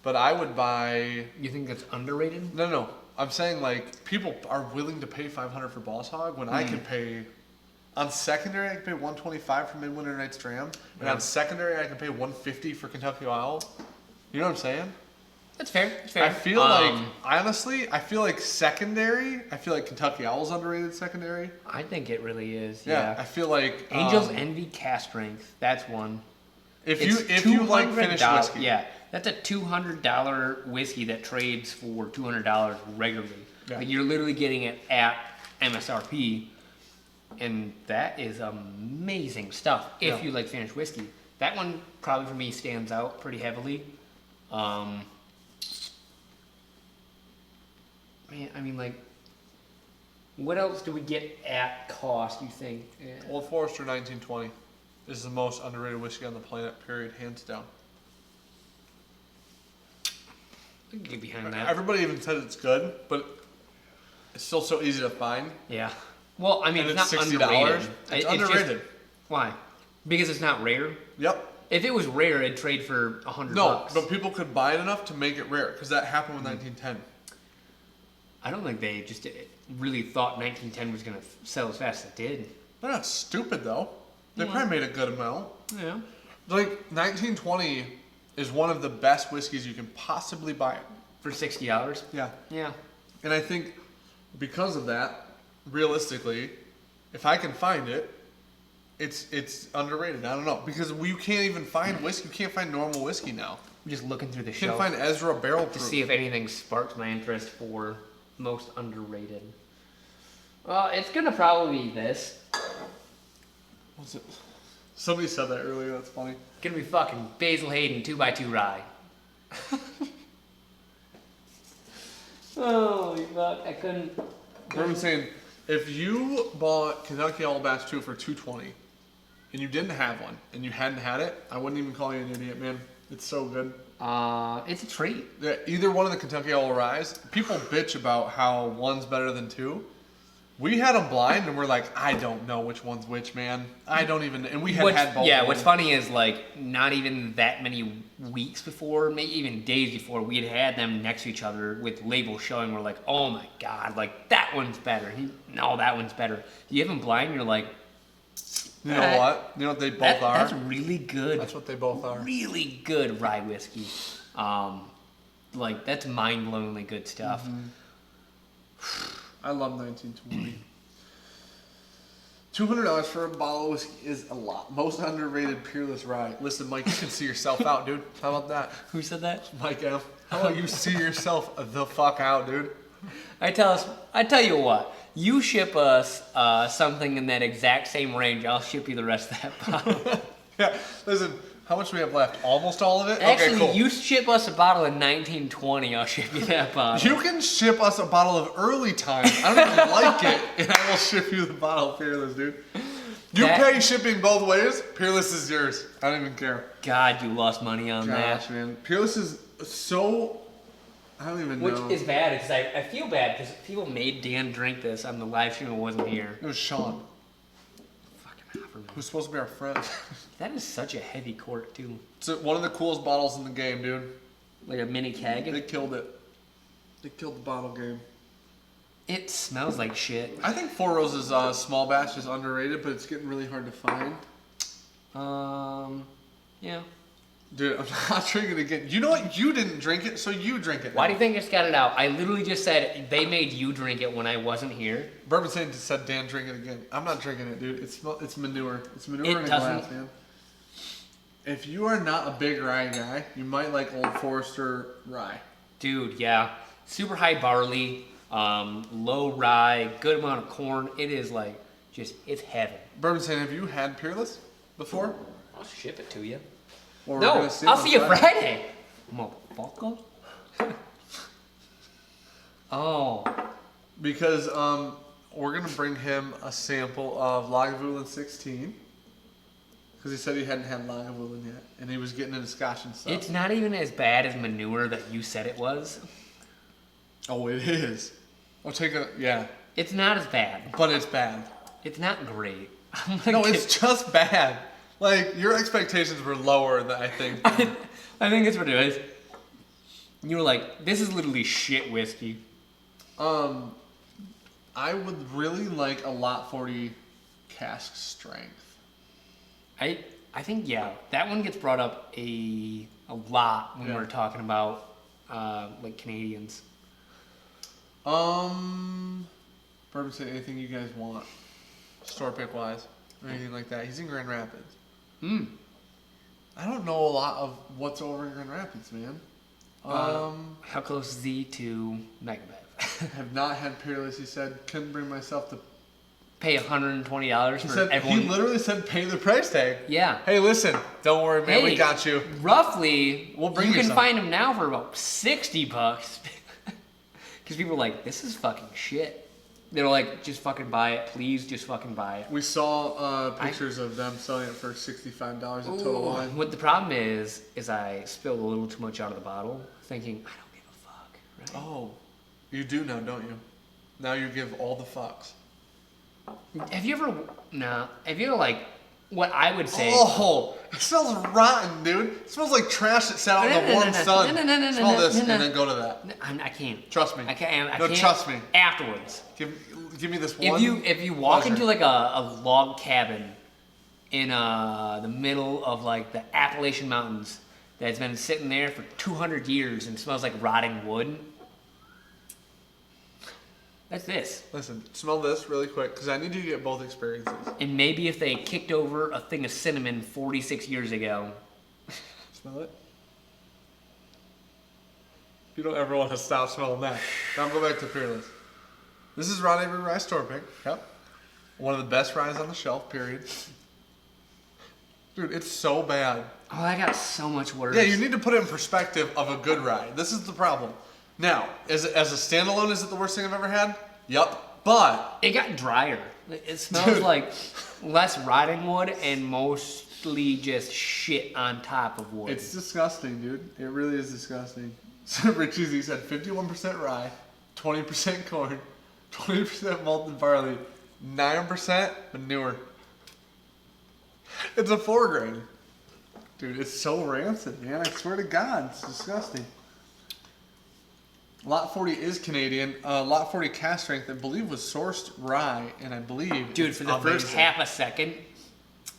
but I would buy. You think that's underrated? No. I'm saying like people are willing to pay $500 for Boss Hog when I can pay. On secondary, I can pay $125 for Midwinter Night's Dram, and on secondary, I can pay $150 for Kentucky Owl. You know what I'm saying? That's fair. That's fair. I feel honestly, I feel like secondary. I feel like Kentucky Owl's underrated secondary. I think it really is. Yeah, I Yeah. feel like Angel's Envy Cast Strength. That's one. If It's you like $200 finished whiskey, Yeah, that's a $200 whiskey that trades for $200 regularly. Yeah. Like you're literally getting it at MSRP, and that is amazing stuff. If you like finished whiskey, that one probably for me stands out pretty heavily. Man, I mean, like, what else do we get at cost? You think? Old Forester 1920 is the most underrated whiskey on the planet. Period, hands down. I can get behind that. Everybody even said it's good, but it's still so easy to find. Yeah. Well, I mean, And it's not $60. underrated. It's just- underrated. why? Because it's not rare. Yep. If it was rare, it'd trade for $100. No, but people could buy it enough to make it rare because that happened with 1910. I don't think they just really thought 1910 was going to sell as fast as it did. They're not stupid though. They probably made a good amount. Yeah. Like 1920 is one of the best whiskeys you can possibly buy. For $60. Yeah. Yeah. And I think because of that, realistically, if I can find it, it's underrated. I don't know because you can't even find whiskey. You can't find normal whiskey now. I'm just looking through the You can't shelf find Ezra Barrel to Proof. see if anything sparks my interest for most underrated. Well, it's going to probably be this. What's it? Somebody said that earlier. That's funny. It's going to be fucking Basil Hayden 2x2 rye. Holy fuck, I couldn't. I'm saying, if you bought Kentucky All Batch 2 for $2.20 and you didn't have one and you hadn't had it, I wouldn't even call you an idiot, man. It's so good. It's a treat. Yeah, either one of the Kentucky All Ryes, people bitch about how one's better than two. We had them blind and we're like, I don't know which one's which, man. I don't even, and we had both. Yeah, of what's them. funny is like not even that many weeks before, maybe even days before, we'd had them next to each other with labels showing. We're like, oh my god, like that one's better. No, that one's better. You have them blind, you're like, You know what? You know what they both are? That's really good. That's what they both are. Really good rye whiskey. Like that's mind-blowingly good stuff. I love 1920. $200 for a bottle of whiskey is a lot. Most underrated Peerless Rye. Listen, Mike, you can see yourself out, dude. How about that? Who said that? Mike F. How about you see yourself the fuck out, dude? I tell you what. You ship us something in that exact same range. I'll ship you the rest of that bottle. Yeah, listen, how much do we have left? Almost all of it? Actually, okay, cool. you ship us a bottle of 1920. I'll ship you that bottle. You can ship us a bottle of Early Time. I don't even like it, and I will ship you the bottle of Peerless, dude. You pay shipping both ways. Peerless is yours. I don't even care. God, you lost money on Gosh, that. man. Peerless is so... I don't even know. Which is bad because I feel bad because people made Dan drink this on the live stream and wasn't here. It was Sean, Fucking Hopperman. who's supposed to be our friend. That is such a heavy cork too. It's one of the coolest bottles in the game, dude. Like a mini keg. They killed it. They killed the bottle game. It smells like shit. I think Four Roses small batch is underrated, but it's getting really hard to find. Yeah. Dude, I'm not drinking it again. You know what? You didn't drink it, so you drink it. Why do now. you think I just got it out? I literally just said they made you drink it when I wasn't here. Bourbon Saint just said, Dan, drink it again. I'm not drinking it, dude. It's manure. It's manure It in a doesn't- glass, man. If you are not a big rye guy, you might like Old Forester rye. Dude, yeah. Super high barley, low rye, good amount of corn. It is like, it's heaven. Bourbon Saint, have you had Peerless before? I'll ship it to you. Or we're No, gonna see I'll it on see you Friday. Motherfucker. Oh. Because we're gonna bring him a sample of Lagavulin 16. Because he said he hadn't had Lagavulin yet, and he was getting into Scotch and stuff. It's not even as bad as manure that you said it was. Oh, it is. I'll take a It's not as bad. but it's bad. It's not great. No, it's just bad. Like your expectations were lower than I think. I think that's what it is. You were like, this is literally shit whiskey. I would really like a Lot 40 cask strength. I think, yeah, that one gets brought up a lot when we're talking about like Canadians. Bourbon Saint, anything you guys want, store pick wise, or anything like that. He's in Grand Rapids. I don't know a lot of what's over in Grand Rapids, man. How close is he to Megabev? Have not had Peerless. He said couldn't bring myself to pay $120 He for said everyone. he literally said pay the price tag. Yeah. Hey, listen, don't worry, man. We Hey, got you. Roughly, We'll bring you you can some. find them now for about $60. Because people are like, this is fucking shit. They're like, just fucking buy it, please, just fucking buy it. We saw pictures of them selling it for $65 a total Ooh, line. what the problem is I spilled a little too much out of the bottle, thinking I don't give a fuck. Right? Oh, you do know, don't you? Now you give all the fucks. Have you ever like what I would say? Oh, it smells rotten, dude. It smells like trash that sat out in the warm sun. Smell this and then go to that. I can't. Trust me. I can't. I No, can't. trust me. Afterwards, Give me this one. if you walk pleasure. into like a log cabin in the middle of like the Appalachian Mountains that's been sitting there for 200 years and smells like rotting wood. That's this. Listen, smell this really quick because I need you to get both experiences. And maybe if they kicked over a thing of cinnamon 46 years ago. Smell it. You don't ever want to stop smelling that. Now go back to Fearless. This is Rendezvous Rye Store Pick. Yep. One of the best ryes on the shelf, period. Dude, it's so bad. Oh, I got so much worse. Yeah, you need to put it in perspective of a good rye. This is the problem. Now, as a standalone, is it the worst thing I've ever had? Yup. But It got drier. It smells Dude. like less rotting wood and mostly just shit on top of wood. it's disgusting, dude. It really is disgusting. So Richie Z said 51% rye, 20% corn, 20% malted barley, 9% manure. It's a 4 grain. Dude, it's so rancid, man. I swear to God, it's disgusting. Lot 40 is Canadian. Lot 40 cast strength, I believe, was sourced rye, and I believe Dude, it's for the first amazing. half a second,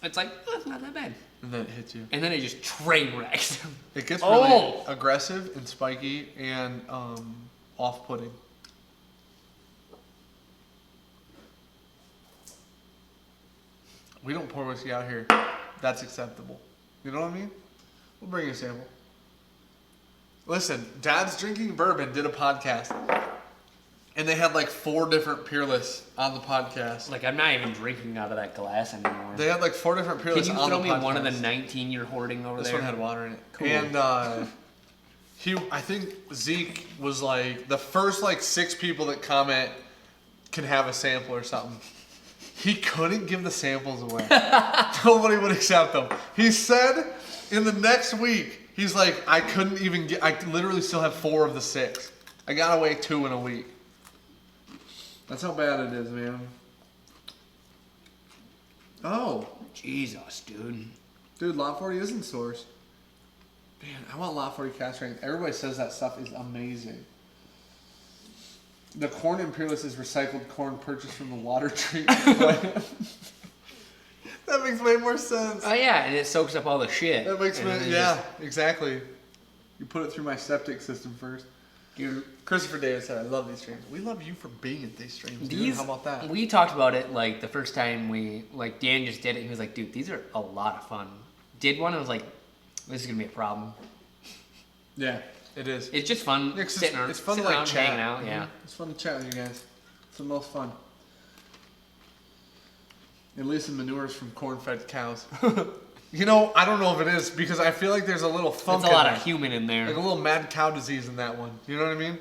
it's like, oh, it's not that bad. And then it hits you. And then it just train wrecks. It gets really Oh! aggressive and spiky and off-putting. We don't pour whiskey out here. That's acceptable. You know what I mean? We'll bring you a sample. Listen, Dad's Drinking Bourbon did a podcast. And they had like 4 different Peerless on the podcast. Like, I'm not even drinking out of that glass anymore. They had like 4 different Can Peerless you on the throw podcast. me one of the 19 you're hoarding over This there? one had water in it. Cool. And I think Zeke was like the first like 6 people that comment can have a sample or something. He couldn't give the samples away. Nobody would accept them. He said in the next week, he's like, I couldn't even get, I literally still have 4 of the 6. I got away 2 in a week. That's how bad it is, man. Oh. Jesus, dude. Dude, Lot 40 isn't sourced. Man, I want Lot 40 cast strength. Everybody says that stuff is amazing. The corn in Peerless is recycled corn purchased from the water treatment plant. That makes way more sense. Oh, yeah, and it soaks up all the shit. That makes And me, then it yeah, exactly. You put it through my septic system first. Dude, Christopher Davis said, I love these streams. We love you for being at these streams, dude. these, How about that? we talked about it, like, the first time like, Dan just did it. He was like, dude, these are a lot of fun. Did one, I was like, this is going to be a problem. Yeah, it is. It's just fun Yeah, 'cause sitting around, it's fun to sitting like around, chat. hanging out, Mhm. yeah. It's fun to chat with you guys. It's the most fun. At least the manure is from corn-fed cows. You know, I don't know if it is because I feel like there's a little funk. There's a lot in of there. human in there. Like a little mad cow disease in that one. You know what I mean?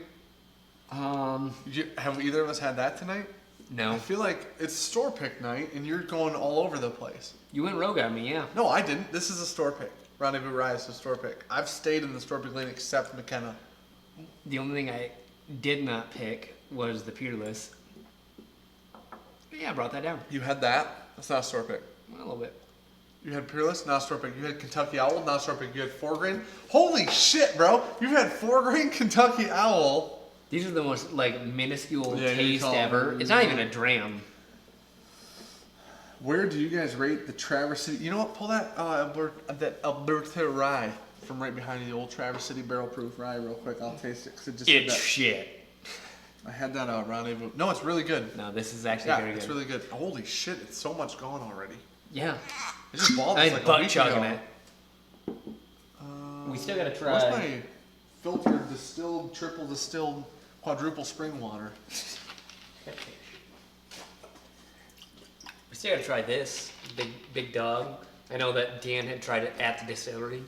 Have either of us had that tonight? No. I feel like it's store pick night and you're going all over the place. You went rogue on me, yeah. No, I didn't. This is a store pick. Rendezvous Rye is a store pick. I've stayed in the store pick lane except McKenna. The only thing I did not pick was the Peerless. Yeah, I brought that down. You had that. That's not a store pick. A little bit. You had Peerless, not a store pick. You had Kentucky Owl, not a store pick. You had 4 grain. Holy shit, bro! You've had 4 grain Kentucky Owl. These are the most like minuscule Yeah, you taste call them- ever. It's not even a dram. Where do you guys rate the Traverse City? You know what? Pull that Alberta Rye from right behind you, the old Traverse City Barrel Proof Rye real quick. I'll taste it because it just had It's that. shit. I had that Rendezvous. No, it's really good. No, this is actually Yeah, very good. it's really good. Holy shit, it's so much gone already. Yeah. I just bought I this was like a butt week chugging ago. it. We still gotta try. Where's my filtered, distilled, triple distilled quadruple spring water. We still gotta try this big dog. I know that Dan had tried it at the distillery.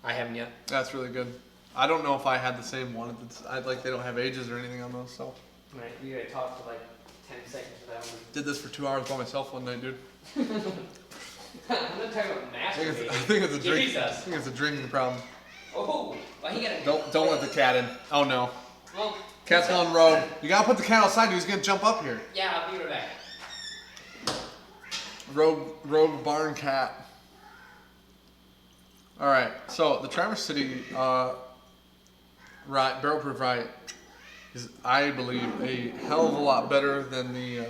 I haven't yet. That's really good. I don't know if I had the same one. They don't have ages or anything on those, so. Right, we gotta talk for like 10 seconds for that one. Did this for 2 hours by myself one night, dude. I'm not talking about I masturbating. think it's a drink. Jesus. I think it's a drinking problem. Oh, well, he got Don't let the cat in. Oh no. Well, Cat's gone rogue. You gotta put the cat outside, dude. He's gonna jump up here. yeah, I'll be right back. Rogue barn cat. All right. So the Traverse City barrel proof rye is, I believe, a hell of a lot better than the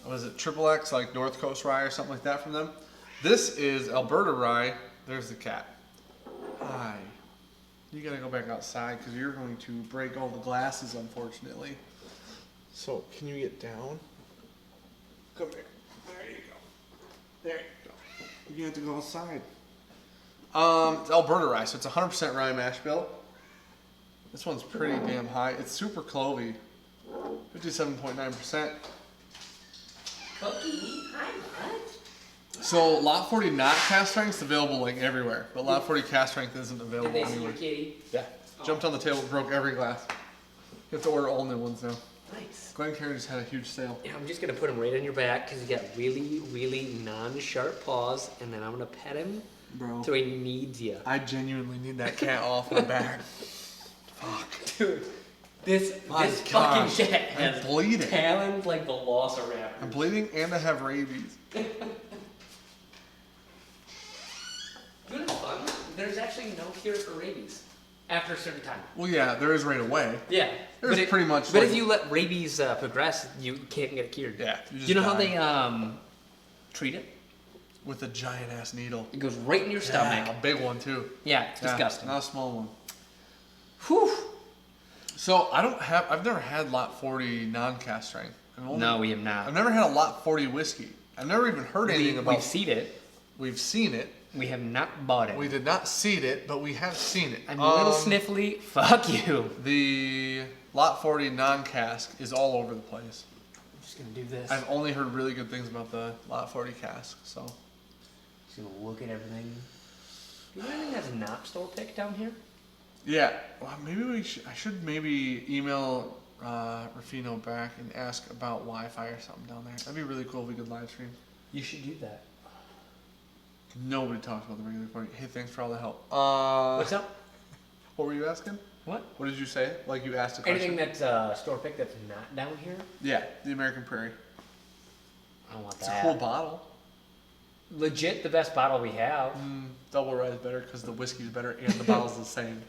was it Triple X, like North Coast rye or something like that from them. This is Alberta rye. There's the cat. Hi. You gotta go back outside because you're going to break all the glasses, unfortunately. So, can you get down? Come here. There you go. There you go. You have to go outside. It's Alberta rye, so it's 100% rye mash bill. This one's pretty damn high. It's super clovey. 57.9%. Cookie, hi, bud. So lot 40 not cast strength is available like everywhere, but lot 40 cast strength isn't Did available they see anywhere. your kitty? Yeah. Jumped on the table, broke every glass. You have to order all new ones now. Nice. Glencairn just had a huge sale. Yeah, I'm just gonna put him right on your back because he got really, really non-sharp paws, and then I'm gonna pet him Bro, so he needs you. I genuinely need that cat off my back. Fuck. Dude, this My fucking gosh, cat I'm has bleeding. talons like the Velociraptor. I'm bleeding and I have rabies. You know what's fun? There's actually no cure for rabies after a certain time. Well, yeah, there is right away. Yeah. There's pretty much But like- if you let rabies progress, you can't get it cured. Yeah. You know how die they treat it? with a giant ass needle. It goes right in your stomach. Yeah, a big one too. Yeah, it's disgusting. Not a small one. Whew. So I've never had lot 40 non-cast strength. No, we have not. I've never had a lot 40 whiskey. I've never even heard anything about. We've seen it. We've seen it. We have not bought it. We did not seed it, but we have seen it. I'm a little sniffly. Fuck you. The lot 40 non-cask is all over the place. I'm just gonna do this. I've only heard really good things about the lot 40 cask. So Just gonna look at everything. You know anything that's not store pick down here? yeah, well, maybe I should maybe email Rufino back and ask about Wi-Fi or something down there. That'd be really cool if we could live stream. You should do that. Nobody talks about the regular party. Hey, thanks for all the help. What's up? What were you asking? What? What did you say? Like you asked a question? Anything that's store pick that's not down here? Yeah, the American Prairie. I don't want It's that. a cool bottle. Legit, the best bottle we have. Double rye is better because the whiskey's better and the bottle's the same.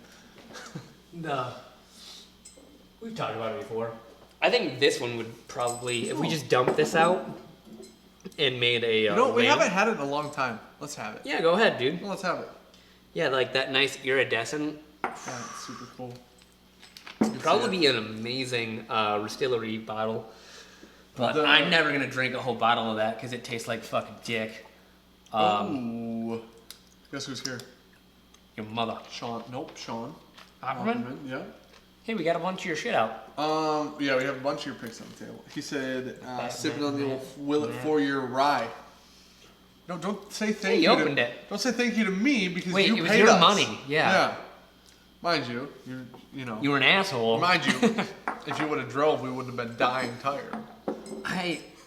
No. We've talked about it before. I think this one would probably, if we just dump this out and made a. You know, we lamp- haven't had it in a long time. Let's have it. Yeah, go ahead, dude. Well, let's have it. Yeah, like that nice iridescent. Yeah, it's super cool. It's good to Probably see be an amazing distillery bottle. But The- I'm never gonna drink a whole bottle of that because it tastes like fucking dick. it. Ooh. Guess who's here? Your mother. Sean. Nope, Sean. Opperman? Yeah. Hey, we got a bunch of your shit out. Yeah, we have a bunch of your picks on the table. He said, sipping on the old Matt. Willet 4-year rye. No, don't say thank Hey, you. you opened it. Don't say thank you to me because Wait, you it was paid your us. money, yeah. Mind you, you know. You were an asshole. Mind you, if you would have drove, we wouldn't have been dying tired.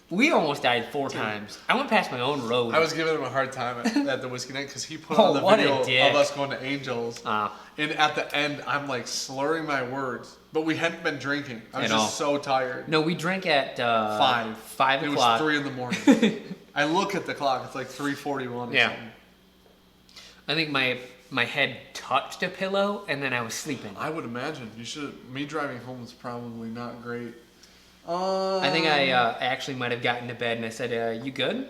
We almost died 4 times. I went past my own road. I was giving him a hard time at the whiskey night because he put Oh, on the what a video dick. of us going to Angels. Ah. And at the end, I'm like slurring my words. But we hadn't been drinking. I was At all. just so tired. No, we drank at 5 It o'clock. was 3 in the morning. I look at the clock. It's like 3:41 or Yeah. something. I think my head touched a pillow and then I was sleeping. I would imagine. Me driving home was probably not great. I think I actually might have gotten to bed and I said, you good?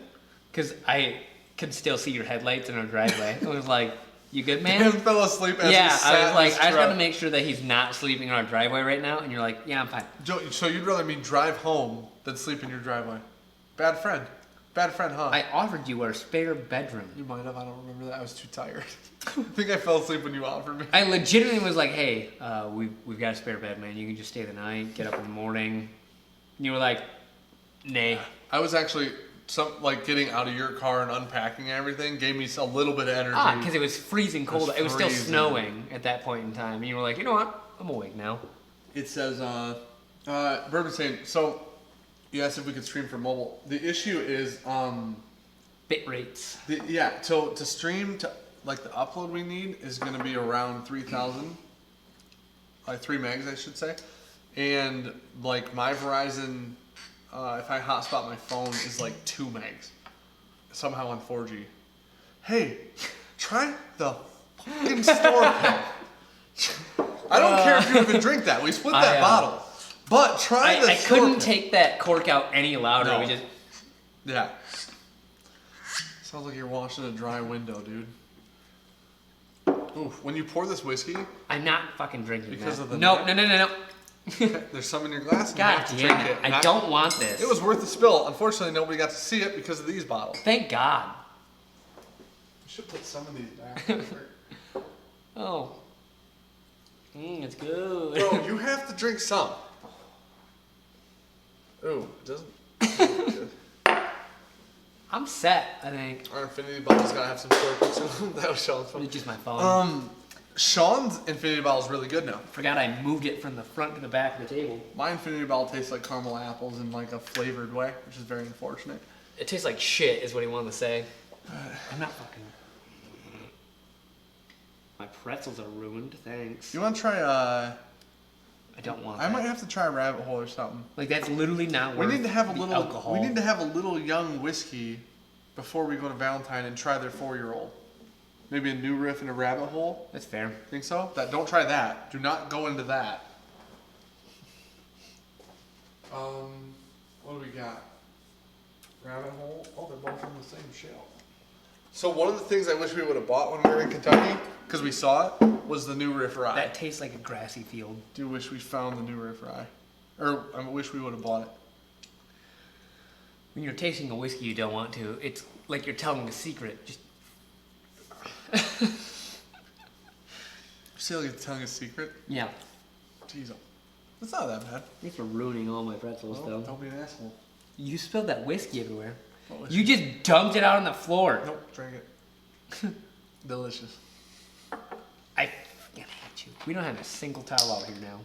Because I could still see your headlights in our driveway. I was like, you good, man? Him fell asleep as Yeah, he sat I was in like, his I just truck. got to make sure that he's not sleeping in our driveway right now. And you're like, yeah, I'm fine. So you'd rather me drive home than sleep in your driveway? Bad friend. Bad friend, huh? I offered you our spare bedroom. You might have. I don't remember that. I was too tired. I think I fell asleep when you offered me. I legitimately was like, hey, we've got a spare bed, man. You can just stay the night, get up in the morning. And you were like, nay. I was actually getting out of your car and unpacking everything gave me a little bit of energy. Because it was freezing cold. It was still snowing at that point in time. And you were like, you know what? I'm awake now. It says, Bourbon saying, so you asked if we could stream for mobile. The issue is, Bit rates. to stream to, like, the upload we need is going to be around 3,000, like 3 megs, I should say. And, like, my Verizon, if I hotspot my phone, is like 2 megs. Somehow on 4G. Hey, try the fucking store pick. I don't care if you even drink that. We split that bottle. But try the I couldn't take that cork out any louder. No. We just... Yeah. Sounds like you're washing a dry window, dude. Oof. When you pour this whiskey... I'm not fucking drinking because that. Of the No. There's some in your glass and God you have to damn drink it. it. I don't want this. It was worth the spill. Unfortunately, nobody got to see it because of these bottles. Thank God. You should put some of these back. Oh. It's good. Bro, you have to drink some. Ooh, it doesn't. Good. I'm set, I think. Our infinity bottle's gotta have some store picks in them. That was Sean's phone. It's just my phone. Sean's infinity bottle is really good now. Forgot I moved it from the front to the back of the table. My infinity bottle tastes like caramel apples in like a flavored way, which is very unfortunate. It tastes like shit, is what he wanted to say. I'm not fucking... My pretzels are ruined, thanks. You want to try, I don't want I that. might have to try a rabbit hole or something. Like, that's literally not We worth need to have a the little alcohol. We need to have a little young whiskey before we go to Valentine and try their 4-year-old. Maybe a new riff and a rabbit hole. That's fair. Think so? Don't try that. Do not go into that. What do we got? Rabbit hole. Oh, they're both on the same shelf. So one of the things I wish we would have bought when we were in Kentucky, because we saw it, was the new riff rye. That tastes like a grassy field. Do wish we found the new riff rye, or I wish we would have bought it. When you're tasting a whiskey you don't want to, it's like you're telling a secret. Just See, like you're telling a secret. yeah. Jeez, that's not that bad. Thanks for ruining all my pretzels, Well, though. don't be an asshole. You spilled that whiskey everywhere. What whiskey? You just dumped it out on the floor. Nope, drink it. Delicious. I fucking hate you. We don't have a single towel out here now.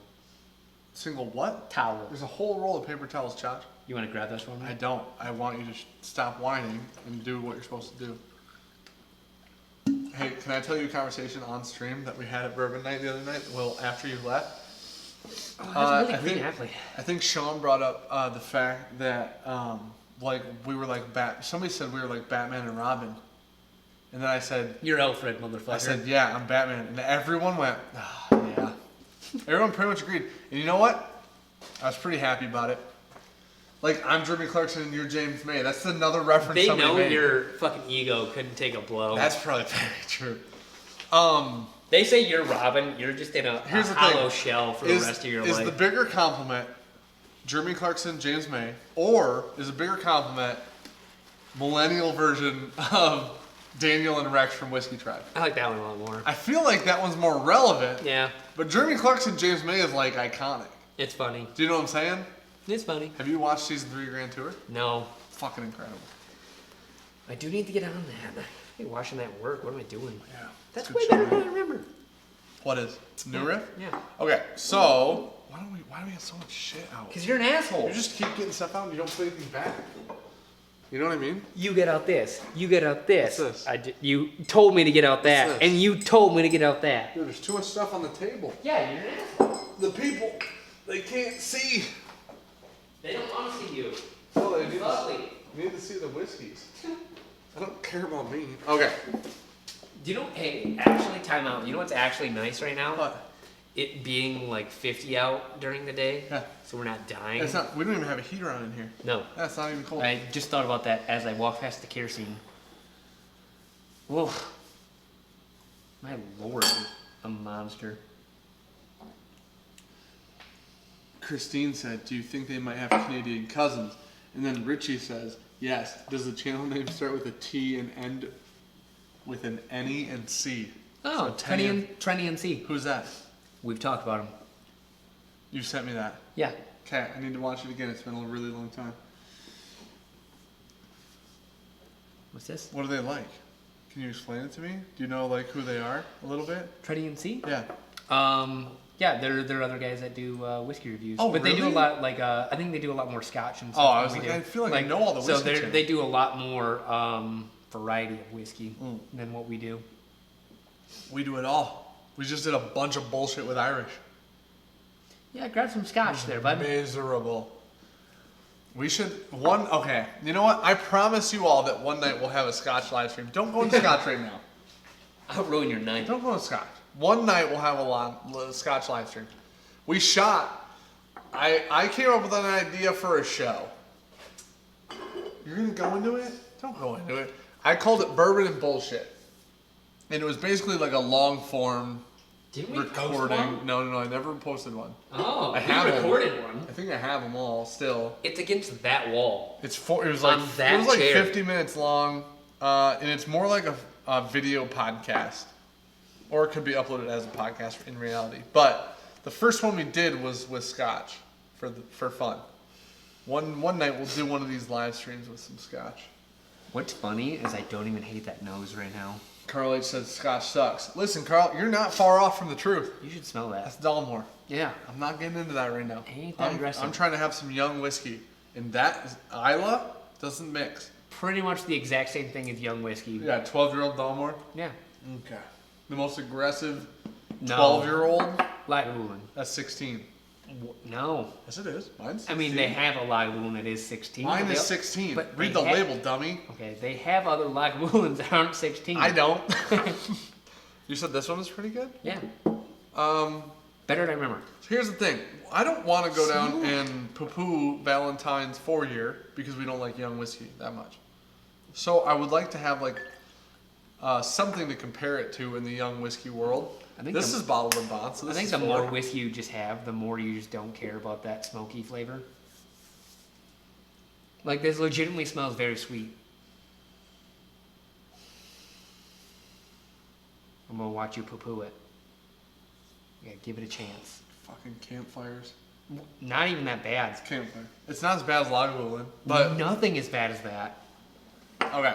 Single what? Towel. There's a whole roll of paper towels, Chach. You want to grab those for me? I don't. I want you to stop whining and do what you're supposed to do. Hey, can I tell you a conversation on stream that we had at Bourbon Night the other night? Well, after you left. Oh, that's really green apple. I think Sean brought up the fact that like we were like somebody said we were like Batman and Robin, and then I said You're Alfred, motherfucker. I said yeah, I'm Batman, and everyone went yeah. Everyone pretty much agreed, and you know what? I was pretty happy about it. Like I'm Jeremy Clarkson and you're James May. That's another reference. They somebody know made. Your fucking ego couldn't take a blow. That's probably very true. They say you're Robin. You're just in a Here's the hollow thing. shell for the rest of your Is life. the bigger compliment Jeremy Clarkson, James May, or is a bigger compliment millennial version of Daniel and Rex from Whiskey Tribe? I like that one a lot more. I feel like that one's more relevant. Yeah, But Jeremy Clarkson, James May is like iconic. it's funny. Do you know what I'm saying? It's funny. Have you watched season 3 Grand Tour? No, Fucking incredible. I do need to get on that. I'm watching that work. What am I doing? Yeah. That's good way show, better man. than I remember. What is? New riff? Yeah. Okay, so why do we have so much shit out? Because you're an asshole. You just keep getting stuff out and you don't put anything back. You know what I mean? You get out this. You get out this. What's this? You told me to get out that, What's this? and you told me to get out that. Dude, there's too much stuff on the table. Yeah, you're an asshole. The people, they can't see. They don't want to see you. No, they Lovely. need to see the whiskeys. I don't care about me. Okay. Do you know? Hey, actually, time out. You know what's actually nice right now? What? It being like 50 out during the day, Yeah. so we're not dying. It's not. We don't even have a heater on in here. No. That's not even cold. I just thought about that as I walked past the kerosene. Whoa. My lord, a monster. Christine said, "Do you think they might have Canadian cousins?" And then Richie says, Yes. Does the channel name start with a T and end with an N-E and C? Oh, So Trenny and C. Who's that? We've talked about him. You sent me that. Yeah. Okay, I need to watch it again. It's been a really long time. What's this? What are they like? Can you explain it to me? Do you know like who they are a little bit? Trenny and C? Yeah. Yeah, they're other guys that do whiskey reviews. Oh, but they do a really? lot I think they do a lot more Scotch and stuff. Oh, I than was we like, do. I feel like I know all the whiskey So channels. they do a lot more variety of whiskey than what we do. We do it all. We just did a bunch of bullshit with Irish. Yeah, grab some Scotch there, bud. Miserable. We should okay. You know what? I promise you all that one night we'll have a Scotch live stream. Don't go into Scotch right now. I'll ruin your night. Don't go into Scotch. One night we'll have a Scotch live stream. We shot. I came up with an idea for a show. You're gonna go into it? Don't go into it. I called it Bourbon and Bullshit, and it was basically like a long form Didn't we post recording. one? No, I never posted one. Oh, I we have recorded one. I think I have them all still. It's against that wall. It was like On that chair. 50 minutes long, and it's more like a video podcast, or it could be uploaded as a podcast in reality. But the first one we did was with Scotch for fun. One night we'll do one of these live streams with some Scotch. What's funny is I don't even hate that nose right now. Carl H said Scotch sucks. Listen, Carl, you're not far off from the truth. You should smell that. That's Dalmore. Yeah. I'm not getting into that right now. Ain't that aggressive. I'm trying to have some young whiskey, and that Isla doesn't mix. Pretty much the exact same thing as young whiskey. Yeah, 12-year-old Dalmore. Yeah. Okay. The most aggressive No. 12-year-old. Lagavulin. That's 16. No. Yes, it is. Mine's 16. I mean, they have a Lagavulin that is 16. Mine but is they- 16. but Read they the label, dummy. Okay, they have other Lagavulins that aren't 16. I don't. You said this one was pretty good? Yeah. Um, Better than I remember. Here's the thing. I don't want to go down and poo-poo Valentine's 4-year because we don't like young whiskey that much. So I would like to have like something to compare it to in the young whiskey world. I think This is bottled and bond, so I this think is the more forward. whiskey you just have, the more you just don't care about that smoky flavor. Like, this legitimately smells very sweet. I'm gonna watch you poo-poo it. Yeah, give it a chance. Fucking campfires. Not even that bad. Campfire. It's not as bad as Lagavulin, but Nothing as bad as that. okay.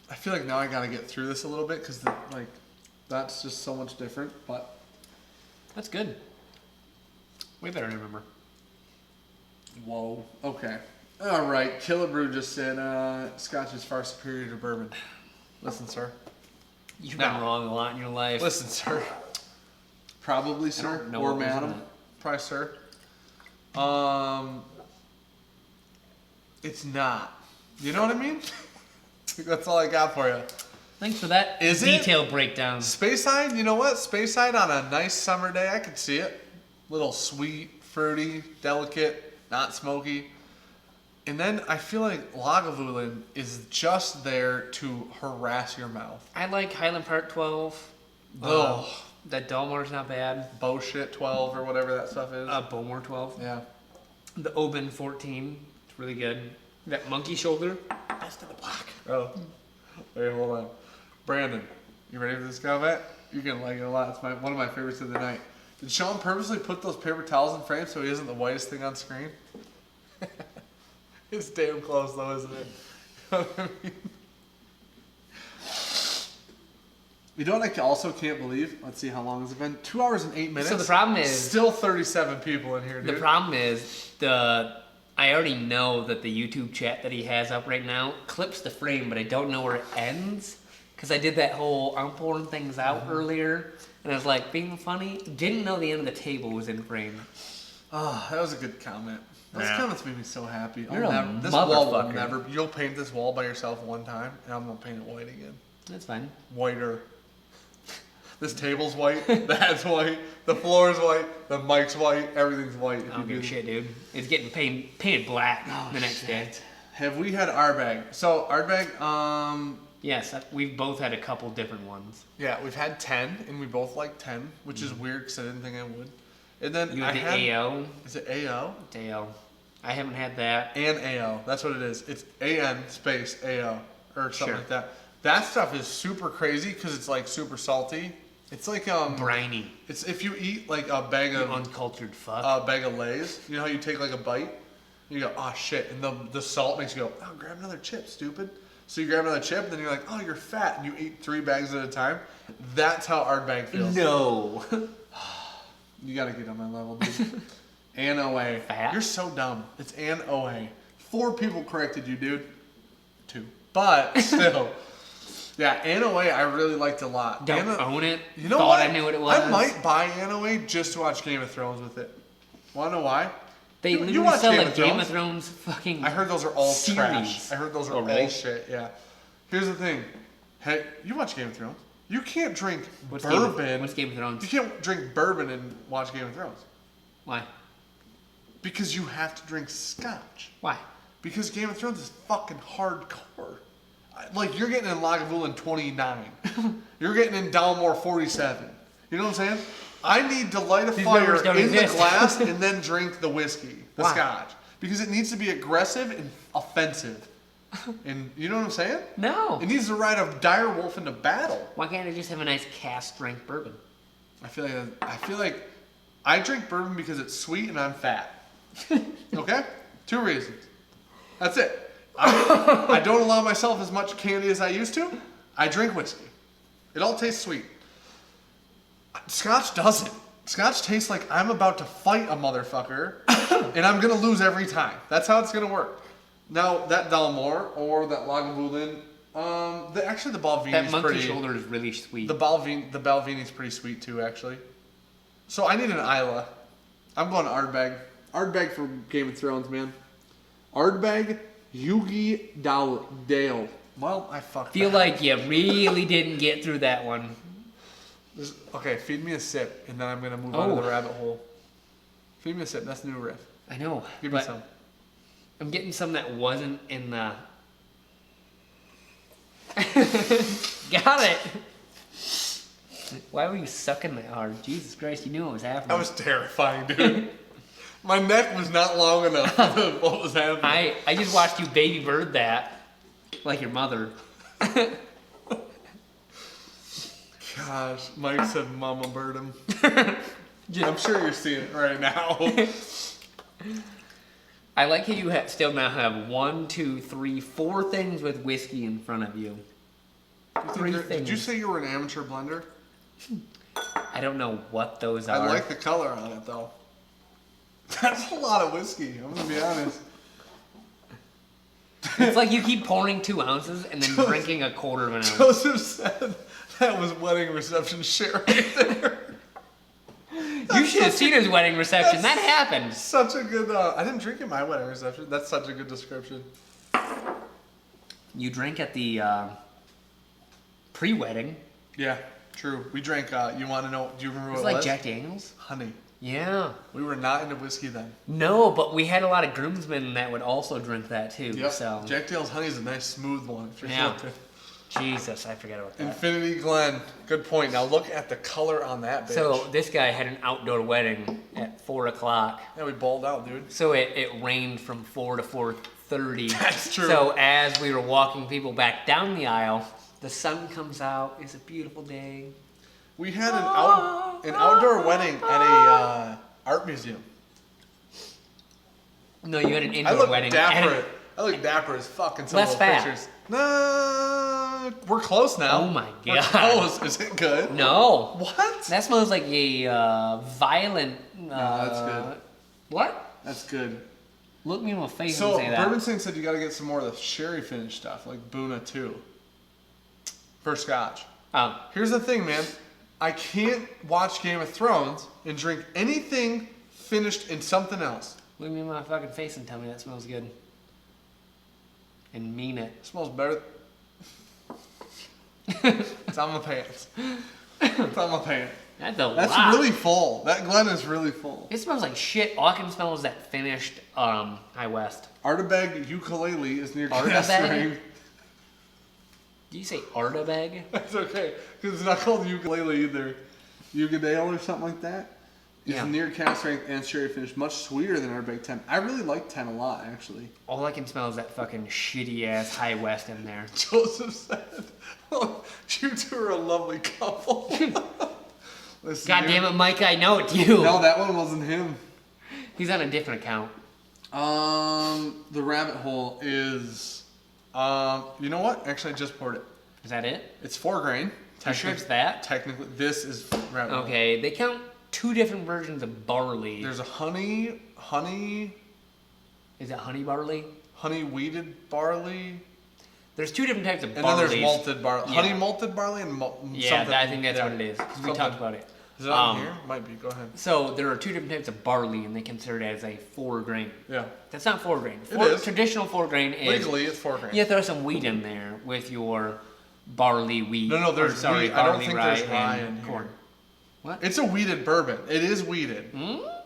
I feel like now I gotta get through this a little bit because like that's just so much different. But That's good. Way better than I remember. whoa, okay, all right. Killebrew just said Scotch is far superior to bourbon. Listen, sir. You've No. been wrong a lot in your life. Listen, sir. Probably, sir, don't know or what goes in madam. that. Probably, sir. It's not. You know what I mean? That's all I got for you. Thanks for that Is it? detailed breakdown. Speyside, you know what? Speyside on a nice summer day, I could see it. Little sweet, fruity, delicate, not smoky. And then I feel like Lagavulin is just there to harass your mouth. I like Highland Park 12. Oh, That Dalmore's not bad. bullshit 12 or whatever that stuff is. Bowmore 12. Yeah. The Oban 14. It's really good. That Monkey Shoulder. Best of the block. Oh, wait, hold on. Brandon, you ready for this comment? You're gonna like it a lot. It's one of my favorites of the night. Did Sean purposely put those paper towels in frame so he isn't the whitest thing on screen? It's damn close though, isn't it? You know what I mean? You know what I also can't believe? Let's see, how long has it been? 2 hours and 8 minutes. So the problem is- still 37 people in here, dude. The problem is I already know that the YouTube chat that he has up right now clips the frame, but I don't know where it ends. Because I did that whole I'm pouring things out earlier, and I was like, being funny, didn't know the end of the table was in frame. Oh, that was a good comment. Those Yeah. comments made me so happy. You're a this wall will motherfucker. never. You'll paint this wall by yourself one time, and I'm gonna paint it white again. That's fine. Whiter. This table's white. That's white. The floor's white. The mic's white. Everything's white. I don't give a shit, dude. It's getting painted black the next day. Have we had Ardbeg? So Ardbeg, Yes, we've both had a couple different ones. yeah, we've had 10, and we both like 10, which is weird because I didn't think I would. And then You I had had the AO. Is it AO? AO. I haven't had that. And AO. That's what it is. It's AN space AO or something Sure. like that. That stuff is super crazy because it's like super salty. It's like Briny. It's if you eat like a bag You of uncultured fuck. bag of Lay's. You know how you take like a bite, you go, oh shit, and the salt makes you go, oh, grab another chip, stupid. So you grab another chip, and then you're like, oh, you're fat, and you eat 3 bags at a time. That's how Ardbeg feels. No. You gotta get on my level, dude. An-OA. Fat? You're so dumb. It's An-OA. 4 people corrected you, dude. 2. But still. Yeah, An-OA I really liked a lot. Don't own it. You know Thought what? I knew what it was. I might buy An-OA just to watch Game of Thrones with it. Wanna know why? They You literally watch sell Game a of Game Thrones? of Thrones fucking. I heard those are all series. trash. I heard those are Oh, really? all shit, yeah. Here's the thing. Hey, you watch Game of Thrones. You can't drink What's bourbon. What's Game of Thrones? You can't drink bourbon and watch Game of Thrones. Why? Because you have to drink scotch. Why? Because Game of Thrones is fucking hardcore. Like, you're getting in Lagavulin 29. You're getting in Dalmore 47. You know what I'm saying? I need to light a These fire numbers don't in the exist. glass and then drink the whiskey, the Why? scotch. Because it needs to be aggressive and offensive. And you know what I'm saying? No. It needs to ride a dire wolf into battle. Why can't I just have a nice cask strength bourbon? I feel like I drink bourbon because it's sweet and I'm fat. Okay? 2 reasons. That's it. I don't allow myself as much candy as I used to. I drink whiskey. It all tastes sweet. Scotch doesn't. Scotch tastes like I'm about to fight a motherfucker and I'm gonna lose every time. That's how it's gonna work. Now that Dalmore or that Lagavulin, actually the That Balvini's monkey pretty. shoulder is really sweet. The Balvini's pretty sweet too, actually. So I need an Isla. I'm going to Ardbeg. Ardbeg for Game of Thrones, man. Ardbeg, Yugi Dale. Well, I fucked Feel that. like you really didn't get through that one. Okay, feed me a sip, and then I'm gonna move on to Oh. the rabbit hole. Feed me a sip. That's the new riff. I know. Give me but some. I'm getting some that wasn't in the. Got it. Why were you sucking that hard? Jesus Christ, you knew what was happening. That was terrifying, dude. My neck was not long enough for what was happening. I just watched you baby bird that, like your mother. Gosh, Mike said Mama bird him. I'm sure you're seeing it right now. I like how you still now have 1, 2, 3, 4 things with whiskey in front of you. Did you say you were an amateur blender? I don't know what those I are. like the color on it though. That's a lot of whiskey, I'm gonna be honest. It's like you keep pouring 2 ounces and then drinking a quarter of an ounce. Joseph said that was wedding reception shit right there. You should have seen his wedding reception. That happened. Such a good, I didn't drink at my wedding reception. That's such a good description. You drink at the pre-wedding. Yeah, true. We drank, you wanna know, do you remember It's what it like was? Jack Daniels. Honey. Yeah. We were not into whiskey then. No, but we had a lot of groomsmen that would also drink that too. Yep. So Jack Daniel's Honey is a nice smooth one. If you're Yeah. looking. Jesus, I forgot about that. Infinity Glen. Good point. Now look at the color on that bitch. So this guy had an outdoor wedding at 4 o'clock. Yeah, we balled out, dude. So it rained from 4 to 4:30. That's true. So as we were walking people back down the aisle, the sun comes out. It's a beautiful day. We had an outdoor wedding at a art museum. No, you had an I indoor look wedding. dapper. I look dapper as fuck in some Less of those fat. pictures. Nah, we're close now. Oh my We're God. close. Is it good? No. What? That smells like a violent. No, that's good. What? That's good. Look me in the face So and say that. Bourbon Sing said you got to get some more of the sherry finish stuff, like Boona too. For Scotch. Oh, Here's the thing, man. I can't watch Game of Thrones and drink anything finished in something else. look me in my fucking face and tell me that smells good. And mean it. It smells better. It's on my pants. It's on my pants. That's a That's lot. really full. That Glen is really full. It smells like shit. All I can smell is that finished High West. Ardbeg Ukulele is near Ardbeg? Castering. Did you say Ardbeg? That's okay, because it's not called ukulele either. Ugadale or something like that. It's Yeah. near cask strength and sherry finish, much sweeter than our Big Ten. I really like 10 a lot, actually. All I can smell is that fucking shitty ass High West in there. Joseph said, "Oh, you two are a lovely couple." Listen, God dude. damn it, Mike, I know it's you. No, that one wasn't him. He's on a different account. The rabbit hole is, you know what? Actually, I just poured it. Is that it? It's 4 grain. You sure it's that? Technically, this is rabbit hole. Okay, they count 2 different versions of barley. There's a honey, Is it honey barley? honey weeded barley, There's 2 different types of and barley. then there's malted barley. Yeah. Honey malted barley and Yeah, something. I think that's yeah. what it is. 'Cause we Something. talked about it. Is it on here? Might be. Go ahead. So there are 2 different types of barley, and they consider it as a 4 grain. Yeah. That's not 4 grain. It is. Traditional 4 grain is Legally, it's 4 grain. you throw some wheat in there with your barley wheat. No, there's sorry, wheat. I don't barley think rye there's rye and in here. corn. What? It's a weeded bourbon. It is weeded,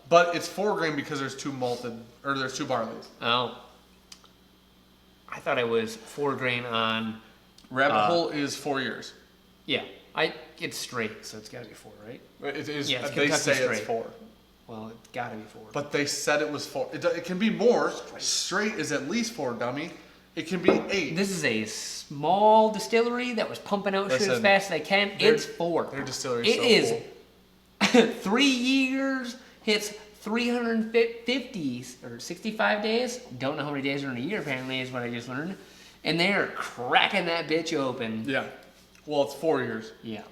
but it's 4 grain because there's 2 malted, or there's 2 barleys. Oh. I thought it was 4 grain on. Rabbit hole is 4 years. Yeah, it's straight, so it's got to be 4, right? It is. Yeah, it's they Kentucky say straight. it's 4, Well, it's got to be 4. but they said it was 4. It can be more. Straight is at least 4, dummy. It can be 8. This is a small distillery that was pumping out shit as Listen, fast as they can. It's 4. Their distillery It is so is cool. 3 years, hits 350 or 65 days. Don't know how many days are in a year, apparently, is what I just learned. And they're cracking that bitch open. Yeah. Well, it's 4 years, Yeah.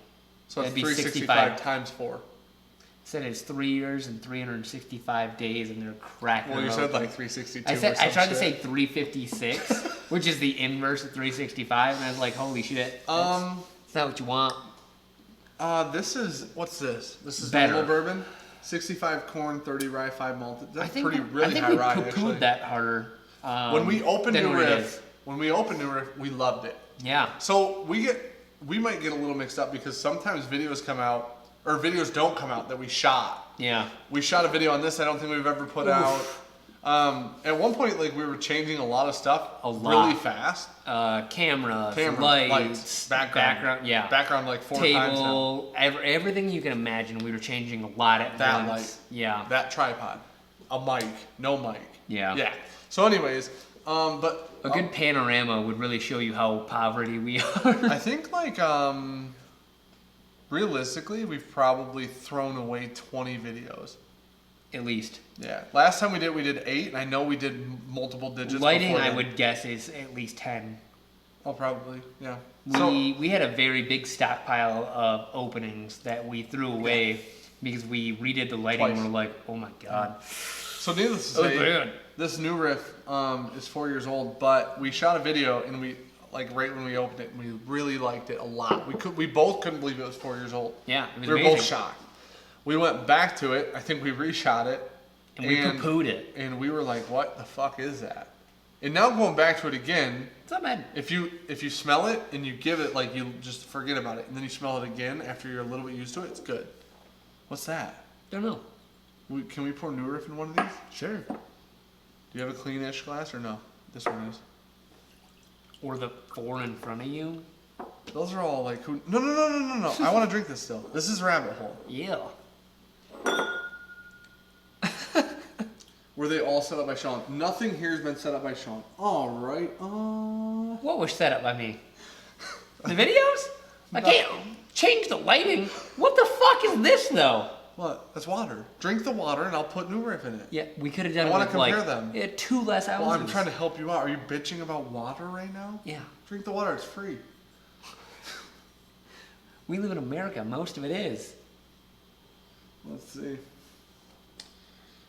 so it's That'd be 365 65. times 4. Said it's 3 years and 365 days, and they're cracking Well, you it said open. like 362. I or tried to some say shit. 356, which is the inverse of 365, and I was like, holy shit. That's not what you want. This is what's this? This is Better. normal bourbon. 65 corn, 30 rye, 5 malted. That's I think really high we rye poo-pooed actually. that harder. When we opened than New what it Riff, is. we loved it. Yeah. So we might get a little mixed up because sometimes videos come out or videos don't come out that we shot. Yeah. We shot a video on this I don't think we've ever put out. At one point, like we were changing a lot of stuff really fast. Cameras, Camera, lights, background, yeah. background like 4 times now. Table, everything you can imagine. We were changing a lot at That once. light, Yeah. that tripod, a mic, no mic. Yeah. Yeah. So, anyways, but A good panorama would really show you how poverty we are. I think like realistically, we've probably thrown away 20 videos. At least. Yeah. Last time we did 8, and I know we did multiple digits. Lighting, before I then. would guess, is at least 10. Oh, probably. Yeah. We had a very big stockpile of openings that we threw away because we redid the lighting Twice. and we're like, oh my god. So needless to Oh, say, man. this new riff is 4 years old, but we shot a video and we like right when we opened it, we really liked it a lot. We both couldn't believe it was 4 years old. Yeah, it was We were amazing. both shocked. We went back to it. I think we reshot it. And we poo-pooed it. And we were like, what the fuck is that? And now going back to it again, It's not bad. if you smell it and you give it like you just forget about it, and then you smell it again after you're a little bit used to it, it's good. What's that? Don't know. Can we pour New Riff in one of these? Sure. Do you have a clean-ish glass or no? This one is. Or the 4 in front of you. Those are all like who? No. I want to drink this still. This is Rabbit Hole. Yeah. Were they all set up by Sean? Nothing here has been set up by Sean. All right. What was set up by me? The videos? I can't change the lighting. What the fuck is this though? What? That's water. Drink the water, and I'll put New Riff in it. Yeah, we could have done I it wanna with like compare them. 2 less ounces. Well, I'm trying to help you out. Are you bitching about water right now? Yeah. Drink the water. It's free. We live in America. Most of it is. Let's see.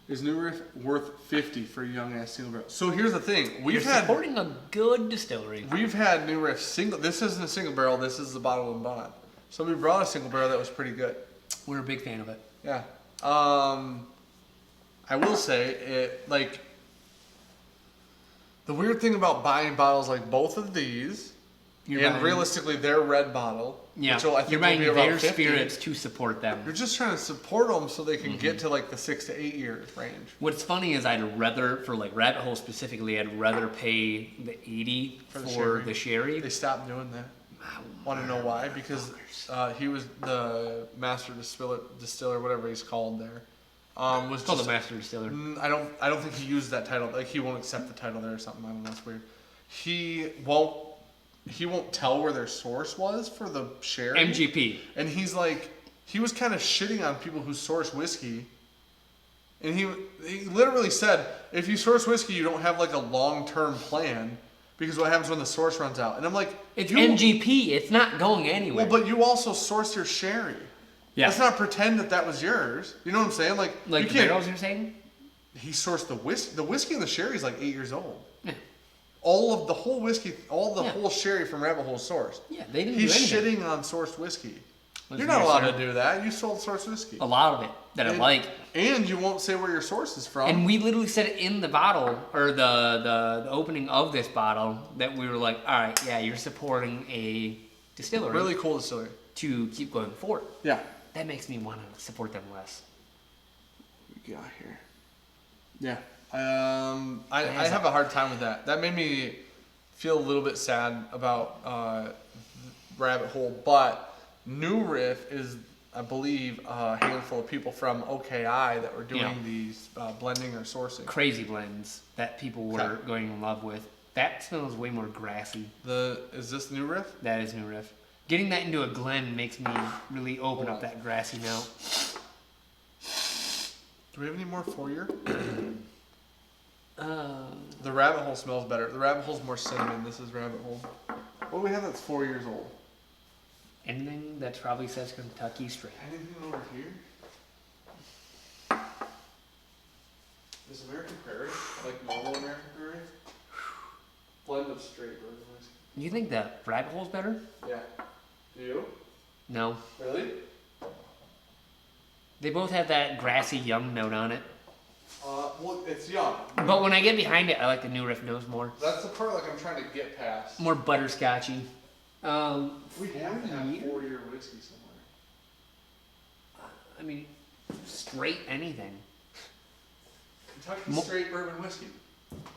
Is New Riff worth 50 for a young ass single barrel? So here's the thing. You're supporting a good distillery. We've had New Riff single. This isn't a single barrel. This is the bottle and bond. So we brought a single barrel that was pretty good. We're a big fan of it. Yeah. I will say it like the weird thing about buying bottles like both of these, and realistically their red bottle, Yeah, which I think you're will buying be around their 50. spirits to support them. You're just trying to support them so they can get to like the 6 to 8 years range. What's funny is I'd rather, for like Rabbit Hole specifically, I'd rather pay the 80 for the sherry. They stopped doing that. Want to know why? Because he was the master distiller, whatever he's called there. Was It's called just, the Master Distiller. I don't think he used that title. Like he won't accept the title there or something. I don't know. It's weird. He won't tell where their source was for the sherry. MGP. And he's like, he was kind of shitting on people who source whiskey. And he literally said, if you source whiskey, you don't have like a long-term plan because what happens when the source runs out? And I'm like, It's MGP. It's not going anywhere. well, but you also source your sherry. Yeah. Let's not pretend that was yours. You know what I'm saying? Like the you can't. barrels you're saying? He sourced the whiskey. The whiskey and the sherry is like 8 years old. Yeah. All of the whole whiskey, Yeah. whole sherry from Rabbit Hole is sourced. Yeah, they didn't He's do anything. shitting on sourced whiskey. Listen You're not here, allowed sir. to do that. You sold sourced whiskey. A lot of it that I like. And you won't say where your source is from. And we literally said it in the bottle, or the opening of this bottle, that we were like, all right, yeah, you're supporting a distillery really cool distillery. to keep going forward. Yeah. That makes me want to support them less. What we got here? Yeah. I have a hard time with that. That made me feel a little bit sad about Rabbit Hole, but New Riff is, I believe, a handful of people from OKI that were doing Yeah. these blending or sourcing. Crazy blends that people were Okay. going in love with. That smells way more grassy. Is this New Riff? That is New Riff. Getting that into a blend makes me really open up that grassy note. Do we have any more for you? Uh, The Rabbit Hole smells better. The Rabbit Hole's more cinnamon. This is Rabbit Hole. What do we have that's 4 years old? anything that probably says Kentucky straight. Anything over here? Is American Prairie like normal American Prairie? Blend of straight bourbon whiskey. You think that Rabbit Hole's better? Yeah. Do you? No. Really? They both have that grassy young note on it. Well, it's young. But when I get behind it, I like the New Riff nose more. That's the part like I'm trying to get past. More butterscotchy. We have to have 4 year? 4-year whiskey somewhere. I mean, straight anything. Kentucky Mo- straight bourbon whiskey.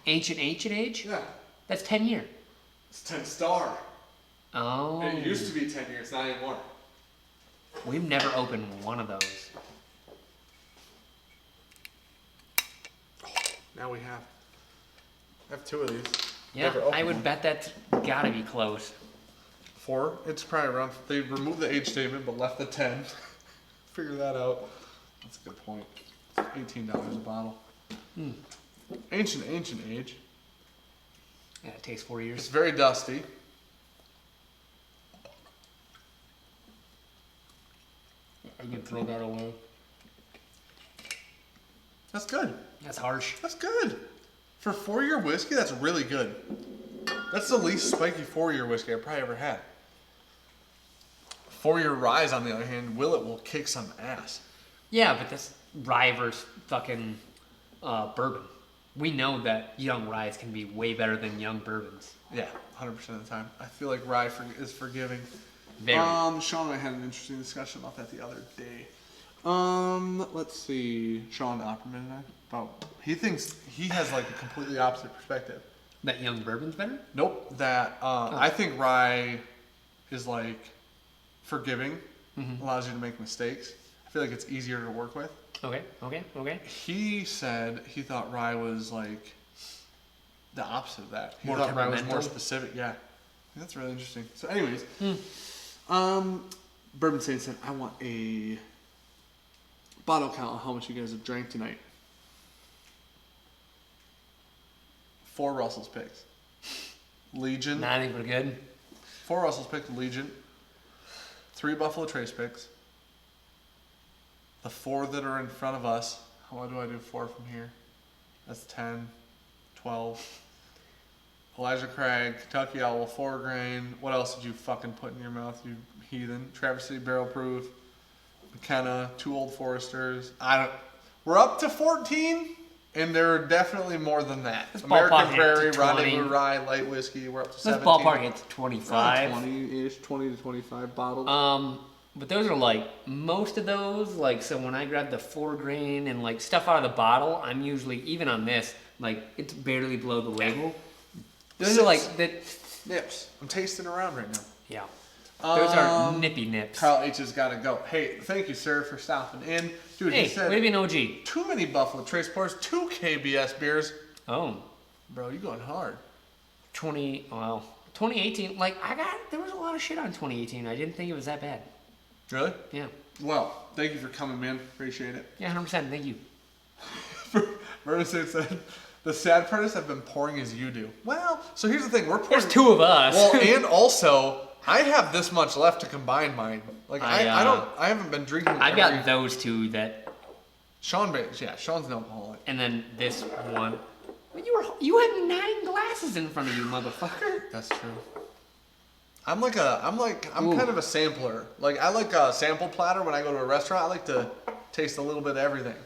Ancient age? Yeah. That's 10 year. It's 10 star. Oh. It used to be 10 years, not anymore. We've never opened one of those. Now we have. I have 2 of these. Yeah, Never opened I would one. bet that's gotta be close. 4. It's probably around. They removed the age statement but left the 10. Figure that out. That's a good point. It's $18 a bottle. Ancient age. Yeah, it takes 4 It's years. very dusty. I can throw that away. That's good. That's harsh. That's good. For 4-year whiskey, that's really good. That's the least spiky 4-year whiskey I've probably ever had. 4-year rise, on the other hand, will kick some ass. Yeah, but that's rye versus fucking bourbon. We know that young ryes can be way better than young bourbons. Yeah, 100% of the time. I feel like rye is forgiving. Very. Sean and I had an interesting discussion about that the other day. Let's see. Sean Opperman and I. About he thinks he has like a completely opposite perspective. That young bourbon's better? Nope. That I think rye is like forgiving, allows you to make mistakes. I feel like it's easier to work with. Okay. He said he thought rye was like the opposite of that. He More thought rye was more temperamental? specific. Yeah, that's really interesting. So, anyways, Bourbon Saint said, "I want a bottle count on how much you guys have drank tonight." 4 Russell's picks. Legion. Nah, I think we're good. 4 Russell's picks. Legion. 3 Buffalo Trace picks. The 4 that are in front of us. How do I do 4 from here? That's 10, 12. Elijah Craig, Kentucky Owl, 4 grain. What else did you fucking put in your mouth, you heathen? Traverse City Barrel Proof. McKenna, 2 Old Foresters. We're up to 14, and there are definitely more than that. Let's American ballpark it Prairie, to Rendezvous 20. Rye, Light Whiskey. We're up to 17. Let's ballpark it to 25. 20-ish, 20 to 25 bottles. But those are like, most of those, like, so when I grab the 4 grain and like stuff out of the bottle, I'm usually, even on this, like, it's barely below the label. Those are like, that, Nips. I'm tasting around right now. yeah. Those are nippy nips. Carl H has got to go. Hey, thank you, sir, for stopping in. Dude, Hey, he said way to be an OG. too many Buffalo Trace pours, 2 KBS beers. Oh, Bro, you going hard. 2018. Like there was a lot of shit on 2018. I didn't think it was that bad. Really? Yeah. Well, thank you for coming, man. Appreciate it. Yeah, 100%. Thank you. Vertice said, the sad part is I've been pouring as you do. Well, so here's the thing. We're pouring. There's 2 of us. Well, and also, I have this much left to combine mine. Like, I haven't been drinking. I've got those 2 that, Sean Bates, yeah, Sean's an alcoholic. and then this one. You had 9 glasses in front of you, motherfucker. That's true. I'm kind of a sampler. Like, I like a sample platter when I go to a restaurant. I like to taste a little bit of everything.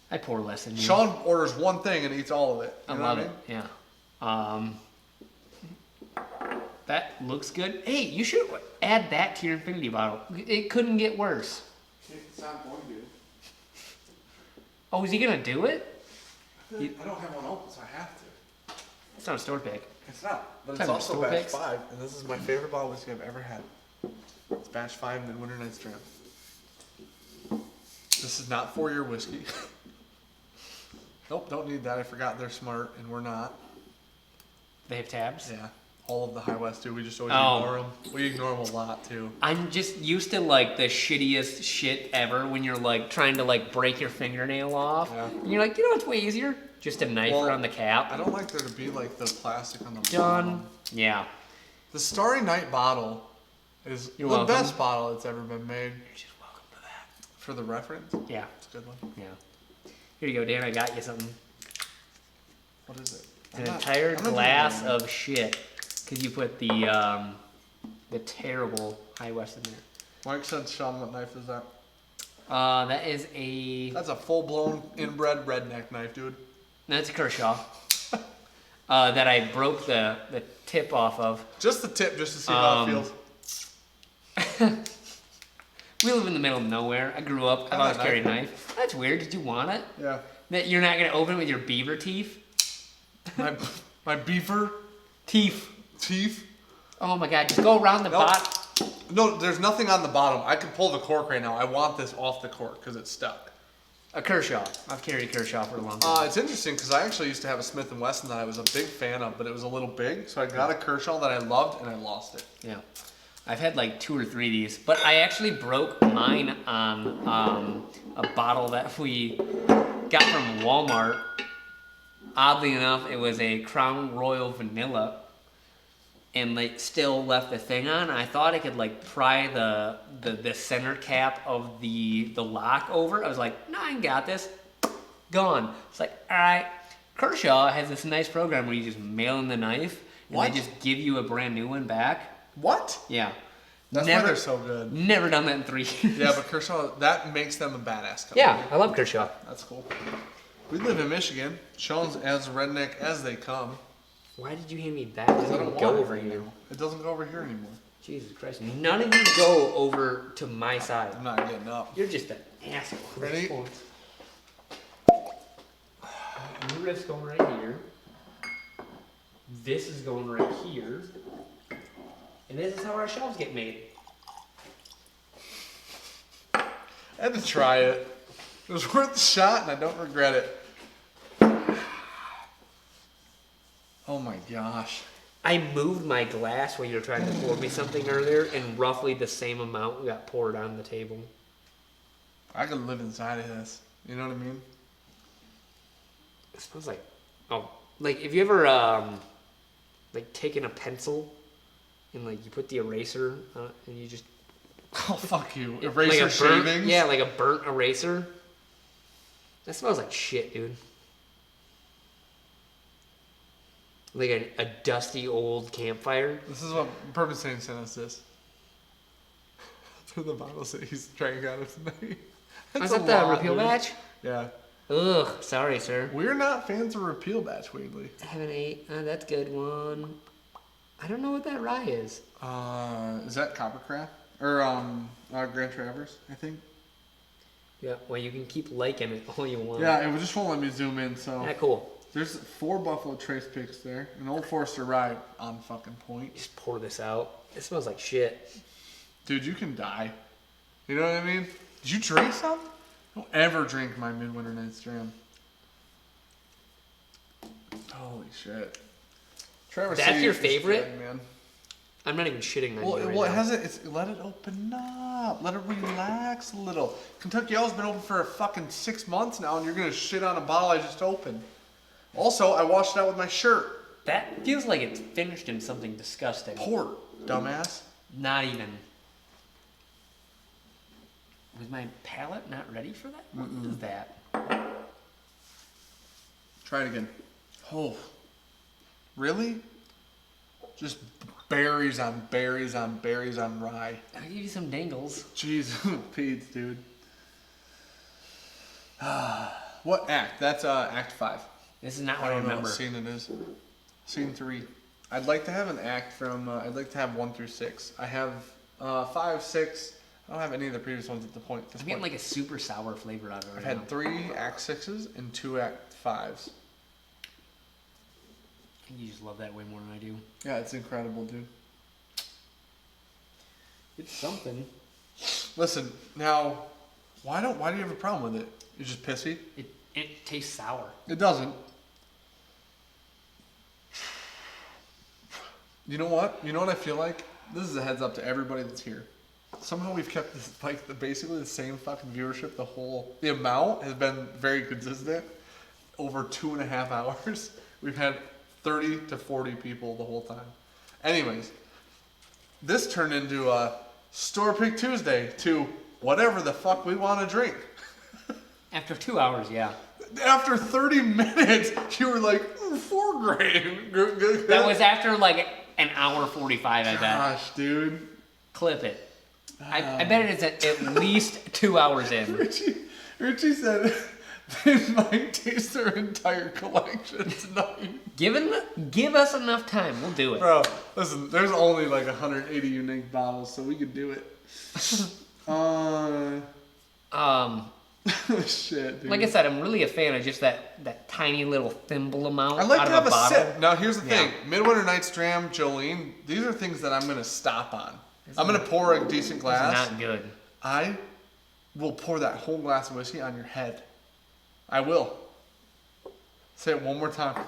I pour less than you. Sean orders one thing and eats all of it. You I know love what it. Yeah. That looks good. Hey, you should add that to your infinity bottle. It couldn't get worse. It's not going to. Oh, is he gonna do it? I don't have one open, so I have to. It's not a store pick. It's not, but Time it's to also store batch picks. 5, and this is my favorite bottle whiskey I've ever had. It's batch 5 in the Winter Night's Dram. This is not 4-year whiskey. Nope, don't need that. I forgot they're smart, and we're not. They have tabs. Yeah, all of the High West do. We just always Oh. ignore them. We ignore them a lot too. I'm just used to like the shittiest shit ever when you're like trying to like break your fingernail off. Yeah. And you're like, you know what's way easier? Just a knife around the cap. I don't like there to be like the plastic on the Done. bottom. Yeah. The Starry Night bottle is You're the welcome. best bottle that's ever been made. You're just welcome to that. For the reference, Yeah. it's a good one. Yeah. Here you go, Dan. I got you something. What is it? An entire glass of shit. Because you put the terrible High West in there. Mike said, Sean, what knife is that? That is a... That's a full-blown inbred redneck knife, dude. That's a Kershaw. That I broke the tip off of. Just the tip, just to see how it feels. We live in the middle of nowhere. I grew up. I've I always like carried a knife. That's weird. Did you want it? Yeah. That you're not going to open it with your beaver teeth? My beaver Teeth. teeth. Oh my god. Just go around the Nope. bottom. No, there's nothing on the bottom. I can pull the cork right now. I want this off the cork because it's stuck. A Kershaw. I've carried a Kershaw for a long time. It's interesting because I actually used to have a Smith & Wesson that I was a big fan of, but it was a little big. So I got a Kershaw that I loved and I lost it. Yeah. I've had like 2 or 3 of these, but I actually broke mine on a bottle that we got from Walmart. Oddly enough, it was a Crown Royal Vanilla, and they still left the thing on. I thought I could like pry the center cap of the lock over. I was like, no, I ain't got this. Gone. It's like, all right. Kershaw has this nice program where you just mail in the knife, and What? they just give you a brand new one back. What? Yeah. That's why they're so good. Never done that in 3 years. Yeah, but Kershaw, that makes them a badass company. Yeah, I love Kershaw. That's cool. We live in Michigan. Sean's as redneck as they come. Why did you hand me that? It I doesn't don't go want it over right here. now. It doesn't go over here anymore. Jesus Christ. None of you go over to my side. I'm not getting up. You're just an asshole. Ready? Your wrist's going right here. This is going right here. And this is how our shelves get made. I had to try it. It was worth the shot, and I don't regret it. Oh my gosh. I moved my glass while you were trying to pour me something earlier, and roughly the same amount got poured on the table. I could live inside of this. You know what I mean? It smells like, like if you ever like taken a pencil and like you put the eraser on it and you just Oh, fuck you. like Eraser a burnt, shavings? yeah, like a burnt eraser. That smells like shit, dude. Like a dusty old campfire. This is what Purpose Saint sent us this. That's what the bottle said he's trying out of tonight. Was That's a that the lot, repeal dude. batch? Yeah. Ugh, sorry, sir. We're not fans of repeal batch, weirdly. 7-8. That's a good one. I don't know what that rye is. Is that Coppercraft? Or Grand Traverse, I think. Yeah, well, you can keep liking it all you want. Yeah, it just won't let me zoom in, so. Yeah, cool. There's 4 Buffalo Trace picks there. An Old Forester rye on fucking point. Just pour this out. It smells like shit. Dude, you can die. You know what I mean? Did you drink some? Don't ever drink my Midwinter Night's Dram. Holy shit. Trevor, That's your favorite? Good, man. I'm not even shitting on Well, you right well, it now. hasn't. It's let it open up. Let it relax a little. Kentucky Yellow's been open for a fucking 6 months now, and you're gonna shit on a bottle I just opened. Also, I washed it out with my shirt. That feels like it's finished in something disgusting. Port, dumbass. Not even. Was my palate not ready for that? What is that? Try it again. Oh, really? Just berries on berries on berries on rye. I'll give you some dangles. Jeez, Pete, dude. What act? That's Act 5. This is not I what I don't know remember. what scene it is. Scene 3. I'd like to have an act from. I'd like to have 1 through 6. I have 5, 6. I don't have any of the previous ones at the point. I'm getting like a super sour flavor out of it I've right had now. 3 Act 6s and 2 Act 5s. You just love that way more than I do. Yeah, it's incredible, dude. It's something. Listen, now, why do you have a problem with it? You're just pissy? It tastes sour. It doesn't. You know what? You know what I feel like? This is a heads up to everybody that's here. Somehow we've kept this basically the same fucking viewership. The amount has been very consistent. Over 2.5 hours, we've had 30 to 40 people the whole time. Anyways, this turned into a Store Pick Tuesday to whatever the fuck we want to drink. After 2 hours, yeah. After 30 minutes, you were like, 4 grain. That was after like an hour 45, I bet. Gosh, dude. Clip it. I bet it is at least 2 hours in. Richie said they might taste their entire collection tonight. Give us enough time, we'll do it. Bro, listen, there's only like 180 unique bottles, so we could do it. Shit, dude. Like I said, I'm really a fan of just that tiny little thimble amount. I'd like out to of have a bottle. sip. Now, here's the Yeah. thing. Midwinter Night's Dram, Jolene, these are things that I'm going to stop on. I'm going to pour a decent glass. It's not good. I will pour that whole glass of whiskey on your head. I will. Say it one more time.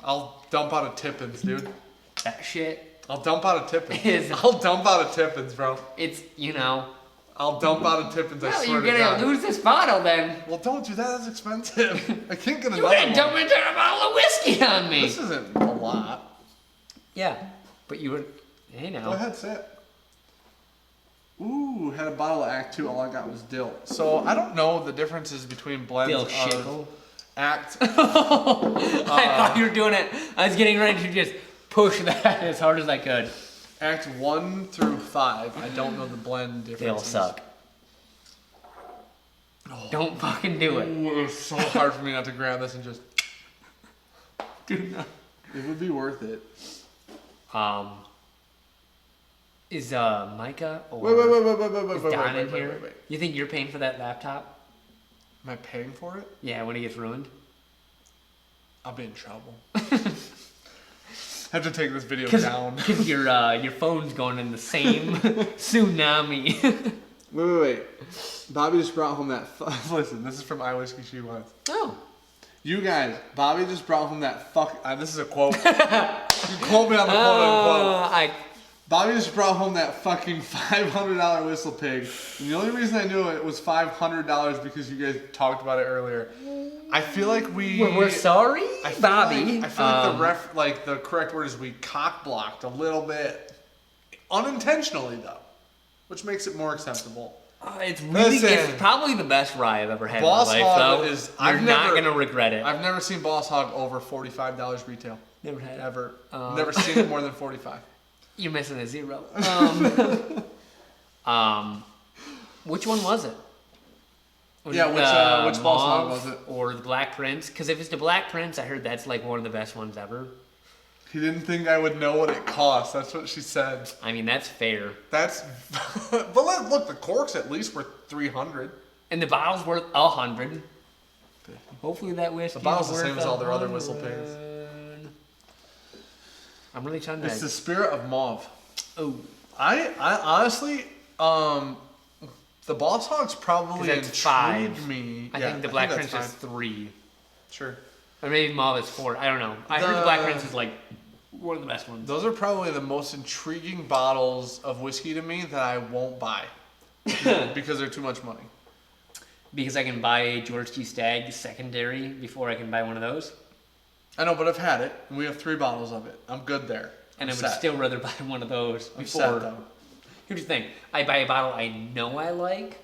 I'll dump out of Tippins, dude. That shit I'll dump out of Tippins. is. I'll dump out of Tippins, bro. It's I'll dump out of Tippins, I Well, swear you're to gonna God. lose this bottle then. Well, don't do that. That's expensive. I can't get You're another gonna one. dump into a bottle of whiskey on me. This isn't a lot. Yeah, but you would. Hey now. Go ahead, say it. Ooh, had a bottle of Act 2. All I got was dill. So I don't know the differences between blends Dill of shickle. Act. I thought you were doing it. I was getting ready to just push that as hard as I could. Act 1 through 5. I don't know the blend differences. They'll suck. Oh. Don't fucking do it. Ooh, it was so hard for me not to grab this and just. Do not. It would be worth it. Is Micah or Wait. is Don in here? You think you're paying for that laptop? Am I paying for it? Yeah, when it gets ruined. I'll be in trouble. Have to take this video down. Because your phone's going in the same tsunami. Wait. Bobby just brought home that. Listen, this is from I Whiskey She Wants. Oh. You guys, Bobby just brought home that fuck. This is a quote. You quote me on the quote unquote. Bobby just brought home that fucking $500 whistle pig. And the only reason I knew it was $500 because you guys talked about it earlier. I feel like We're sorry, Bobby. I feel like the correct word is we cock blocked a little bit, unintentionally though, which makes it more acceptable. It's really, Listen. it's probably the best rye I've ever had Boss in my life, Hog though. is. You're not gonna regret it. I've never seen Boss Hog over $45 retail. Never had it. Ever. Never seen it more than 45. You're missing a zero. Which one was it? Was Yeah, it which Boss Hog Mauve was it? Or the Black Prince? Because if it's the Black Prince, I heard that's like one of the best ones ever. He didn't think I would know what it cost. That's what she said. I mean, that's fair. That's. But look, the corks at least were $300. And the bottle's worth $100. Hopefully that whiskey. The bottle's the worth same as all their other whistle $100. pigs. I'm really trying to. It's the spirit of mauve. Oh, I honestly, the Boss Hogs probably that's intrigued 5. me. I Yeah, think the Black that's Prince is fine. 3. Sure. Or maybe Mauve is 4. I don't know. I heard the Black Prince is like one of the best ones. Those are probably the most intriguing bottles of whiskey to me that I won't buy because they're too much money. Because I can buy a George T. Stagg secondary before I can buy one of those. I know, but I've had it, and we have 3 bottles of it. I'm good there. And I'm I would set. still rather buy one of those I'm before. set, though. Here's the thing: I buy a bottle I know I like,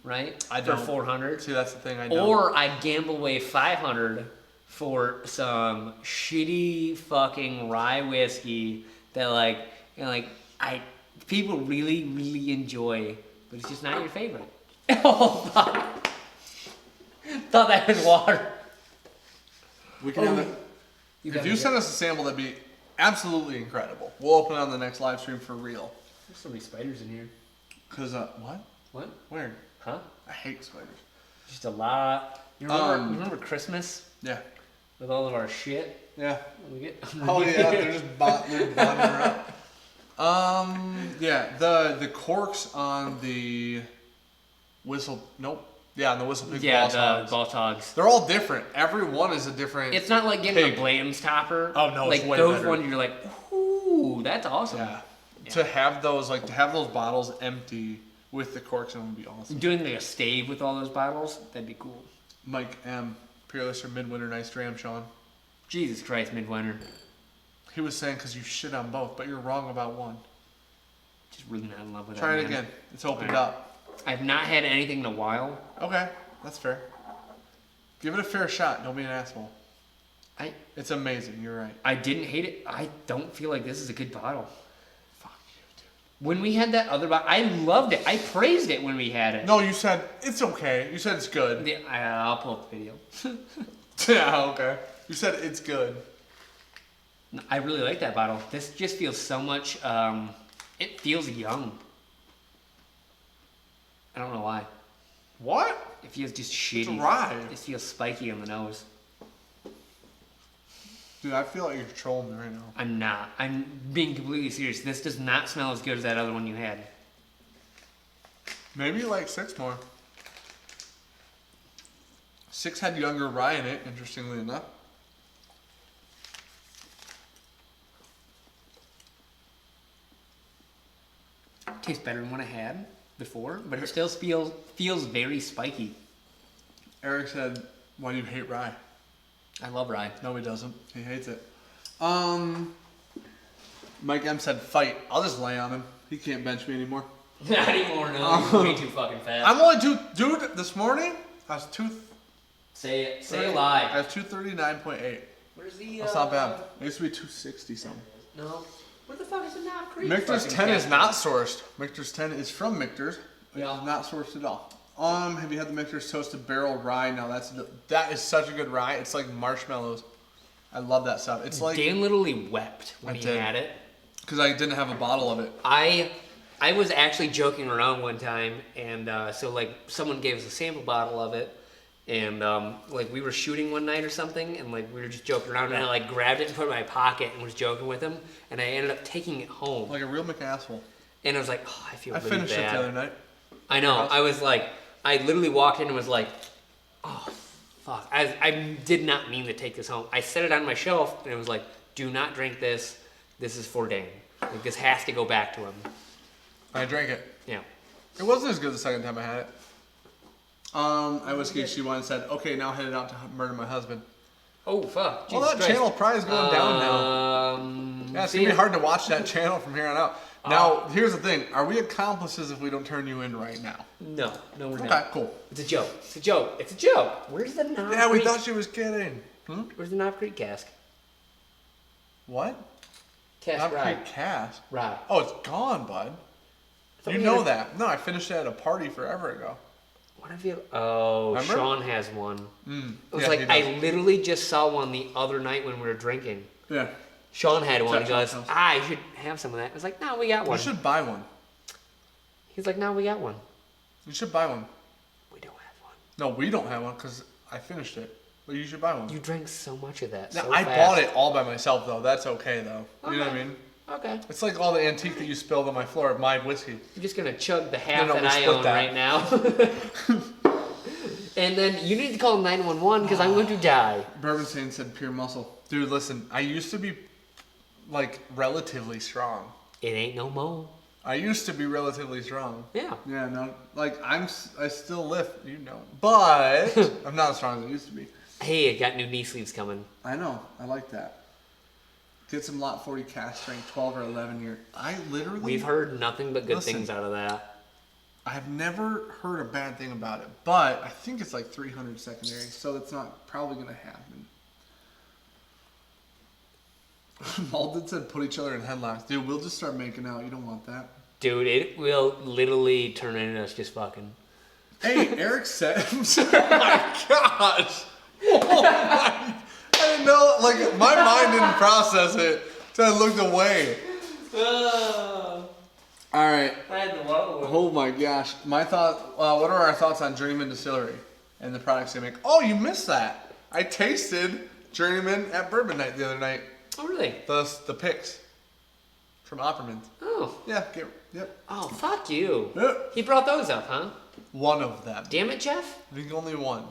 right? I for don't. $400. See, that's the thing I don't. Or I gamble away $500 for some shitty fucking rye whiskey that people really really enjoy, but it's just not your favorite. Oh fuck! Thought that was water. we can have it. If you send us a sample, that'd be absolutely incredible. We'll open it on the next live stream for real. There's so many spiders in here. Cause what? What? Where? Huh? I hate spiders. Just a lot. You remember Christmas Yeah. with all of our shit? Yeah. We get. Oh yeah, they're just bonding around. Yeah, the corks on the whistle. Nope. Yeah, on the whistle pig. Yeah, Boss the Hogs. Boss Hogs. They're all different. Every one is a different. It's not like getting Pig. a Bland's topper. Oh, no, like it's way those better. ones you're like, ooh, that's awesome. Yeah. To have those bottles empty with the corks in them would be awesome. Doing like a stave with all those bottles, that'd be cool. Mike M. Peerless or Midwinter Nice Dram, Sean. Jesus Christ, Midwinter. He was saying because you shit on both, but you're wrong about one. Just really not in love with Try that. it man. again. It's opened Alright. up. I've not had anything in a while. Okay, that's fair. Give it a fair shot. Don't be an asshole. I It's amazing. You're right. I didn't hate it. I don't feel like this is a good bottle. Fuck you, dude. When we had that other bottle, I loved it. I praised it when we had it. No, you said it's okay. You said it's good. I'll pull up the video. Yeah, okay. You said it's good. I really like that bottle. This just feels so much. It feels young. I don't know why. What? It feels just shitty. It's rye. It feels spiky on the nose. Dude, I feel like you're trolling me right now. I'm not. I'm being completely serious. This does not smell as good as that other one you had. Maybe like 6 more. 6 had younger rye in it, interestingly enough. Tastes better than what I had before, but it still feels very spiky. Eric said, why do you hate rye? I love rye. No, he doesn't. He hates it. Mike M said, fight. I'll just lay on him. He can't bench me anymore. Not anymore, no. You're way too fucking fast. I'm only dude, this morning, I was Say it. Say it I live. was 239.8. Where's the? That's not bad. It used to be 260 something. No. Where the fuck is the Knob Creek? Michter's fucking 10 is cat? not sourced. Michter's 10 is from Michter's. It Yeah. is not sourced at all. Have you had the Michter's Toasted Barrel Rye? Now that is such a good rye. It's like marshmallows. I love that stuff. It's like, Dan literally wept when I he did. had it. because I didn't have a bottle of it. I was actually joking around one time, and so like someone gave us a sample bottle of it, and like we were shooting one night or something, and like we were just joking around, and I like grabbed it and put it in my pocket and was joking with him, and I ended up taking it home, Like a real McAsshole. and I was like, oh, I feel I really finished bad. it the other night. I know. I was like, I literally walked in and was like, oh, fuck. I did not mean to take this home. I set it on my shelf, and it was like, do not drink this. This is for Dan. Like, this has to go back to him. I drank it. Yeah. It wasn't as good the second time I had it. I whiskey she won and said, okay, now headed out to murder my husband. Oh, fuck. Well, Jesus that Christ. channel probably is going down now. Yeah, it's see going to be it? hard to watch that channel from here on out. Now, here's the thing. Are we accomplices if we don't turn you in right now? No, we're Okay, not. cool. It's a joke. It's a joke. It's a joke. Where's the Knob Yeah, we Creek? thought she was kidding. Where's the Knob Creek cask? What? Cask Not rye. Creek Cast. Rye. Oh, it's gone, bud. thought You we know had a- that. No, I finished it at a party forever ago. What have you? Oh, Remember? Sean has one. It was Yeah, like he I does. literally just saw one the other night when we were drinking. Yeah. Sean had one. He Sean's goes, house. I should have some of that. I was like, no, we got You one. should buy one. He's like, no, we got one. You should buy one. We don't have one. No, we don't have one because I finished it. But you should buy one. You drank so much of that. Now, so I fast. bought it all by myself, though. That's okay, though. You know what I Okay. mean? Okay. It's like all the antique that you spilled on my floor of my whiskey. I'm just gonna chug the half No, that we I split own that. right now. And then you need to call 911 because I'm going to die. Bourbon Saint said pure muscle. Dude, listen, I used to be, like, relatively strong. It ain't no more. I used to be relatively strong. Yeah. Yeah, no, like, I still lift, you know. But I'm not as strong as I used to be. Hey, I got new knee sleeves coming. I know, I like that. Get some lot 40 cast strength, 12 or 11 year. I literally... We've heard nothing but good Listen. things out of that. I've never heard a bad thing about it, but I think it's like 300 secondary, so it's not probably going to happen. Malden said put each other in headlocks. Dude, we'll just start making out. You don't want that. Dude, it will literally turn into us just fucking. Hey, Eric said... oh my gosh! Oh my... I didn't know, like, my mind didn't process it, so I looked away. All right. I had the wobble. Oh my gosh. My thought, what are our thoughts on Journeyman Distillery and the products they make? Oh, you missed that. I tasted Journeyman at Bourbon Night the other night. Oh, really? The picks from Opperman's. Oh. Yeah, yep. Oh, fuck you. Yep. He brought those up, huh? One of them. Damn it, Jeff. I think only one.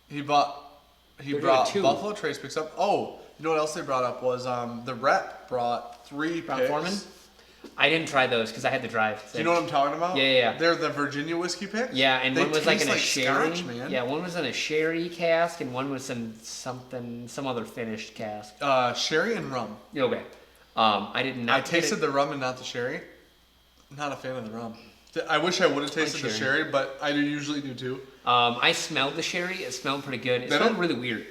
He brought They're brought doing two. Buffalo Trace picks up. Oh, you know what else they brought up was the rep brought 3 Brown picks. Foreman? I didn't try those because I had to drive. Do you know what I'm talking about? Yeah. They're the Virginia whiskey picks. Yeah, and They one was like in taste a sherry. scotch, man. Yeah, one was in a sherry cask, and one was in some other finished cask. Sherry and rum. Okay. I did not. I tasted the rum and not the sherry. Not a fan of the rum. I wish I would have tasted the sherry. sherry, but I usually do too. I smelled the sherry. It smelled pretty good. It They smelled don't- really weird.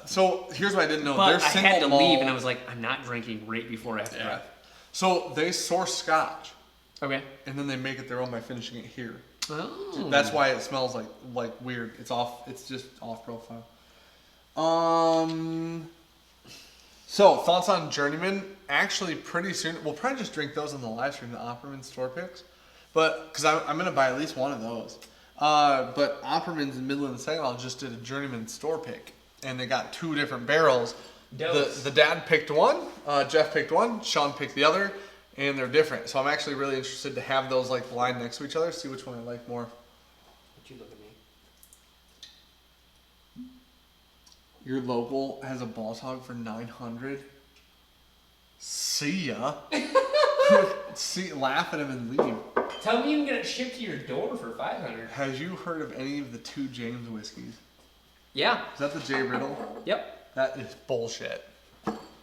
So here's what I didn't know. But They're I single had to malt. leave, and I was like, I'm not drinking right before I have to Yeah. drive. So they source scotch, Okay. and then they make it their own by finishing it here. Oh. That's why it smells like weird. It's off. It's just off profile. So thoughts on Journeyman? Actually, pretty soon we'll probably just drink those on the live stream, the Opperman store picks. But because I'm gonna buy at least one of those. But Opperman's in Midland and Saginaw just did a Journeyman store pick, and they got 2 different barrels. Dose. The dad picked one, Jeff picked one, Sean picked the other, and they're different. So I'm actually really interested to have those like lined next to each other, see which one I like more. Would you look at me? Your local has a ball hog for 900. See ya. Laugh at him and leave. Tell me you can get it shipped to your door for $500. Has you heard of any of the 2 James whiskeys? Yeah. Is that the J Riddle? Yep. That is bullshit.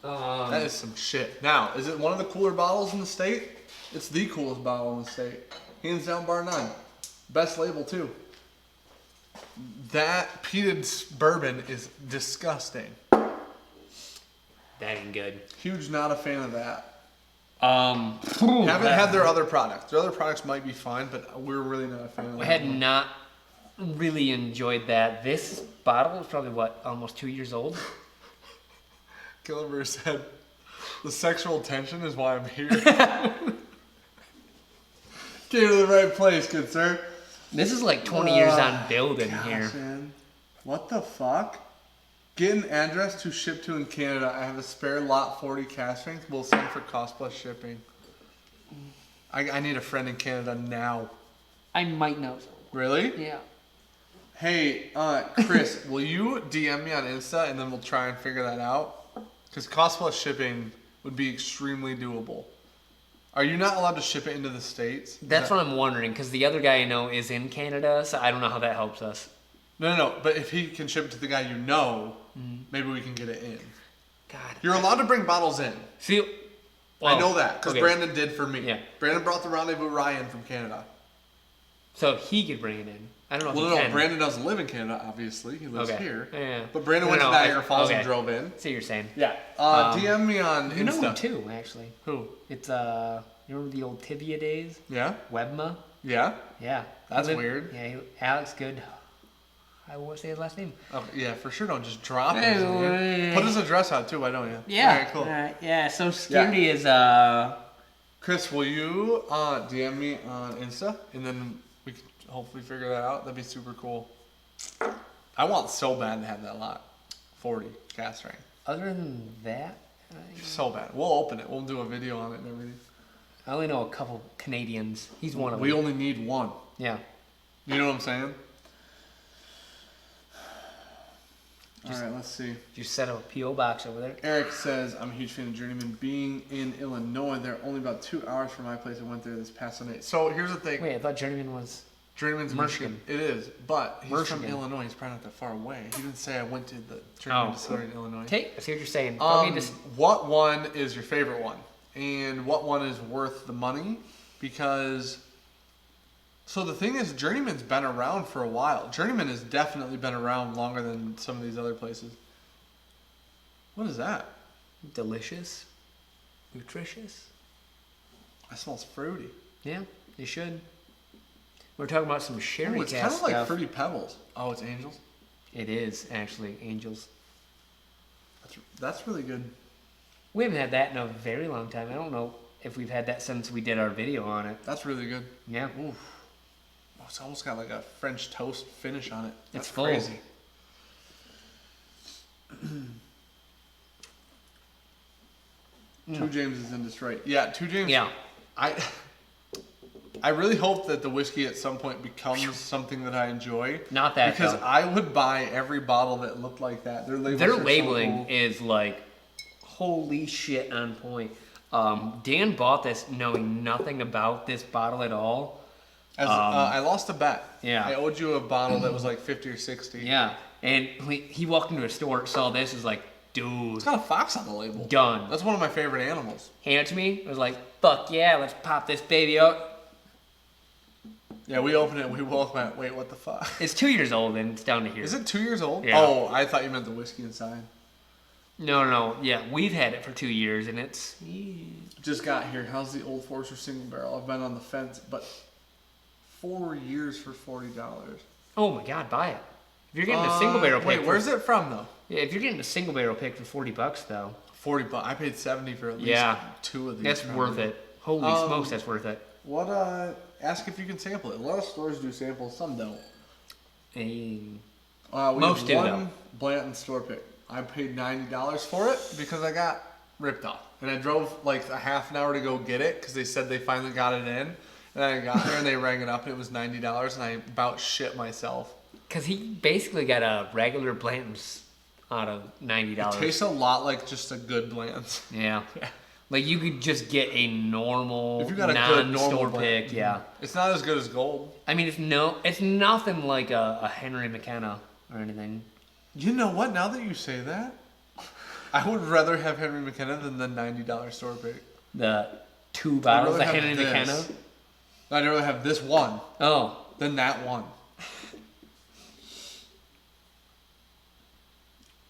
That is some shit. Now, is it one of the cooler bottles in the state? It's the coolest bottle in the state. Hands down, bar none. Best label, too. That peated bourbon is disgusting. That ain't good. Huge not a fan of that. Haven't Haven't had their other products. Their other products might be fine, but we're really not a fan of I that. had not really enjoyed that. This bottle is probably almost 2 years old. Gilliver said, the sexual tension is why I'm here. Came to the right place, good sir. This is like 20 years on building here. Man. What the fuck? Get an address to ship to in Canada. I have a spare lot 40 cask strength. We'll send for cost plus shipping. I need a friend in Canada now. I might know. Really? Yeah. Hey, Chris, will you DM me on Insta and then we'll try and figure that out? Because cost plus shipping would be extremely doable. Are you not allowed to ship it into the States? That's what I'm wondering, because the other guy I know is in Canada, so I don't know how that helps us. No. But if he can ship it to the guy you know, maybe we can get it in. God. You're allowed to bring bottles in. See, I know that, because okay. Brandon did for me. Yeah. Brandon brought the Rendezvous Ryan from Canada. So he could bring it in. I don't know if Well, he no, can. Brandon doesn't live in Canada, obviously. He lives Okay. here. Yeah. But Brandon No, went no, to Niagara Falls okay. and drove in. See what you're saying. Yeah. DM me on You know him Insta. too, actually. Who? It's, you remember the old Tibia days? Yeah? Webma? Yeah? Yeah. That's He lived- weird. Yeah, Alex Good. I won't say his last name. Oh, yeah, for sure. Don't just drop Hey, his name. hey. Put his address out too, why don't you? Yeah. All right, cool. Yeah, so security is, uh... Chris, will you DM me on Insta? And then we can hopefully figure that out. That'd be super cool. I want so bad to have that lot. 40 cast strength. Other than that, So bad. We'll open it. We'll do a video on it and everything. I only know a couple Canadians. He's one of them. We only need one. Yeah. You know what I'm saying? All right, let's see. Just set up a P.O. box over there. Eric says, I'm a huge fan of Journeyman. Being in Illinois, they're only about 2 hours from my place. I went there this past Sunday. So here's the thing. Wait, I thought Journeyman was... Journeyman's Michigan. Michigan. It is, but he's from Michigan. Illinois. He's probably not that far away. He didn't say I went to the Journeyman distillery in Illinois. Okay, I see what you're saying. Probably just... What one is your favorite one? And what one is worth the money? Because... So the thing is, Journeyman's been around for a while. Journeyman has definitely been around longer than some of these other places. What is that? Delicious. Nutritious. That smells fruity. Yeah, you should. We're talking about some sherry Ooh, it's cask kind of like stuff. Fruity Pebbles. Oh, it's Angels? It is, actually, Angels. That's really good. We haven't had that in a very long time. I don't know if we've had that since we did our video on it. That's really good. Yeah. Ooh. Oh, it's almost got like a French toast finish on it. That's It's full. crazy. Two James is in Detroit. Yeah, Two James. Yeah. I really hope that the whiskey at some point becomes something that I enjoy. Not that, because though. I would buy every bottle that looked like that. Their labels Their are so labeling cool. is like, holy shit, on point. Dan bought this knowing nothing about this bottle at all. I lost a bet. Yeah. I owed you a bottle that was like 50 or 60. Yeah. And he walked into a store, saw this, was like, dude, It's got a fox on the label. done. That's one of my favorite animals. Hand it to me. I was like, fuck yeah, let's pop this baby out. Yeah, we opened it and we both went, wait, what the fuck? It's 2 years old and it's down to here. Is it 2 years old? Yeah. Oh, I thought you meant the whiskey inside. No. Yeah, we've had it for 2 years and it's... Just got here. How's the Old Forester single barrel? I've been on the fence, but 4 years for $40. Oh my god, buy it. If you're getting a single barrel pick... Wait, where's it from though? Yeah, if you're getting a single barrel pick for $40 though... $40. I paid 70 for at least Yeah. 2 of these. That's probably. worth it. Holy smokes, that's worth it. What, ask if you can sample it. A lot of stores do samples, some don't. Hey. We Most have do, one though. Blanton store pick. I paid $90 for it because I got ripped off. And I drove like a half an hour to go get it because they said they finally got it in. And I got there and they rang it up and it was $90 and I about shit myself. Because he basically got a regular Blanton's out of $90. It tastes a lot like just a good Blanton's. Yeah. Like you could just get a normal, If you got a good non-store normal pick, Blanton. yeah. It's not as good as gold. I mean, it's nothing like a Henry McKenna or anything. You know what? Now that you say that, I would rather have Henry McKenna than the $90 store pick. The 2 bottles of rather have Henry this. McKenna. I'd rather have this one Oh, than that one.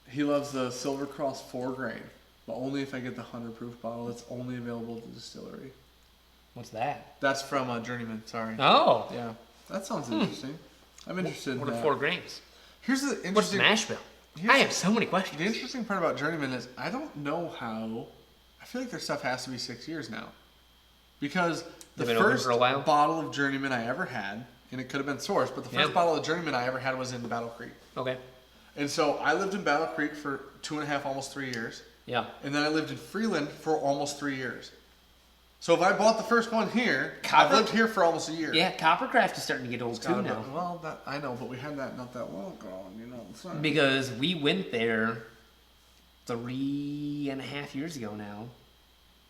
He loves the Silver Cross 4 grain, but only if I get the 100 proof bottle. It's only available at the distillery. what's that? That's from Journeyman. Sorry. Oh, Yeah, that sounds interesting. I'm interested in what are that. 4 grains? Here's the What's interesting. Nashville? Here's- I have so many questions. The interesting part about Journeyman is I don't know how. I feel like their stuff has to be 6 years now, because the They've been open first for a while? bottle of Journeyman I ever had, and it could have been sourced, but the first Yeah. bottle of Journeyman I ever had was in Battle Creek. Okay. And so I lived in Battle Creek for 2.5, almost 3 years. Yeah. And then I lived in Freeland for almost 3 years. So if I bought the first one here, I've Copper- lived here for almost a year. Yeah, Coppercraft is starting to get old It's gotta too be- now. Well, that, I know, but we had that not that long ago, you know what I'm saying? Because we went there 3.5 years ago now.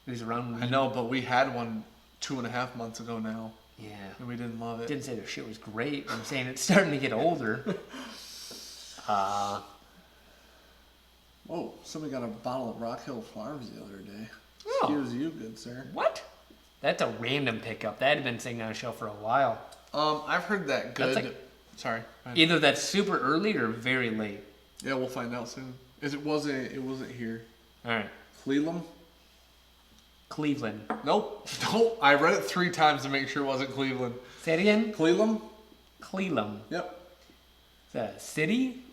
It was around. I know, but we had one 2.5 months ago now, Yeah. and we didn't love it. Didn't say their shit was great. I'm saying it's starting to get older. Whoa, somebody got a bottle of Rock Hill Farms the other day. Oh. Excuse you, good sir. What? That's a random pickup. That had been sitting on a shelf for a while. I've heard that good. That's like- Sorry. go ahead. Either that's super early or very late. Yeah, we'll find out soon. It wasn't here. All right. Cleveland? Cleveland. Nope. Nope. I read it 3 times to make sure it wasn't Cleveland. Say it again. Cleveland? Cleveland. Yep. Is that a city?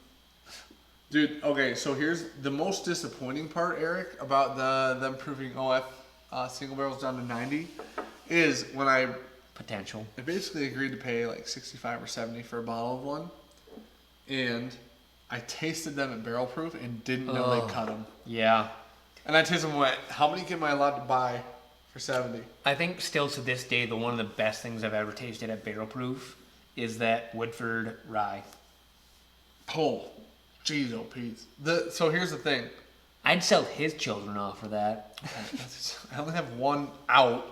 Dude, okay, so here's the most disappointing part, Eric, about them proving OF single barrels down to 90 is when I Potential. basically agreed to pay like 65 or 70 for a bottle of one, and I tasted them at barrel proof and didn't know Oh. they cut them. Yeah. And I tasted them and went, how many am I allowed to buy for 70? I think still to this day, one of the best things I've ever tasted at Barrel Proof is that Woodford rye. Oh, jeez, oh, Pete. So here's the thing. I'd sell his children off for that. I only have one out.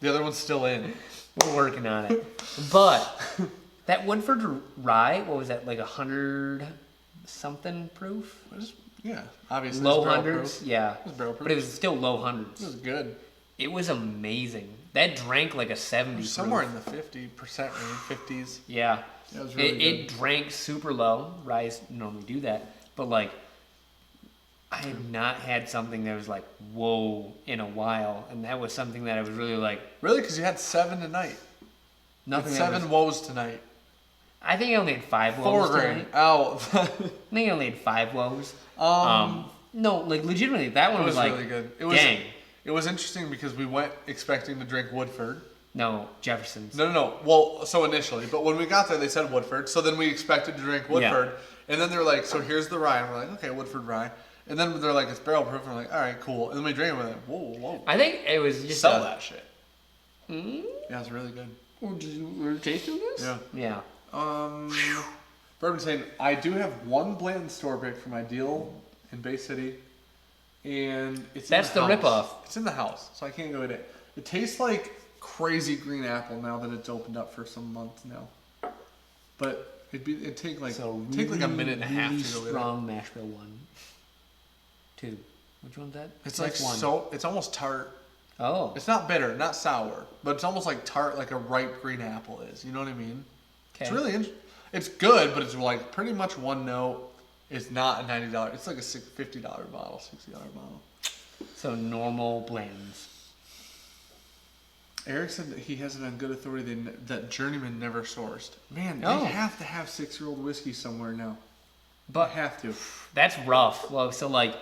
The other one's still in. We're working on it. But that Woodford rye, what was that, like 100 something proof? Yeah, obviously. Low it's barrel hundreds? proof. Yeah. It was barrel proof. But it was still low hundreds. It was good. It was amazing. That drank like a 70 Somewhere proof. in the 50% range, 50s. Yeah. Yeah, it was really It drank super low. Ryes normally do that. But like, I had not had something that was like, whoa, in a while. And that was something that I was really like. Really? Because you had 7 tonight. Nothing. 7 woes tonight. I think I only had 5 4 woes grand. tonight. Oh. I think I only had 5 woes. No, like legitimately, that one It was like, really good. Dang. It was interesting because we went expecting to drink Woodford. No, Jefferson's. No. Well, so initially, but when we got there, they said Woodford. So then we expected to drink Woodford, and then they're like, "So here's the rye." And we're like, "Okay, Woodford rye." And then they're like, "It's barrel proof." And we're like, "All right, cool." And then we drink it. We're like, "Whoa." I think it was just Sell that shit. Mm? Yeah, it's really good. We're tasting this? Yeah. Yeah. Bourbon saying, I do have one Blanton store pick for my deal in Bay City, and That's the house. ripoff. It's in the house, so I can't go get it. It tastes like crazy green apple now that it's opened up for some months now. But it'd take like a minute and a half really to go get it. strong mash bill 1. 2. Which one's that? It's like one. it's almost tart. Oh. It's not bitter, not sour, but it's almost like tart, like a ripe green apple is. You know what I mean? Okay. It's really it's good, but it's like pretty much one note. It's not a $90. It's like a $50 bottle, $60 bottle. So normal blends. Eric said that he has it on good authority that Journeyman never sourced. Man, Oh. they have to have 6-year-old whiskey somewhere now. But They have to. that's rough. Well, so like,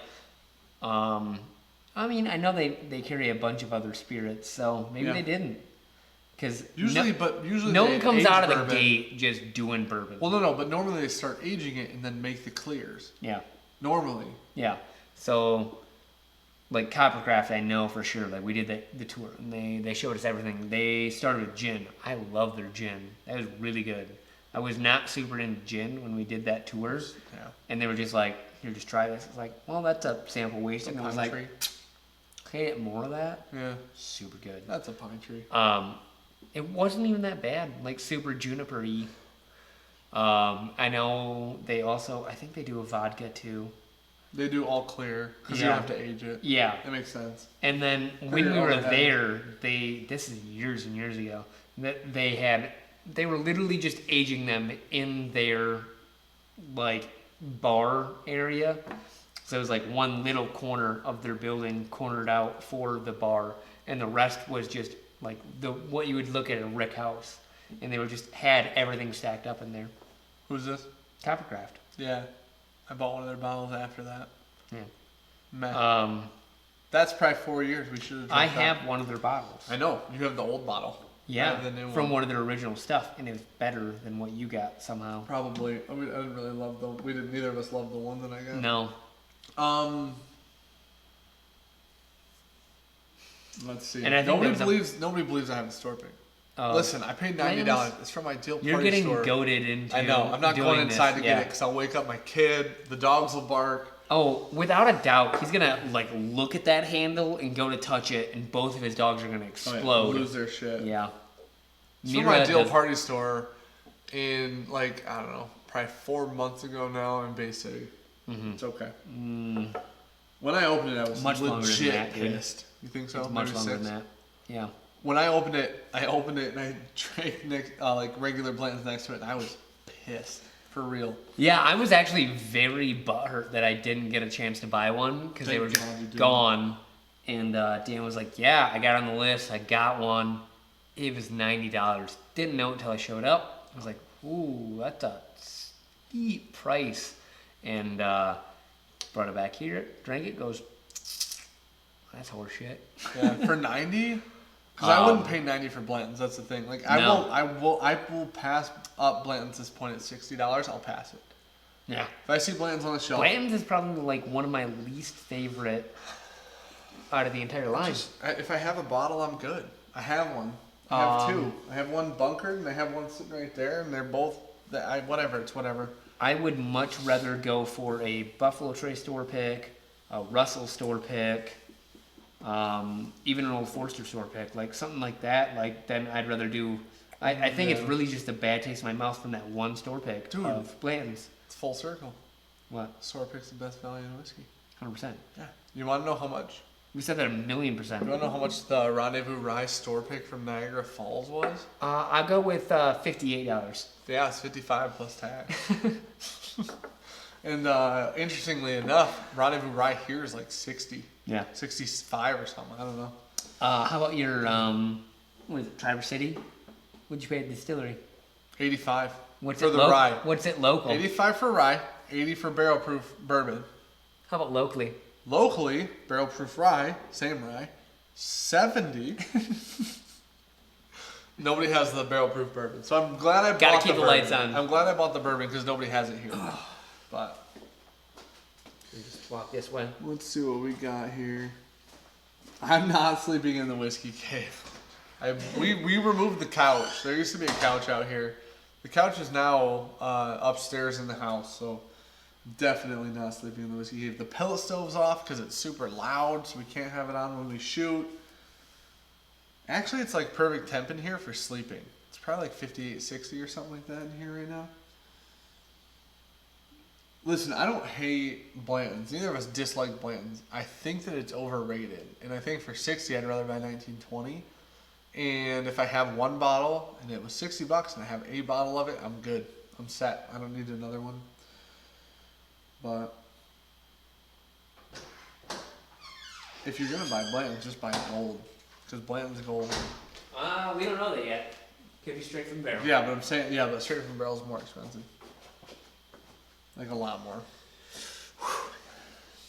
I mean, I know they carry a bunch of other spirits, so maybe Yeah. they didn't. Because Usually no they one comes age out of the bourbon. gate just doing bourbon. Well, no, but normally they start aging it and then make the clears. Yeah. Normally. Yeah. So, like Coppercraft, I know for sure. Like we did the tour, and they showed us everything. They started with gin. I love their gin. That was really good. I was not super into gin when we did that tour, Yeah. and they were just like, "Here, just try this." It's like, well, that's a sample waste, and I was like, Pine tree. "Can I get more of that?" Yeah. Super good. That's a pine tree. It wasn't even that bad. Like super juniper-y. I know they also. I think they do a vodka too. They do all clear because you Yeah. don't have to age it. Yeah. That makes sense. And then when we were there, this is years and years ago, that they were literally just aging them in their like bar area. So it was like one little corner of their building cornered out for the bar, and the rest was just like what you would look at a rick house, and they were just had everything stacked up in there. Who's this? Coppercraft. Yeah. I bought one of their bottles after that. Yeah. Meh. That's probably 4 years. We should have. I drank that. have one of their bottles. I know. You have the old bottle. I Yeah, have the new from one of their original stuff, and it was better than what you got somehow. Probably. I mean, I didn't really love the. We didn't. Neither of us loved the one that I got. No. Let's see. And I think Nobody believes I have a store pick. Oh. Listen, I paid $90. It's from my deal party You're getting store. goaded into. I know. I'm not doing going inside this. to get it because I'll wake up my kid. The dogs will bark. Oh, without a doubt, he's gonna like look at that handle and go to touch it, and both of his dogs are gonna explode. Lose their shit. Yeah. It's from my Mira deal does- party store in like I don't know, probably 4 months ago now in Bay City. Mhm. It's okay. When I opened it, I was Much longer than legit that, dude. pissed. You think so? It's much Maybe longer 6? than that. Yeah. When I opened it and I drank like regular Blanton's next to it, and I was pissed for real. Yeah, I was actually very butthurt that I didn't get a chance to buy one because they Thank were just God you didn't. gone. And Dan was like, "Yeah, I got on the list. I got one. It was $90. Didn't know it until I showed up. I was like, ooh, that's a steep price." And brought it back here, drank it, goes, "That's horseshit." Yeah, for 90. Because I wouldn't pay 90 for Blanton's. That's the thing. Like I No. will pass up Blanton's this point at $60. I'll pass it. Yeah. If I see Blanton's on the shelf, Blanton's is probably like one of my least favorite out of the entire line. If I have a bottle, I'm good. I have one. I have two. I have one bunkered, and I have one sitting right there, and they're both. Whatever. It's whatever. I would much rather go for a Buffalo Trace store pick, a Russell store pick, even an Old Forester store pick, like something like that. Like then I'd rather do. I think it's really just a bad taste in my mouth from that one store pick of Blanton's. It's full circle. What? Store pick's the best value in whiskey. 100%. Yeah. You want to know how much? We said that 1,000,000%. You want to know how much the Rendezvous Rye store pick from Niagara Falls was? I'll go with $58. Yeah, it's 55 plus tax. And interestingly enough, Rendezvous Rye here is like 60. Yeah. 65 or something. I don't know. How about your what is it, Traverse City? What'd you pay at the distillery? 85. What's for it the rye. What's it local? 85 for rye, 80 for barrel proof bourbon. How about locally? Locally, barrel proof rye, same rye, 70. Nobody has the barrel proof bourbon, so I'm glad I bought Gotta keep the the bourbon. lights on. I'm glad I bought the bourbon because nobody has it here. But Just walk this way. let's see what we got here. I'm not sleeping in the whiskey cave. We removed the couch. There used to be a couch out here. The couch is now upstairs in the house, so definitely not sleeping in the whiskey cave. The pellet stove's off because it's super loud, so we can't have it on when we shoot. Actually, it's like perfect temp in here for sleeping. It's probably like 58, 60 or something like that in here right now. Listen, I don't hate Blanton's. Neither of us dislike Blanton's. I think that it's overrated. And I think for 60, I'd rather buy 1920. And if I have one bottle and it was $60 and I have a bottle of it, I'm good. I'm set. I don't need another one. But if you're going to buy Blanton's, just buy gold. Because Blanton's gold. We don't know that yet. Could be straight from barrel. Yeah, but I'm saying, but straight from barrel is more expensive. Like a lot more.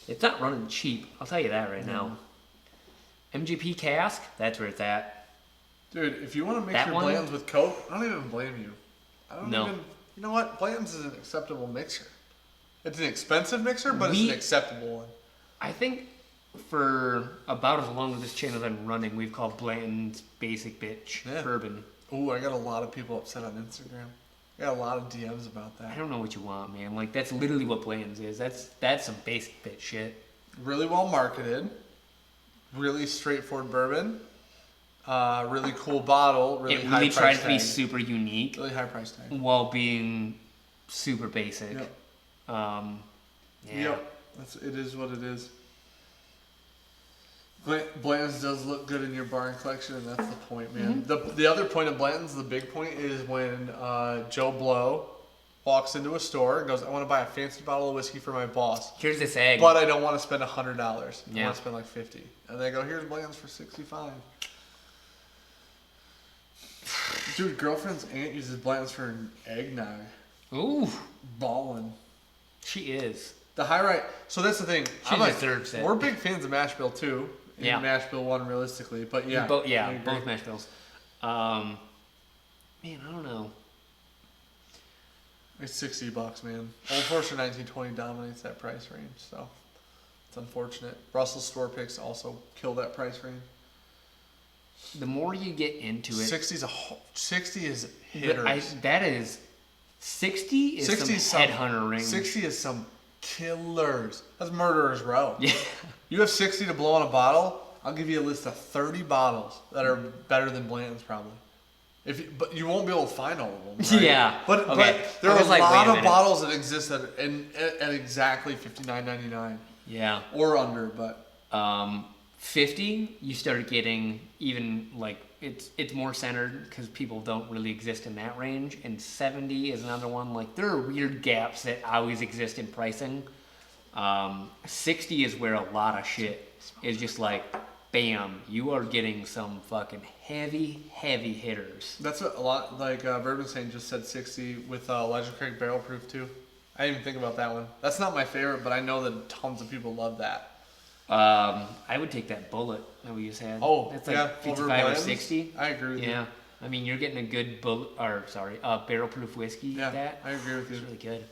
It's not running cheap. I'll tell you that right now. MGP cask, that's where it's at. Dude, if you want to mix That your one? Blanton's with Coke, I don't even blame you. No. You know what? Blanton's is an acceptable mixer. It's an expensive mixer, but it's an acceptable one. I think for about as long as this channel's been running, we've called Blanton's Basic Bitch Bourbon. Ooh, I got a lot of people upset on Instagram. I got a lot of DMs about I that. don't know what you want, man. Like, that's literally what Blanton's is. That's some basic bitch shit. Really well marketed. Really straightforward bourbon. Really cool bottle. Really It high really price tries to be tag. super unique Really high price tag. while being super basic. Yep. Yeah. Yep. It is what it is. Blanton's does look good in your barn collection, and that's the point, man. The other point of Blanton's, the big point, is when Joe Blow walks into a store and goes, I want to buy a fancy bottle of whiskey for my boss, Here's this egg. but I don't want to spend $100. I Yeah. want to spend like $50. And they go, here's Blanton's for $65. Dude, girlfriend's aunt uses Blanton's for an eggnog. Ooh, Ballin'. she is. The high right. So that's the thing. She deserves it. We're big fans of Mash Bill too. Yeah. Mash Bill 1 realistically, but yeah. Both I agree. mash bills. Man, I don't know. It's $60, man. Old Forester 1920 dominates that price range, so it's unfortunate. Russell store picks also kill that price range. The more you get into it, 60 is hitters. that is 60 is 60 some headhunter range. 60 is some killers. That's murderer's row. Yeah. You have 60 to blow on a bottle, I'll give you a list of 30 bottles that are better than Blanton's probably. But you won't be able to find all of them. Right? Yeah. But Okay. there I are a was like, lot wait a of minute. bottles that exist at exactly $59.99 Yeah. or under. But 50, you start getting even like it's more centered because people don't really exist in that range. And 70 is another one. Like there are weird gaps that always exist in pricing. 60 is where a lot of shit is just like, bam, you are getting some fucking heavy hitters. that's a lot. Like Bourbon Saint just said 60 with Legend Craig Barrel Proof too. I didn't even think about that one. That's not my favorite, but I know that tons of people love that. I would take that bullet that we just had. Oh, that's like yeah, 55 or Blanton's. 60. I agree with you. Yeah, I mean you're getting a good barrel proof whiskey. Yeah, Like that. I agree with you. It's really good.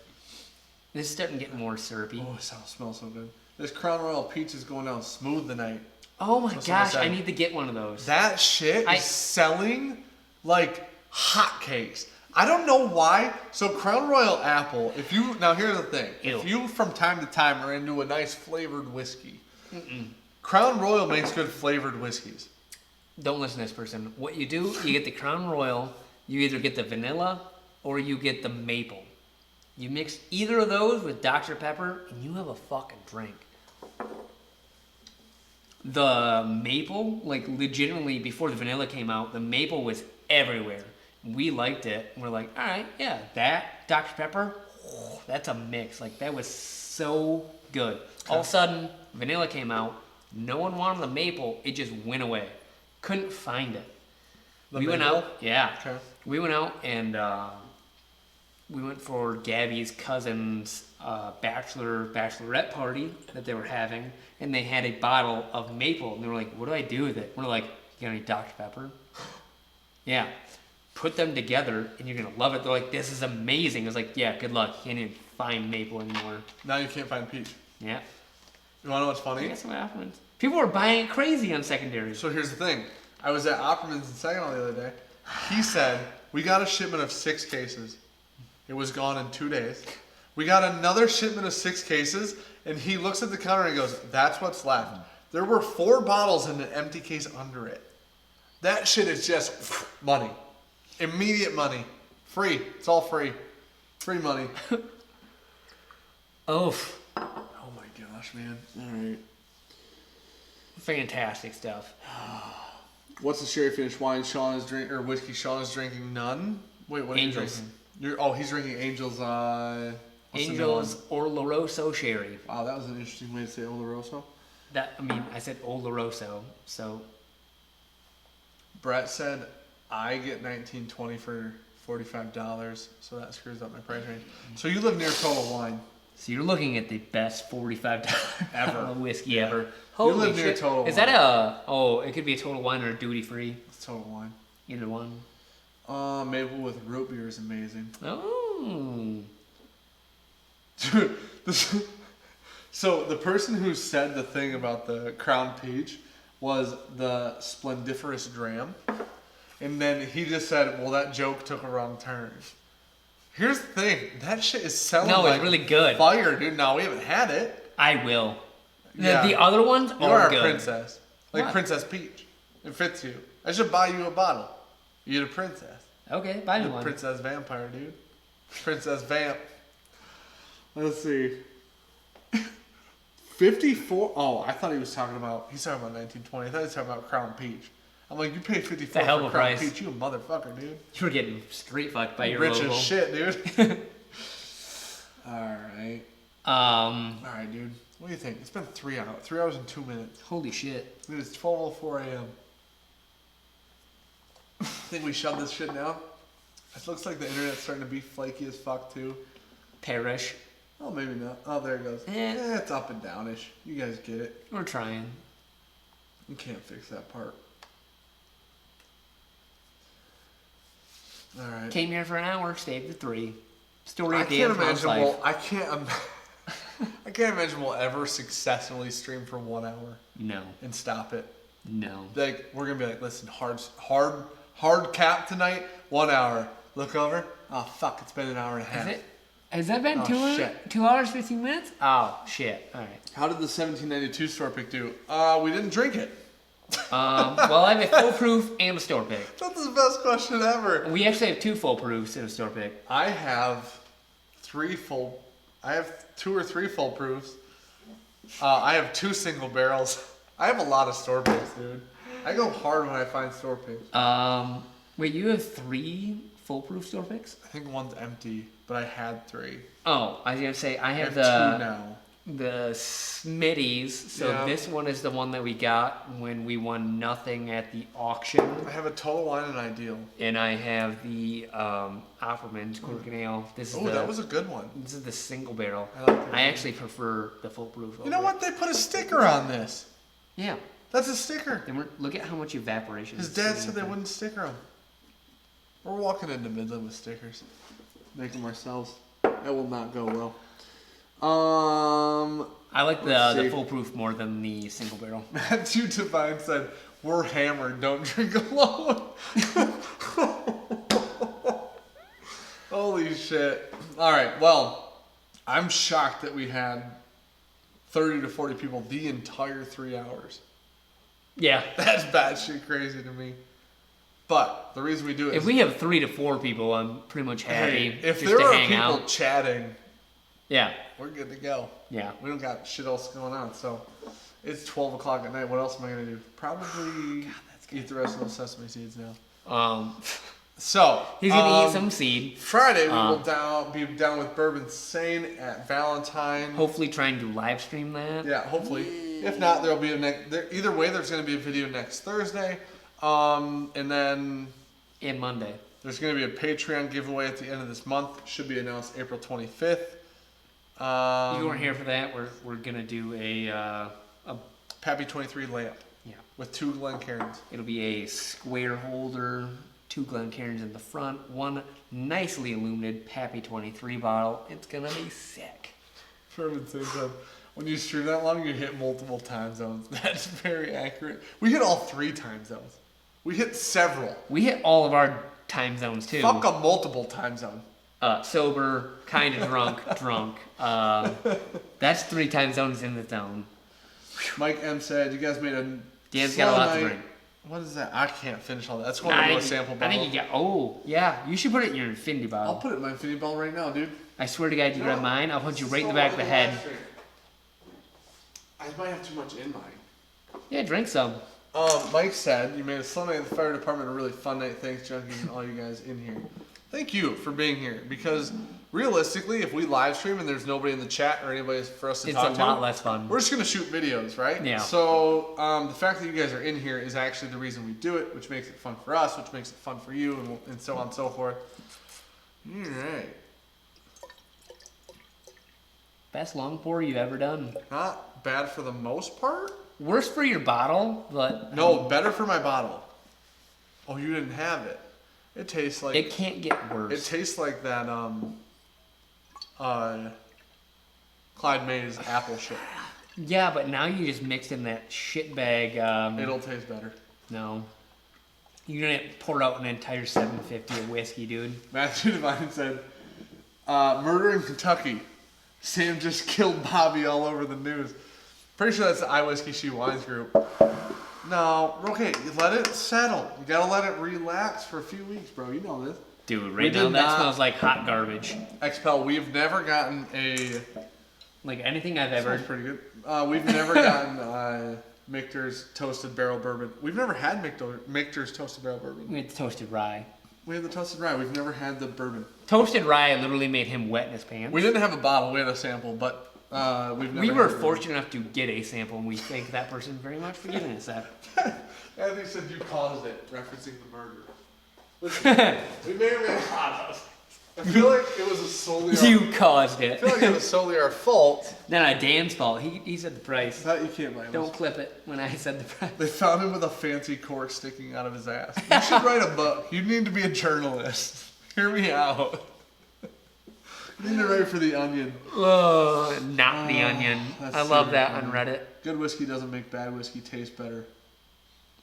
This is starting to get more syrupy. Oh, it smells so good. This Crown Royal Peach is going down smooth tonight. Oh my That's what gosh, said. I need to get one of those. That shit is selling like hotcakes. I don't know why. So Crown Royal Apple, now here's the thing. Ew. If you from time to time are into a nice flavored whiskey, Crown Royal makes good flavored whiskeys. Don't listen to this person. What you do, you get the Crown Royal, you either get the vanilla or you get the maple. You mix either of those with Dr. Pepper and you have a fucking drink. The maple, like legitimately before the vanilla came out, the maple was everywhere. We liked it. We're like, all right, yeah, that Dr. Pepper, that's a mix. Like that was so good. All of a sudden, vanilla came out. No one wanted the maple. It just went away. Couldn't find it. We went maple? out. Yeah. Okay. We went out and we went for Gabby's cousin's bachelorette party that they were having, and they had a bottle of maple, and they were like, "What do I do with it?" We're like, "You got any Dr. Pepper?" Yeah. Put them together, and you're gonna love it. They're like, "This is amazing." I was like, "Yeah, good luck. You can't even find maple anymore." Now you can't find peach. Yeah. You wanna know what's I funny? guess what happens. People were buying it crazy on secondary. So here's the thing. I was at Opperman's in Saginaw the other day. He said, we got a shipment of 6 cases. It was gone in 2 days. We got another shipment of 6 cases, and he looks at the counter and he goes, that's what's left. There were 4 bottles in an empty case under it. That shit is just money. Immediate money. Free. It's all free. Free money. Oh, Oh my gosh, man. All right. fantastic stuff. What's the sherry finished wine Sean is drinking, or whiskey Sean is drinking? None? Wait, what are Angels. you drinking? He's drinking Angels, what's the new Angels Oloroso Sherry. one? Wow, that was an interesting way to say Oloroso. I said Oloroso, so Brett said, I get $19.20 for $45, so that screws up my price range. So you live near Total Wine. So you're looking at the best $45 Ever. whiskey ever. You Holy live near shit. Total Is Wine. that it could be a Total Wine or a duty free. It's Total Wine. Either one. Maple with root beer is amazing. Oh. Dude, so the person who said the thing about the Crown Peach was the Splendiferous Dram. And then he just said, well, that joke took a wrong turn. Here's the thing. That shit is selling No, like it's really good. fire, dude. No, we haven't had it. I will. Yeah. The other ones You are are a good. princess. Like What? Princess Peach. It fits you. I should buy you a bottle. You're a princess. Okay, buy me The one. princess vampire, dude. Princess vamp. Let's see. 54. Oh, I thought he's talking about 1920. I thought he was talking about Crown Peach. I'm like, you paid 54 hell for of a Crown price. Peach. You a motherfucker, dude. You were getting street fucked by your Rich logo. as shit, dude. Alright. Alright, dude. What do you think? It's been 3 hours. 3 hours and 2 minutes. Holy shit. Dude, it's 12:04 a.m. Think we shut this shit down? It looks like the internet's starting to be flaky as fuck, too. Perish. Oh, maybe not. Oh, there it goes. Eh. It's up and downish. You guys get it. We're trying. You can't fix that part. All right. Came here for an hour, stayed for 3. Story I of can't Dan Tom's imagine. life. I can't imagine we'll ever successfully stream for 1 hour No. and stop it. No. Like we're gonna be like, listen, hard cap tonight. 1 hour. Look over. Oh fuck! It's been an hour and a half. Has that been Oh, shit. 2 hours, 15 minutes? Oh, shit. All right. How did the 1792 store pick do? We didn't drink it. Well, I have a full proof and a store pick. That's the best question ever. We actually have 2 full proofs and a store pick. I have 2 or 3 full proofs. I have 2 single barrels. I have a lot of store picks, dude. I go hard when I find store picks. Wait, you have 3 foolproof store picks? I think one's empty, but I had 3. Oh, I was gonna say I I have have 2 now. the Smitties. So Yeah. this one is the one that we got when we won nothing at the auction, I have a Total Wine and Ideal. and I have the Opperman's Cork and Ale. This is Oh, that was a good one. this is the single barrel. I like that. I actually prefer the foolproof. You know what? They put a sticker on this. Yeah. That's a sticker. Then look at how much evaporation. His is dad sitting said they in there. wouldn't sticker them. We're walking into Midland with stickers. Make them ourselves. That will not go well. I like Let's the see. foolproof more than the single barrel. Matthew Devine said, "We're hammered. Don't drink alone." Holy shit! All right. Well, I'm shocked that we had 30 to 40 people the entire 3 hours. Yeah. That's batshit crazy to me. But the reason we do it If is, we have 3 to 4 people, I'm pretty much happy. hey, if just there to are hang people out. chatting, Yeah. we're good to go. Yeah. We don't got shit else going on. So it's 12 o'clock at night. What else am I gonna do? Probably eat the rest of those sesame seeds now. So He's gonna eat some seed. Friday we will be down with Bourbon Sane at Valentine. Hopefully, trying to live stream that. Yeah, hopefully. If not, there'll be either way. There's going to be a video next Thursday, and then And Monday. there's going to be a Patreon giveaway at the end of this month. Should be announced April 25th. You weren't here for that. We're gonna do a Pappy 23 layup yeah. with 2 Glencairns. It'll be a square holder, 2 Glencairns in the front, 1 nicely illuminated Pappy 23 bottle. It's gonna be sick. Bourbon Sane said, when you stream that long, you hit multiple time zones. That's very accurate. We hit all 3 time zones. We hit several. We hit all of our time zones too. Fuck a multiple time zone. Sober, kind of drunk, drunk. That's 3 time zones in the zone. Mike M said, you guys made a Dan's got a lot to slow drink. night. What is that? I can't finish all that. That's going I into a think, sample I bottle. think you got. Oh, yeah. You should put it in your infinity bottle. I'll put it in my infinity bottle right now, dude. I swear to God, you grab mine. I'll punch you right in the back of the head. I might have too much in mine. Yeah, drink some. Mike said, you made a slow night at the fire department a really fun night. Thanks, Junkies, and all you guys in here. Thank you for being here, because realistically, if we live stream and there's nobody in the chat or anybody for us to It's talk a to, lot less fun. we're just going to shoot videos, right? Yeah. So the fact that you guys are in here is actually the reason we do it, which makes it fun for us, which makes it fun for you, and so on and so forth. All right. Best long pour you've ever done. Not bad for the most part. Worse for your bottle, but No, better for my bottle. Oh, you didn't have it. It tastes like it can't get worse. it tastes like that Clyde Mays apple shit. Yeah, but now you just mixed in that shit bag. It'll taste better. No. You're gonna pour out an entire 750 of whiskey, dude. Matthew Devine said, murder in Kentucky. Sam just killed Bobby all over the news. Pretty sure that's the I Whiskey She Wines group. No, okay, you let it settle. You gotta let it relax for a few weeks, bro. You know this. Dude, We right now did that not- smells like hot garbage. XPEL, we've never gotten a... Like anything I've ever. Smells pretty good. We've never gotten Michter's Toasted Barrel Bourbon. We've never had Michter's Toasted Barrel Bourbon. We had the toasted rye. We have the Toasted Rye. We've never had the bourbon. Toasted rye literally made him wet in his pants. We didn't have a bottle. We had a sample, but we've never We had were bourbon. fortunate enough to get a sample, and we thank that person very much for giving us that. Anthony said you caused it, referencing the murder. Listen, we may or may not. I feel like it was solely our, You caused I it. feel like it was solely our fault. Not Dan's fault. He said the price. That you can't blame Don't us. clip it when I said the price. They found him with a fancy cork sticking out of his ass. You should write a book. You need to be a journalist. Hear me out. You need to write for The Onion. Oh, not the onion. that's I love super that funny. on Reddit. Good whiskey doesn't make bad whiskey taste better.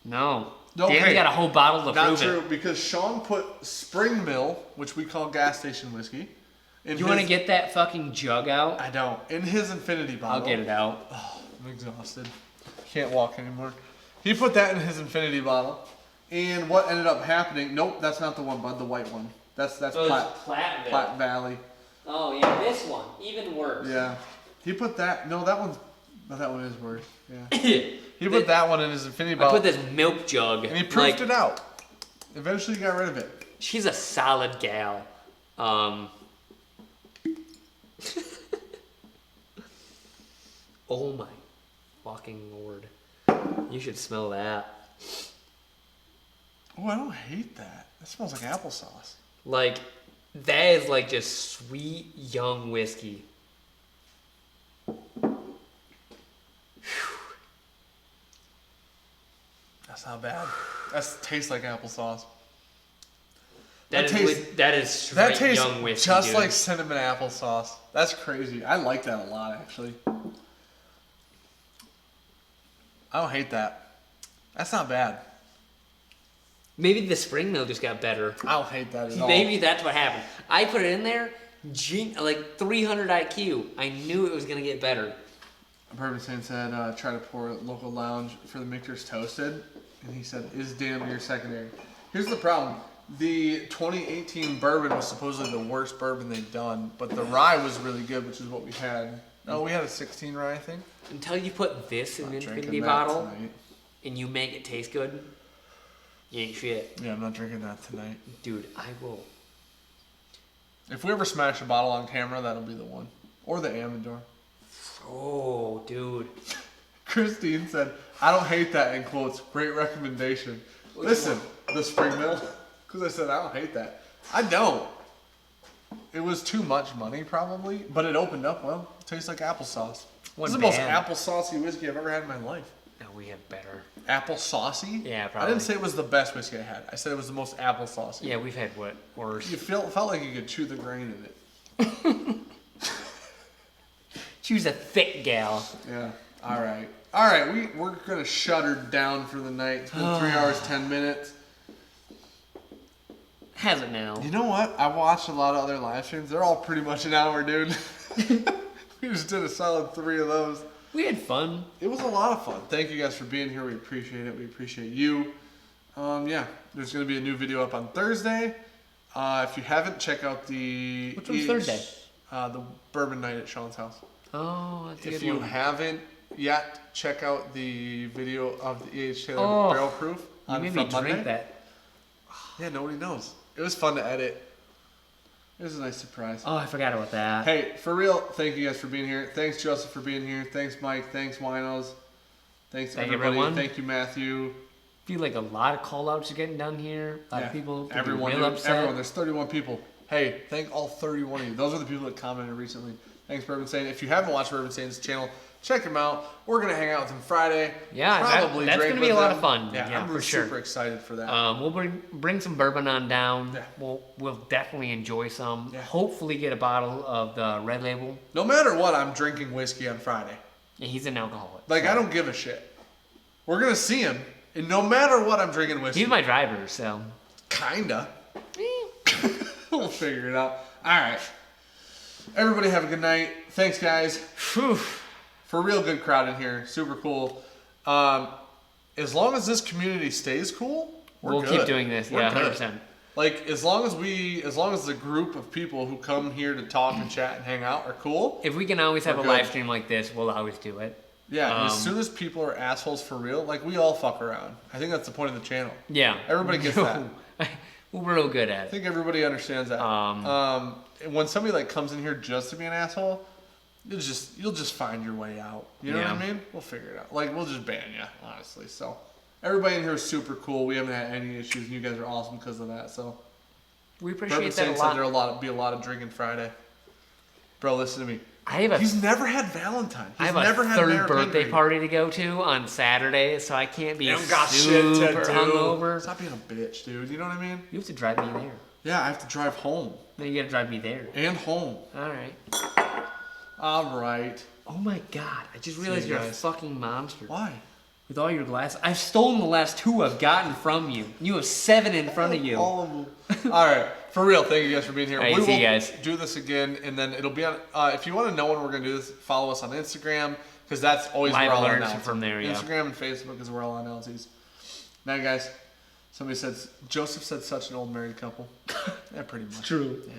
No. Okay. Dan's got a whole bottle to Not prove true, it. because Sean put Spring Mill, which we call gas station whiskey, in You want to his- get that fucking jug out? I don't. In his infinity bottle. I'll get it out. I'm exhausted. Can't walk anymore. He put that in his infinity bottle. And what ended up happening, nope, that's not the one, bud, the white one. That's Platte Valley. Oh yeah, this one. Even worse. Yeah. He put that, no, that one is worse. Yeah. He put that one in his infinity I bottle. put this milk jug. And he proofed it out. Eventually he got rid of it. She's a solid gal. Oh my fucking lord. You should smell that. Oh, I don't hate that. That smells like applesauce. Like, that is like just sweet young whiskey. That's not bad. That tastes like applesauce. That That is straight That tastes young whiskey, just dude. like cinnamon applesauce. That's crazy. I like that a lot, actually. I don't hate that. That's not bad. Maybe the spring mill just got better. I don't hate that at all. Maybe that's what happened. I put it in there, like 300 IQ. I knew it was gonna get better. Bourbon Saint said, try to pour a local lounge for the Michter's Toasted. And he said, is damn near secondary. Here's the problem. The 2018 bourbon was supposedly the worst bourbon they'd done, but the rye was really good, which is what we had. No, we had a 16 rye, I think. Until you put this in an Not infinity drinking that bottle tonight. and you make it taste good, you ain't shit. Yeah, I'm not drinking that tonight. Dude, I will. If we ever smash a bottle on camera, that'll be the one. Or the Amador. Oh, dude. Christine said, I don't hate that, in quotes. Great recommendation. Listen, the spring mill. Because I said, I don't hate that. I don't. It was too much money, probably. But it opened up well. It tastes like applesauce. This is the most apple saucy whiskey I've ever had in my life. No, we have better. Apple saucy? Yeah, I probably. didn't say it was the best whiskey I had. I said it was the most apple saucy. Yeah, we've had what? Worse. You felt like you could chew the grain in it. She was a thick gal. Yeah. All right. All right. We're going to shut her down for the night. It's been 3 hours, 10 minutes. Has it now? You know what? I watched a lot of other live streams. They're all pretty much an hour, dude. We just did a solid 3 of those. We had fun. It was a lot of fun. Thank you guys for being here. We appreciate it. We appreciate you. Yeah, there's going to be a new video up on Thursday. If you haven't, check out the... Which one's Thursday? The Bourbon Night at Sean's house. Oh, that's a good If you one. haven't yet, check out the video of the E.H. Taylor Barrel Proof You on made from me Monday. drink that. Yeah, nobody knows. It was fun to edit. It was a nice surprise. Oh, I forgot about that. Hey, for real, thank you guys for being here. Thanks, Joseph, for being here. Thanks, Mike. Thanks, Winos. Thanks, Thank everybody. everyone. Thank you, Matthew. I feel like a lot of call outs are getting done here. A lot of people Everyone, real upset. everyone. There's 31 people. Hey, thank all 31 of you. Those are the people that commented recently. Thanks, Bourbon Saint. If you haven't watched Bourbon Saint's channel, check him out. We're going to hang out with him Friday. Yeah, probably that's drink going to be with a lot him. of fun. Yeah, I'm for sure. super excited for that. We'll bring some bourbon on down. Yeah. We'll definitely enjoy some. Yeah. Hopefully get a bottle of the Red Label. No matter what, I'm drinking whiskey on Friday. Yeah, he's an alcoholic. Like, so. I don't give a shit. We're going to see him, and no matter what, I'm drinking whiskey. He's my driver, so. Kinda. We'll figure it out. All right. Everybody have a good night. Thanks, guys. Whew. For a real good crowd in here. Super cool. As long as this community stays cool, we'll keep doing this. We're Yeah, good. 100%. Like, as long as the group of people who come here to talk and chat and hang out are cool. If we can always have a We're live good. stream like this, we'll always do it. Yeah, and as soon as people are assholes for real, like, we all fuck around. I think that's the point of the channel. Yeah. Everybody gets that. We're real good at I it. think everybody understands that. When somebody like comes in here just to be an asshole, you'll just find your way out. You know what I mean? We'll figure it out. Like, we'll just ban you, honestly. So everybody in here is super cool. We haven't had any issues, and you guys are awesome because of that. So We Bourbon appreciate that Saint a said lot. there'll be a lot of drinking Friday. Bro, listen to me. He's never had Valentine. I He's have never a had third American birthday Henry. party to go to on Saturday, so I can't be You don't got shit to super do. hungover. Stop being a bitch, dude. You know what I mean? You have to drive me there. Yeah, I have to drive home. Then you gotta drive me there. And home. All right. All right. Oh my god! I just realized you you're a guys. fucking monster. Why? With all your glasses, I've stolen the last 2 I've gotten from you. You have 7 in front of you. All of them. All right. For real, thank you guys for being here. All right, We see will you guys. do this again, and then it'll be on. If you want to know when we're going to do this, follow us on Instagram, because that's always Live where all our alerts announcements from there, yeah. Instagram and Facebook is where all our announcements. Night, guys. Somebody said, Joseph said such an old married couple. Yeah, pretty much. True. Yeah.